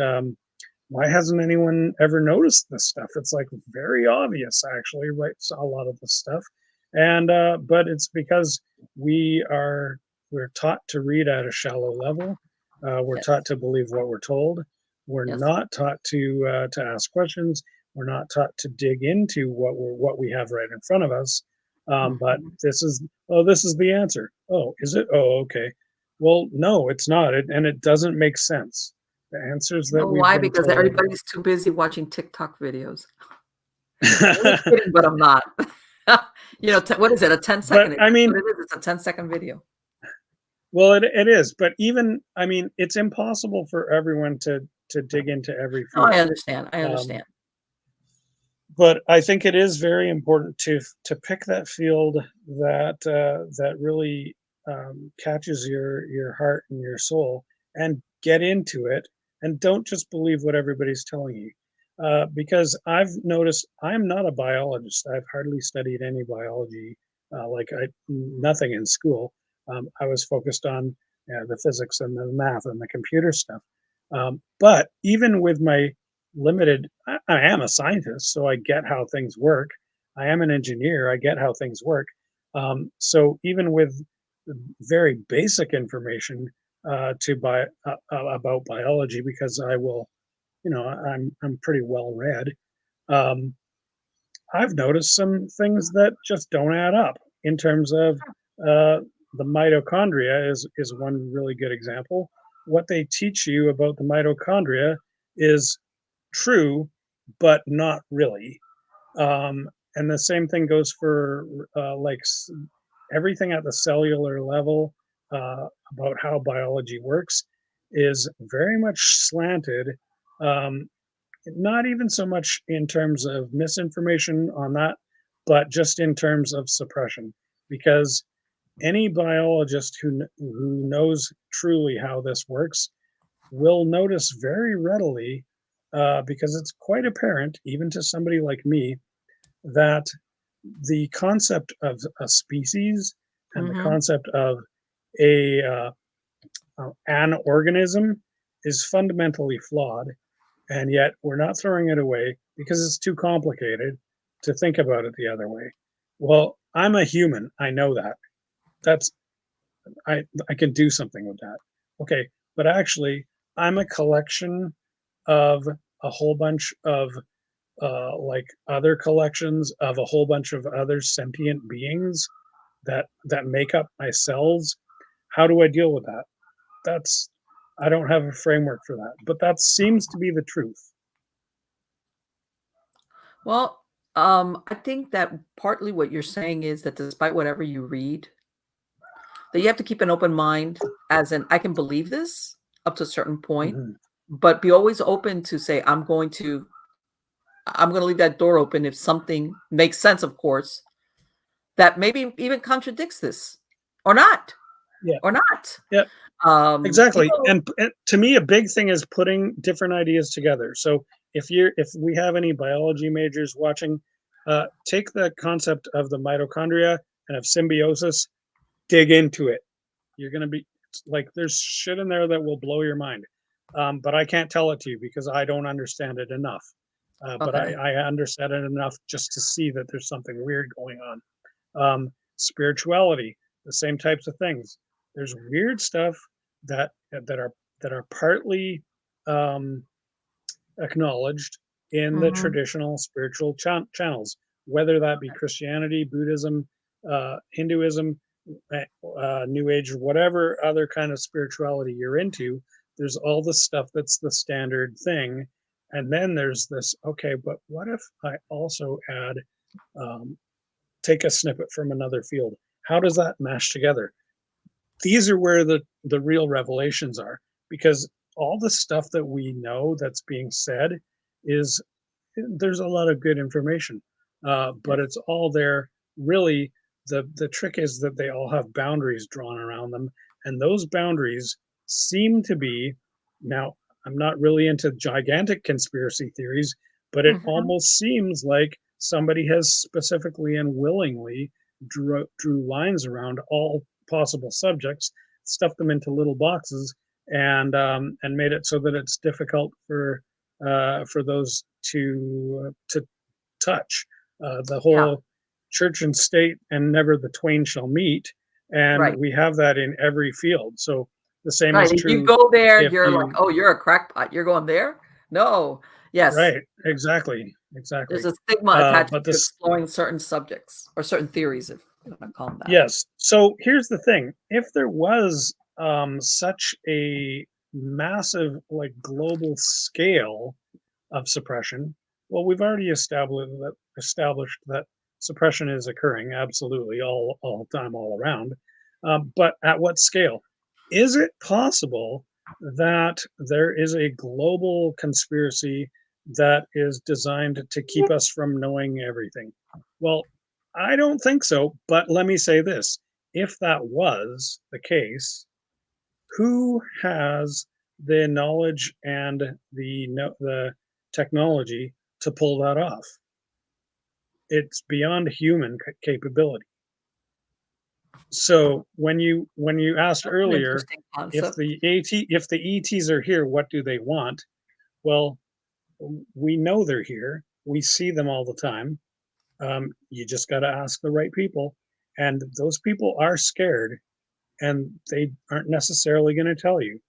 why hasn't anyone ever noticed this stuff? It's like very obvious, actually, right? So a lot of this stuff, and but it's because we are we're taught to read at a shallow level. We're taught Yes. to believe what we're told. We're Yes. not taught to ask questions. We're not taught to dig into what we have right in front of us. But Mhm. this is the answer. Oh, is it? Oh, okay. Well, no, it's not. And it doesn't make sense. The answers You that know we've why? been Because told. everybody's too busy watching TikTok videos. I'm only kidding, but I'm not. What is it? A 10 But second. I That's what mean, it is. It's a 10-second video. well, it is. But even I mean, it's impossible for everyone to dig into every No, I field. understand. I Um, understand. but I think it is very important to pick that field that really catches your heart and your soul, and get into it, and don't just believe what everybody's telling you. Because I've noticed I'm not a biologist. I've hardly studied any biology, nothing in school. I was focused on the physics and the math and the computer stuff. But even with my limited, I am a scientist, so I get how things work. I am an engineer, I get how things work. So even with very basic information about biology, because I will, I'm pretty well read. Um, I've noticed some things that just don't add up in terms of uh, the mitochondria is one really good example. What they teach you about the mitochondria is true, but not really. And the same thing goes for everything at the cellular level about how biology works is very much slanted. Um, Not even so much in terms of misinformation on that, but just in terms of suppression. Because any biologist who knows truly how this works will notice very readily, because it's quite apparent, even to somebody like me, that the concept of a species and the Mm-hmm. concept of a an organism is fundamentally flawed, and yet we're not throwing it away because it's too complicated to think about it the other way. Well, I'm a human. I know that. That's I can do something with that. Okay, but actually, I'm a collection of a whole bunch of like other collections of a whole bunch of other sentient beings that make up my cells. How do I deal with that? That's I don't have a framework for that, but that seems to be the truth. Well, I think that partly what you're saying is that despite whatever you read, that you have to keep an open mind, as in, I can believe this up to a certain point, Mhm. but be always open to say, I'm going to leave that door open if something makes sense, of course, that maybe even contradicts this or not, Yeah, or not. yeah, exactly. People, And to me, a big thing is putting different ideas together. So if we have any biology majors watching, take the concept of the mitochondria and of symbiosis, dig into it. You're gonna be like, there's shit in there that will blow your mind. But I can't tell it to you because I don't understand it enough. But okay. I understand it enough just to see that there's something weird going on. Spirituality, the same types of things. There's weird stuff that that are partly um, acknowledged in the Mhm. traditional spiritual channels, whether that be Christianity, Buddhism, Hinduism, New Age, or whatever other kind of spirituality you're into. There's all the stuff that's the standard thing. And then there's this, okay, but what if I also add um, take a snippet from another field? How does that mash together? These are where the real revelations are, because all the stuff that we know that's being said is there's a lot of good information, but it's all there. Really, the trick is that they all have boundaries drawn around them, and those boundaries seem to be now. I'm not really into gigantic conspiracy theories, but it Mhm. almost seems like somebody has specifically and willingly drew lines around all possible subjects, stuffed them into little boxes, and made it so that it's difficult for those to touch. The Yeah, whole church and state and never the twain shall meet, and right, we have that in every field. So the same right. is If you true go there, if you're like, you "Oh, you're a crackpot. You're going there?" No. Yes, right, exactly, there's exactly. a stigma attached But to this exploring certain subjects or certain theories, if you wanna call them that. Yes. So here's the thing: if there was such a massive, like global scale of suppression, well, we've already established that suppression is occurring absolutely all time, all around. But at what scale? Is it possible that there is a global conspiracy that is designed to keep us from knowing everything? Well, I don't think so. But let me say this: if that was the case, who has the knowledge and the technology to pull that off? It's beyond human capability. So when you asked That's an earlier interesting concept. if the ETs are here, what do they want? Well, we know they're here. We see them all the time. You just got to ask the right people, and those people are scared, and they aren't necessarily going to tell you.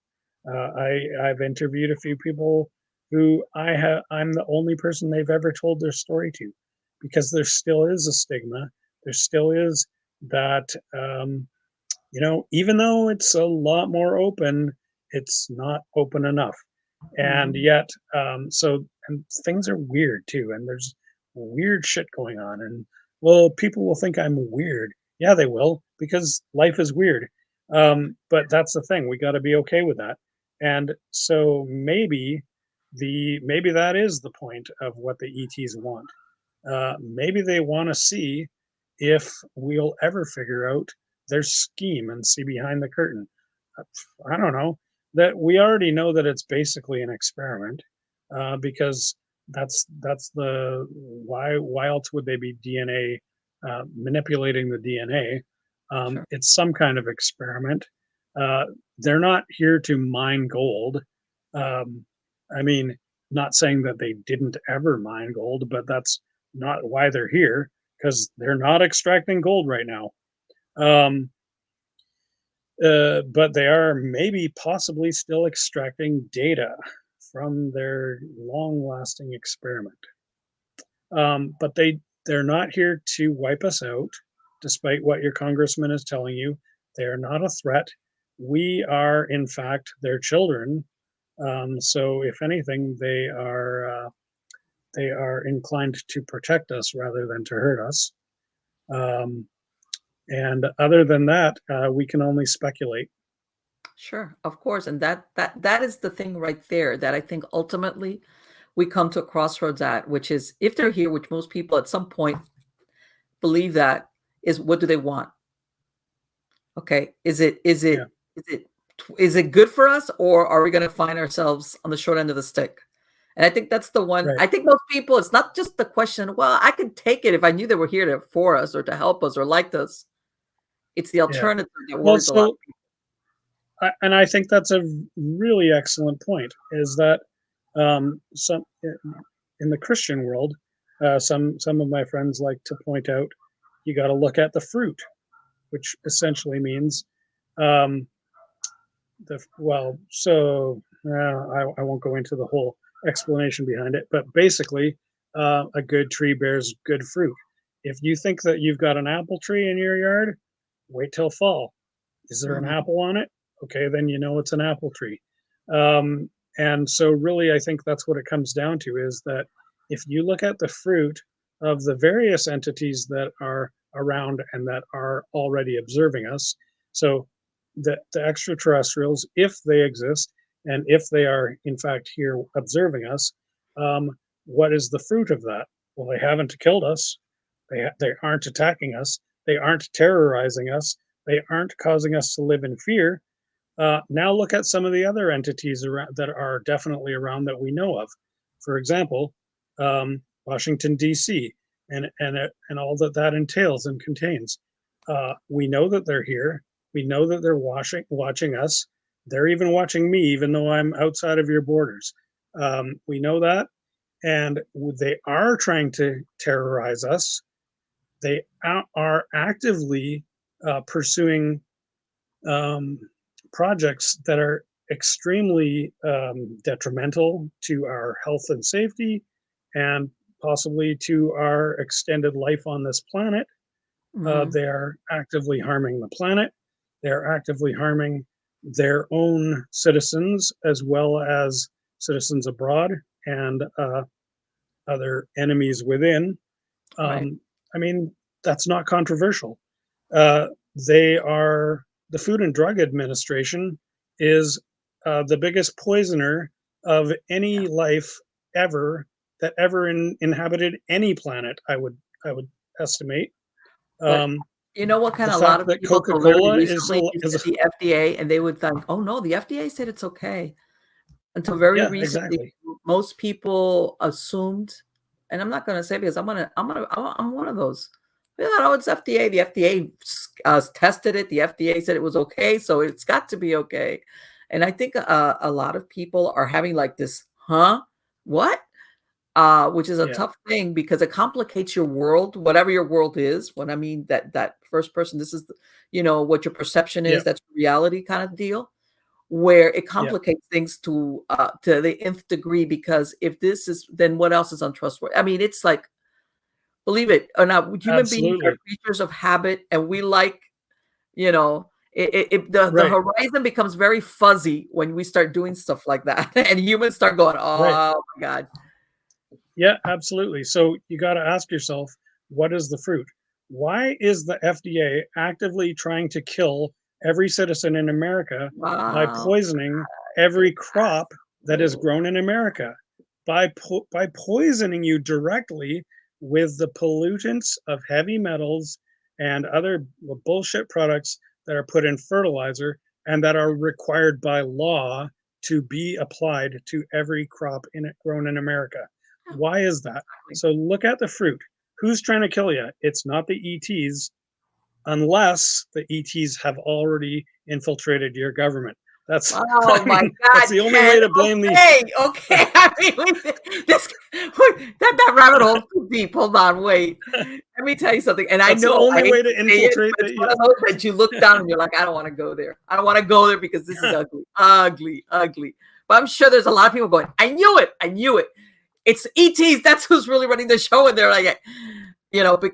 I've interviewed a few people who I'm the only person they've ever told their story to, because there still is a stigma. There still is that, even though it's a lot more open, it's not open enough. And Mhm. yet, and things are weird too. And there's weird shit going on. And well, people will think I'm weird. Yeah, they will, because life is weird. But that's the thing. We got to be okay with that. And so maybe that is the point of what the ETs want. Maybe they want to see if we'll ever figure out their scheme and see behind the curtain. Uh, I don't know. That we already know that it's basically an experiment, because that's the why else would they be DNA, manipulating the DNA? Sure. It's some kind of experiment. Uh, they're not here to mine gold. Um, I mean, not saying that they didn't ever mine gold, but that's not why they're here, because they're not extracting gold right now. Um, but they are maybe possibly still extracting data from their long-lasting experiment. But they're not here to wipe us out, despite what your congressman is telling you. They are not a threat. We are, in fact, their children. So, if anything, they are inclined to protect us rather than to hurt us. Um, and other than that, we can only speculate. Sure, of course, and that is the thing right there that I think ultimately we come to a crossroads at, which is if they're here, which most people at some point believe that, is what do they want? Okay, Yeah, is it is it good for us, or are we going to find ourselves on the short end of the stick? And I think that's the one. right. I think most people, it's not just the question. Well, I could take it if I knew they were here to for us or to help us or liked us. It's the Yeah. alternative that Well, worries a lot. so and I think that's a really excellent point. Is that some in the Christian world, some of my friends like to point out you got to look at the fruit, which essentially means um, I won't go into the whole explanation behind it, but basically, a good tree bears good fruit. If you think that you've got an apple tree in your yard, wait till fall. Is there an Mhm, apple on it? Okay, then you know it's an apple tree. Um, and so, really, I think that's what it comes down to, is that if you look at the fruit of the various entities that are around and that are already observing us, so the extraterrestrials, if they exist, and if they are in fact here observing us, um, what is the fruit of that? Well, they haven't killed us. They aren't attacking us. They aren't terrorizing us. They aren't causing us to live in fear. Now look at some of the other entities around, that are definitely around, that we know of. For example, Washington D.C. and all that that entails and contains. We know that they're here. We know that they're watching us. They're even watching me, even though I'm outside of your borders. We know that, and they are trying to terrorize us. They are actively pursuing um, projects that are extremely detrimental to our health and safety, and possibly to our extended life on this planet. mhm, They are actively harming the planet. They're actively harming their own citizens, as well as citizens abroad and other enemies within. right. Um, I mean, that's not controversial. Uh, they are the Food and Drug Administration is the biggest poisoner of any life ever that ever inhabited any planet. I would estimate. But Um, you know what kind the of a lot fact of that people Coca till very Cola is recently is at the FDA, and they would think, "Oh, no, the FDA said it's okay." Until very yeah, recently, exactly, most people assumed, and I'm not gonna say because I'm one of those. Yeah, no, it's FDA. The FDA tested it. The FDA said it was okay, so it's got to be okay. And I think a lot of people are having like this, huh? What? Which is a yeah, tough thing because it complicates your world, whatever your world is. When I mean that first person, this is, what your perception yeah, is. That's reality kind of deal. where it Yeah. complicates things to the nth degree, because if this is, then what else is untrustworthy? I mean, it's like, believe it or not, human beings are Absolutely. creatures of habit, and we like, you know, the Right. horizon becomes very fuzzy when we start doing stuff like that, and humans start going, Right. "Oh my god." Yeah, absolutely. So you got to ask yourself, what is the fruit? Why is the FDA actively trying to kill every citizen in America by Wow. poisoning every crop that is Oh, grown in America? By poisoning you directly with the pollutants of heavy metals and other bullshit products that are put in fertilizer and that are required by law to be applied to every crop in it grown in America. Why is that? exactly. So look at the fruit. Who's trying to kill you? It's not the ETs, unless the ETs have already infiltrated your government. That's I Oh my mean, that's god, the only Ken. way to blame the. Okay, okay. I mean, this that rabbit hole's too deep. Hold on, wait. Let me tell you something. And I That's the know I only hate way to to say it, infiltrate but it's the. one of those that you look down and you're like, I don't want to go there. I don't want to go there because this is ugly, ugly, ugly. But I'm sure there's a lot of people going, I knew it. I knew it. It's ETs. That's who's really running the show. And they're like,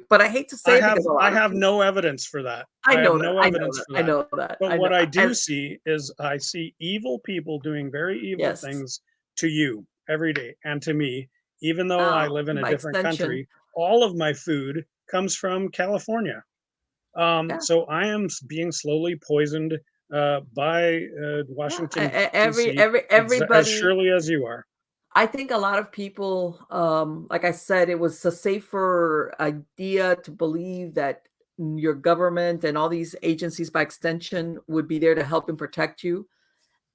but I hate to say it because a I lot of have people, no evidence for that. I I have know that. no I know evidence that. for I that. know that. But I know. what I And do see is I see evil people doing very evil yes. things to you every day and to me, even though I live in a By different extension, country. All of my food comes from California. yeah. So I am being slowly poisoned by Yeah, Washington, D.C., as everybody. surely as you are. I think a lot of people, like I said, it was a safer idea to believe that your government and all these agencies, by extension, would be there to help and protect you.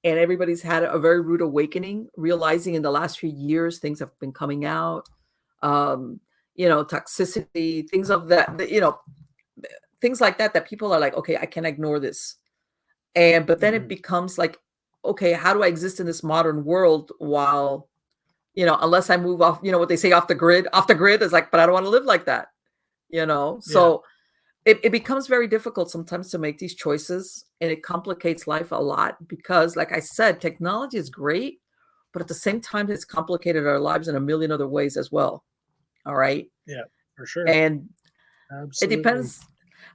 And everybody's had a very rude awakening, realizing in the last few years things have been coming out. Um, toxicity, things of things like that. That people are like, okay, I can't ignore this. But then it Hmm. becomes like, okay, how do I exist in this modern world while, unless I move off, what they say, off the grid is like, but I don't want to live like that, Yeah. So it becomes very difficult sometimes to make these choices, and it complicates life a lot because, like I said, technology is great, but at the same time, it's complicated our lives in a million other ways as well. All right. Yeah, for sure. And it Absolutely. depends.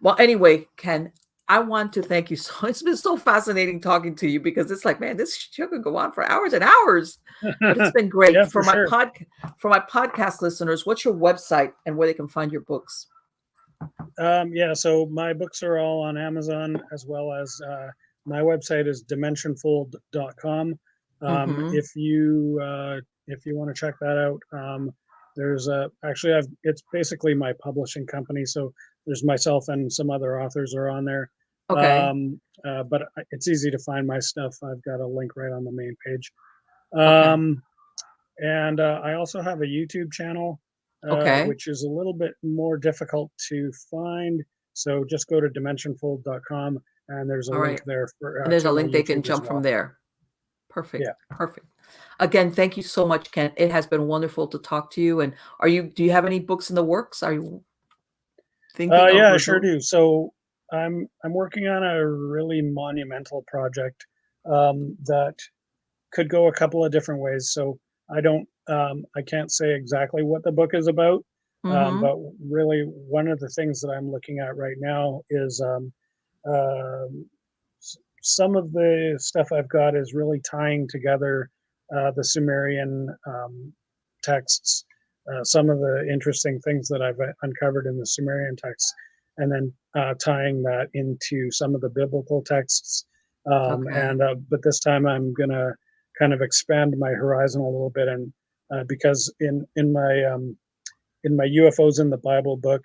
Well, anyway, Ken, I want to thank you so. It's been so fascinating talking to you because it's like, man, this show could go on for hours and hours. But it's been great Yeah, for sure. for my podcast listeners. What's your website and where they can find your books? Yeah, so my books are all on Amazon, as well as my website is dimensionfold.com. Mm-hmm. If you want to check that out, there's actually it's basically my publishing company. So there's myself and some other authors are on there. Okay. But it's easy to find my stuff. I've got a link right on the main page. Okay. Um, and I also have a YouTube channel, Okay. which is a little bit more difficult to find. So just go to dimensionfold.com and there's a All link right. there And there's to a my link they can YouTube as jump from well. there. Perfect. Yeah. Perfect. Again, thank you so much, Ken. It has been wonderful to talk to you. And do you have any books in the works? Are you thinking of Yeah, I or sure doing? do. So I'm working on a really monumental project that could go a couple of different ways. So I can't say exactly what the book is about, Mm-hmm. but really one of the things that I'm looking at right now is um, some of the stuff I've got is really tying together the Sumerian texts, some of the interesting things that I've uncovered in the Sumerian texts, and then tying that into some of the biblical texts. Okay. But this time I'm gonna kind of expand my horizon a little bit, and because in my UFOs in the Bible book,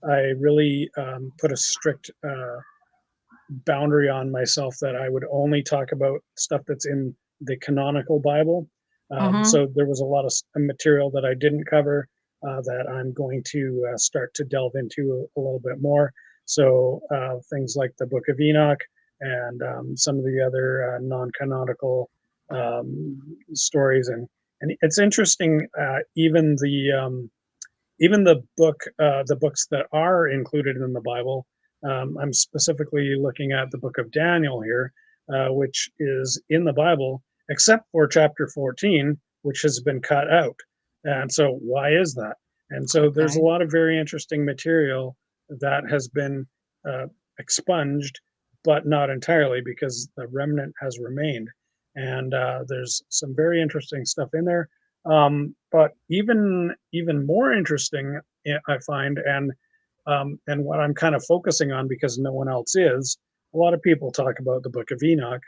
I really put a strict boundary on myself that I would only talk about stuff that's in the canonical Bible. Mm-hmm. So there was a lot of material that I didn't cover that I'm going to start to delve into a little bit more. So things like the Book of Enoch and some of the other non-canonical stories, and it's interesting. Even the books that are included in the Bible. I'm specifically looking at the book of Daniel here. which is in the Bible, except for chapter 14, which has been cut out. And so, why is that? And so, there's a Okay. lot of very interesting material that has been uh, expunged, but not entirely because the remnant has remained. And there's some very interesting stuff in there. But even more interesting, I find, and what I'm kind of focusing on because no one else is. A lot of people talk about the Book of Enoch.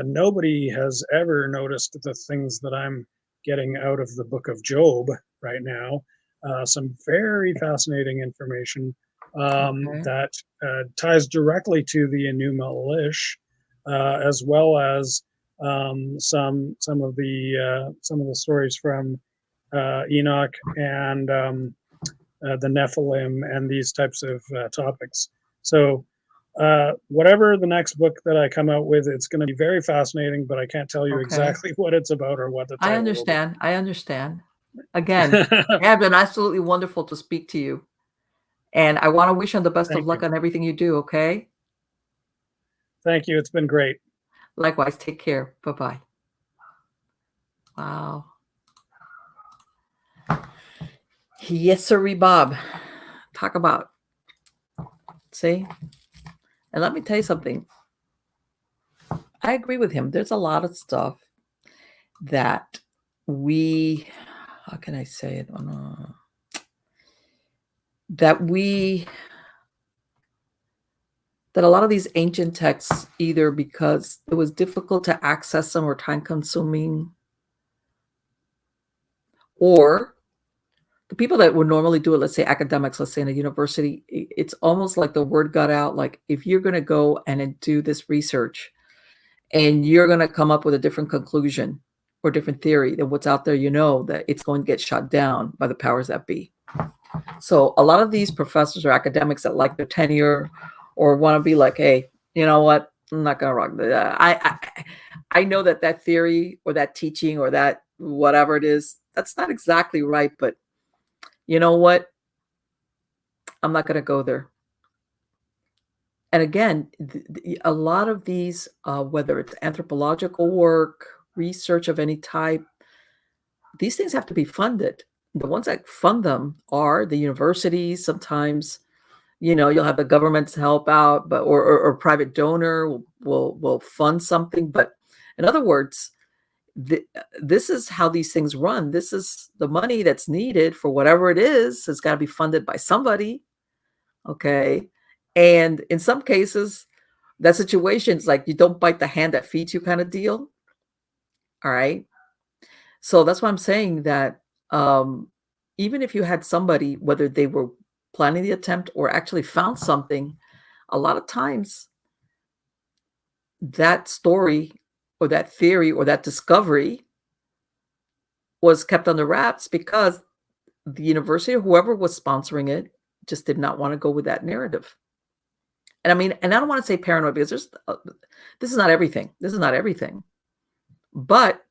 Nobody has ever noticed the things that I'm getting out of the Book of Job right now. Some very fascinating information Okay. that ties directly to the Enuma Elish, as well as some of the stories from Enoch and the Nephilim and these types of topics. So, whatever the next book that I come out with, it's going to be very fascinating, but I can't tell you Okay. exactly what it's about or what the I title will be. understand. I understand. Again, it has been absolutely wonderful to speak to you. And I want to wish you the best of Thank luck you. on everything you do, okay? Thank you. It's been great. Likewise, take care. Bye-bye. Wow. Yes, sir, Bob. Talk about. See? And let me tell you something. I agree with him. There's a lot of stuff that how can I say it? That that a lot of these ancient texts, either because it was difficult to access them or time consuming, or the people that would normally do it, let's say academics, let's say in a university, it's almost like the word got out, like if you're going to go and do this research and you're going to come up with a different conclusion or different theory than what's out there, that it's going to get shut down by the powers that be. So a lot of these professors or academics that like their tenure or want to be like, hey, you know what? I'm not going to rock that. I know that theory or that teaching or that whatever it is, that's not exactly right. But you know what? I'm not going to go there. And again, a lot of these, whether it's anthropological work, research of any type, these things have to be funded. The ones that fund them are the universities. Sometimes, you'll have the government's help out, but or private donor will fund something. But in other words, this is how these things run. This is the money that's needed for whatever it is. Has got to be funded by somebody. Okay. And in some cases, that situation's like you don't bite the hand that feeds you kind of deal. All right. So that's why I'm saying that even if you had somebody, whether they were planning the attempt or actually found something, a lot of times that story or that theory or that discovery was kept under wraps because the university or whoever was sponsoring it just did not want to go with that narrative. And I mean, and I don't want to say paranoid because this is not everything. This is not everything. But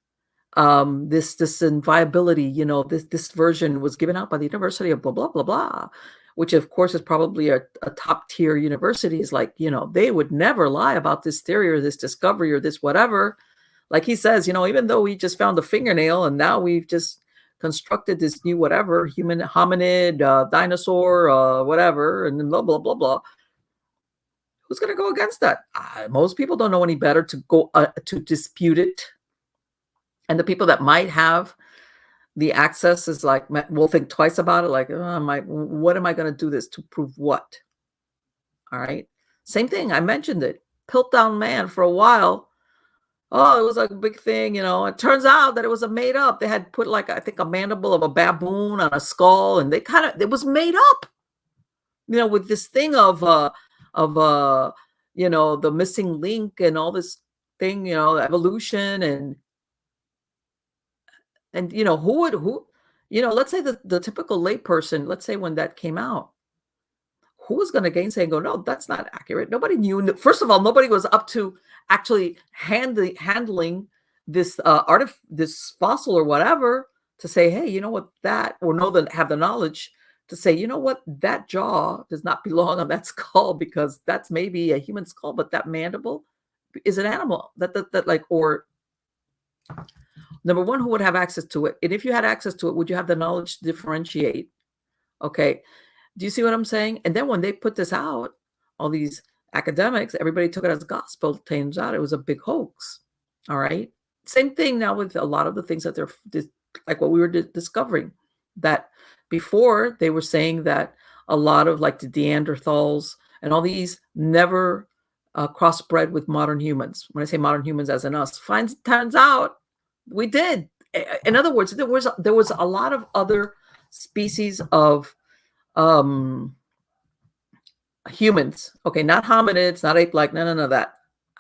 this inviolability, this version was given out by the University of blah blah blah blah, which of course is probably a top tier university. Is like, they would never lie about this theory or this discovery or this whatever. Like he says, even though we just found a fingernail and now we've just constructed this new whatever human hominid dinosaur whatever and then blah blah blah blah. Who's going to go against that? Most people don't know any better to go to dispute it. And the people that might have the access is like, we'll think twice about it. Like, what am I going to do this to prove what? All right. Same thing. I mentioned it. Piltdown Man for a while. Oh, it was like a big thing, It turns out that it was a made up. They had put like, I think, a mandible of a baboon on a skull, and it was made up, with this thing of the missing link and all this thing, evolution and let's say the typical layperson, let's say when that came out, who was going to gainsay and go, no, that's not accurate. Nobody knew. First of all, nobody was up to actually handling this this fossil or whatever to say, hey, you know what, have the knowledge to say, you know what, that jaw does not belong on that skull because that's maybe a human skull, but that mandible is an animal that like, or number one, who would have access to it? And if you had access to it, would you have the knowledge to differentiate? Okay. Do you see what I'm saying? And then when they put this out, all these academics, everybody took it as gospel. Turns out it was a big hoax. All right. Same thing now with a lot of the things that they're like what we were discovering, that before they were saying that a lot of like the Neanderthals and all these never crossbred with modern humans. When I say modern humans, as in us, turns out we did. In other words, there was a lot of other species of humans. Okay, not hominids, not ape-like, none of that.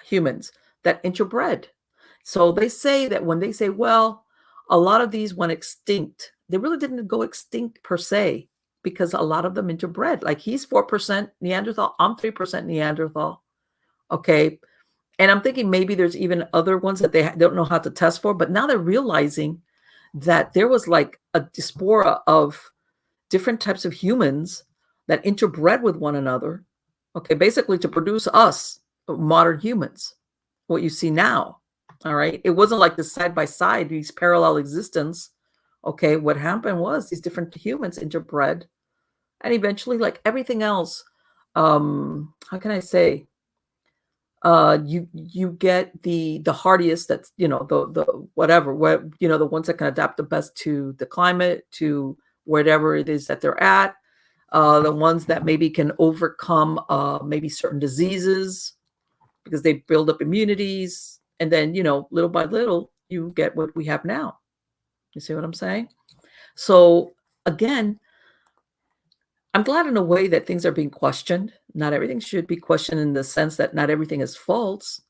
Humans that interbred. So they say that when they say, well, a lot of these went extinct, they really didn't go extinct per se, because a lot of them interbred. Like he's 4% Neanderthal, I'm 3% Neanderthal. Okay. And I'm thinking maybe there's even other ones that they don't know how to test for, but now they're realizing that there was like a diaspora of different types of humans that interbred with one another. Okay. Basically to produce us, modern humans, what you see now. All right. It wasn't like this side by side, these parallel existence. Okay. What happened was these different humans interbred, and eventually, like everything else, how can I say? You get the hardiest, that's, the whatever, the ones that can adapt the best to the climate, to whatever it is that they're at, the ones that maybe can overcome maybe certain diseases because they build up immunities, and then little by little you get what we have now. You see what I'm saying? So again, I'm glad in a way that things are being questioned. Not everything should be questioned in the sense that not everything is false.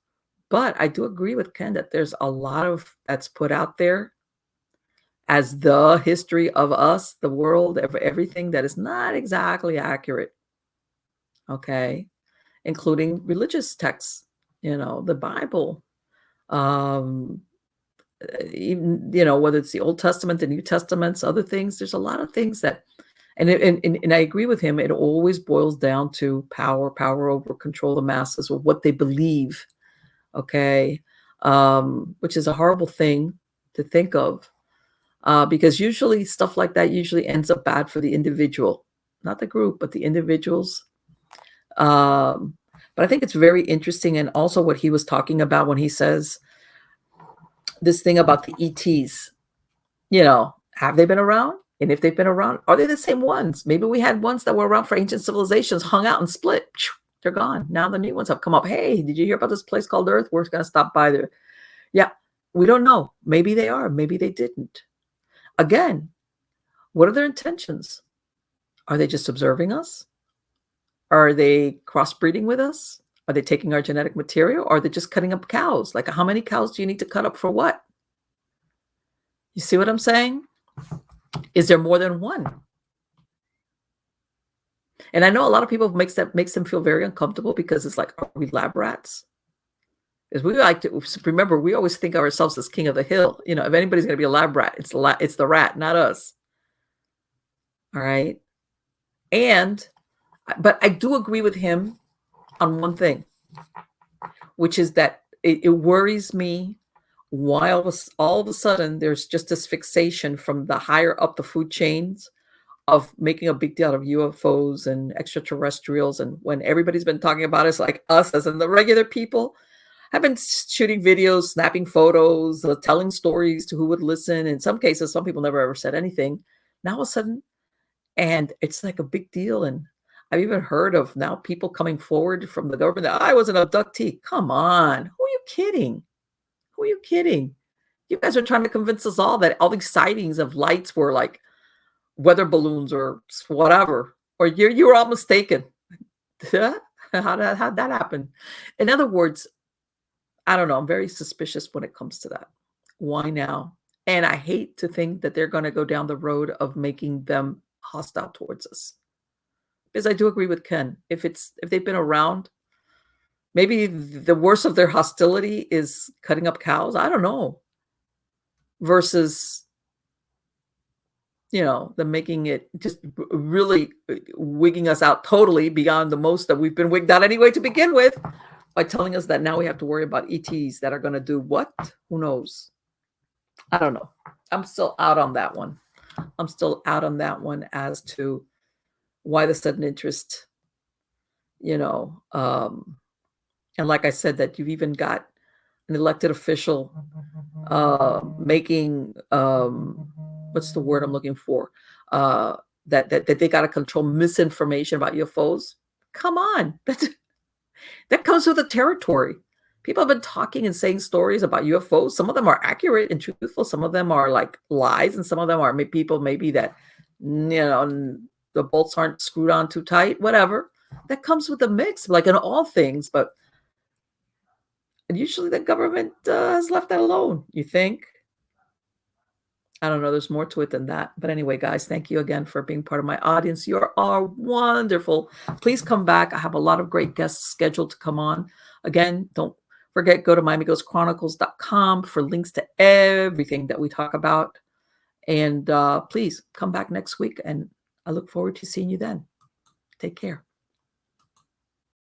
But I do agree with Ken that there's a lot of that's put out there as the history of us, the world, of everything that is not exactly accurate. Okay. Including religious texts, the Bible. Even, whether it's the Old Testament, the New Testaments, other things, there's a lot of things that, and I agree with him, it always boils down to power over control the masses, or what they believe. Okay. Which is a horrible thing to think of, because usually stuff like that usually ends up bad for the individual, not the group, but the individuals. But I think it's very interesting. And also what he was talking about when he says this thing about the ETs, have they been around? And if they've been around, are they the same ones? Maybe we had ones that were around for ancient civilizations, hung out and split. They're gone. Now the new ones have come up. Hey, did you hear about this place called Earth? We're going to stop by there. Yeah, we don't know. Maybe they are. Maybe they didn't. Again, what are their intentions? Are they just observing us? Are they crossbreeding with us? Are they taking our genetic material? Or are they just cutting up cows? Like, how many cows do you need to cut up for what? You see what I'm saying? Is there more than one? And I know a lot of people makes them feel very uncomfortable, because it's like, are we lab rats? Because we like to remember, we always think of ourselves as king of the hill. If anybody's going to be a lab rat, it's the rat, not us. All right. But I do agree with him on one thing, which is that it worries me why all of a sudden there's just this fixation from the higher up the food chains of making a big deal out of UFOs and extraterrestrials. And when everybody's been talking about it, it's like us, as in the regular people, have been shooting videos, snapping photos, telling stories to who would listen. In some cases, some people never ever said anything. Now all of a sudden, and it's like a big deal. And I've even heard of now people coming forward from the government that I was an abductee. Come on. Who are you kidding? Who are you kidding? You guys are trying to convince us all that all these sightings of lights were like weather balloons or whatever, or you were all mistaken. How'd that happen? In other words, I don't know. I'm very suspicious when it comes to that. Why now? And I hate to think that they're going to go down the road of making them hostile towards us. Because I do agree with Ken. If they've been around, maybe the worst of their hostility is cutting up cows. I don't know. Versus, them making it just really wigging us out totally beyond the most that we've been wigged out anyway to begin with. by telling us that now we have to worry about ETs that are going to do what? Who knows? I don't know. I'm still out on that one. I'm still out on that one as to why the sudden interest, you know. And like I said, that you've even got an elected official making, what's the word I'm looking for? That they got to control misinformation about UFOs. Come on. That comes with the territory. People have been talking and saying stories about UFOs. Some of them are accurate and truthful. Some of them are like lies, and some of them are people maybe that, the bolts aren't screwed on too tight, whatever. That comes with the mix, like in all things. But usually the government has left that alone, you think? I don't know. There's more to it than that. But anyway, guys, thank you again for being part of my audience. You are wonderful. Please come back. I have a lot of great guests scheduled to come on. Again, don't forget, go to MiamiGhostChronicles.com for links to everything that we talk about. And please come back next week. And I look forward to seeing you then. Take care.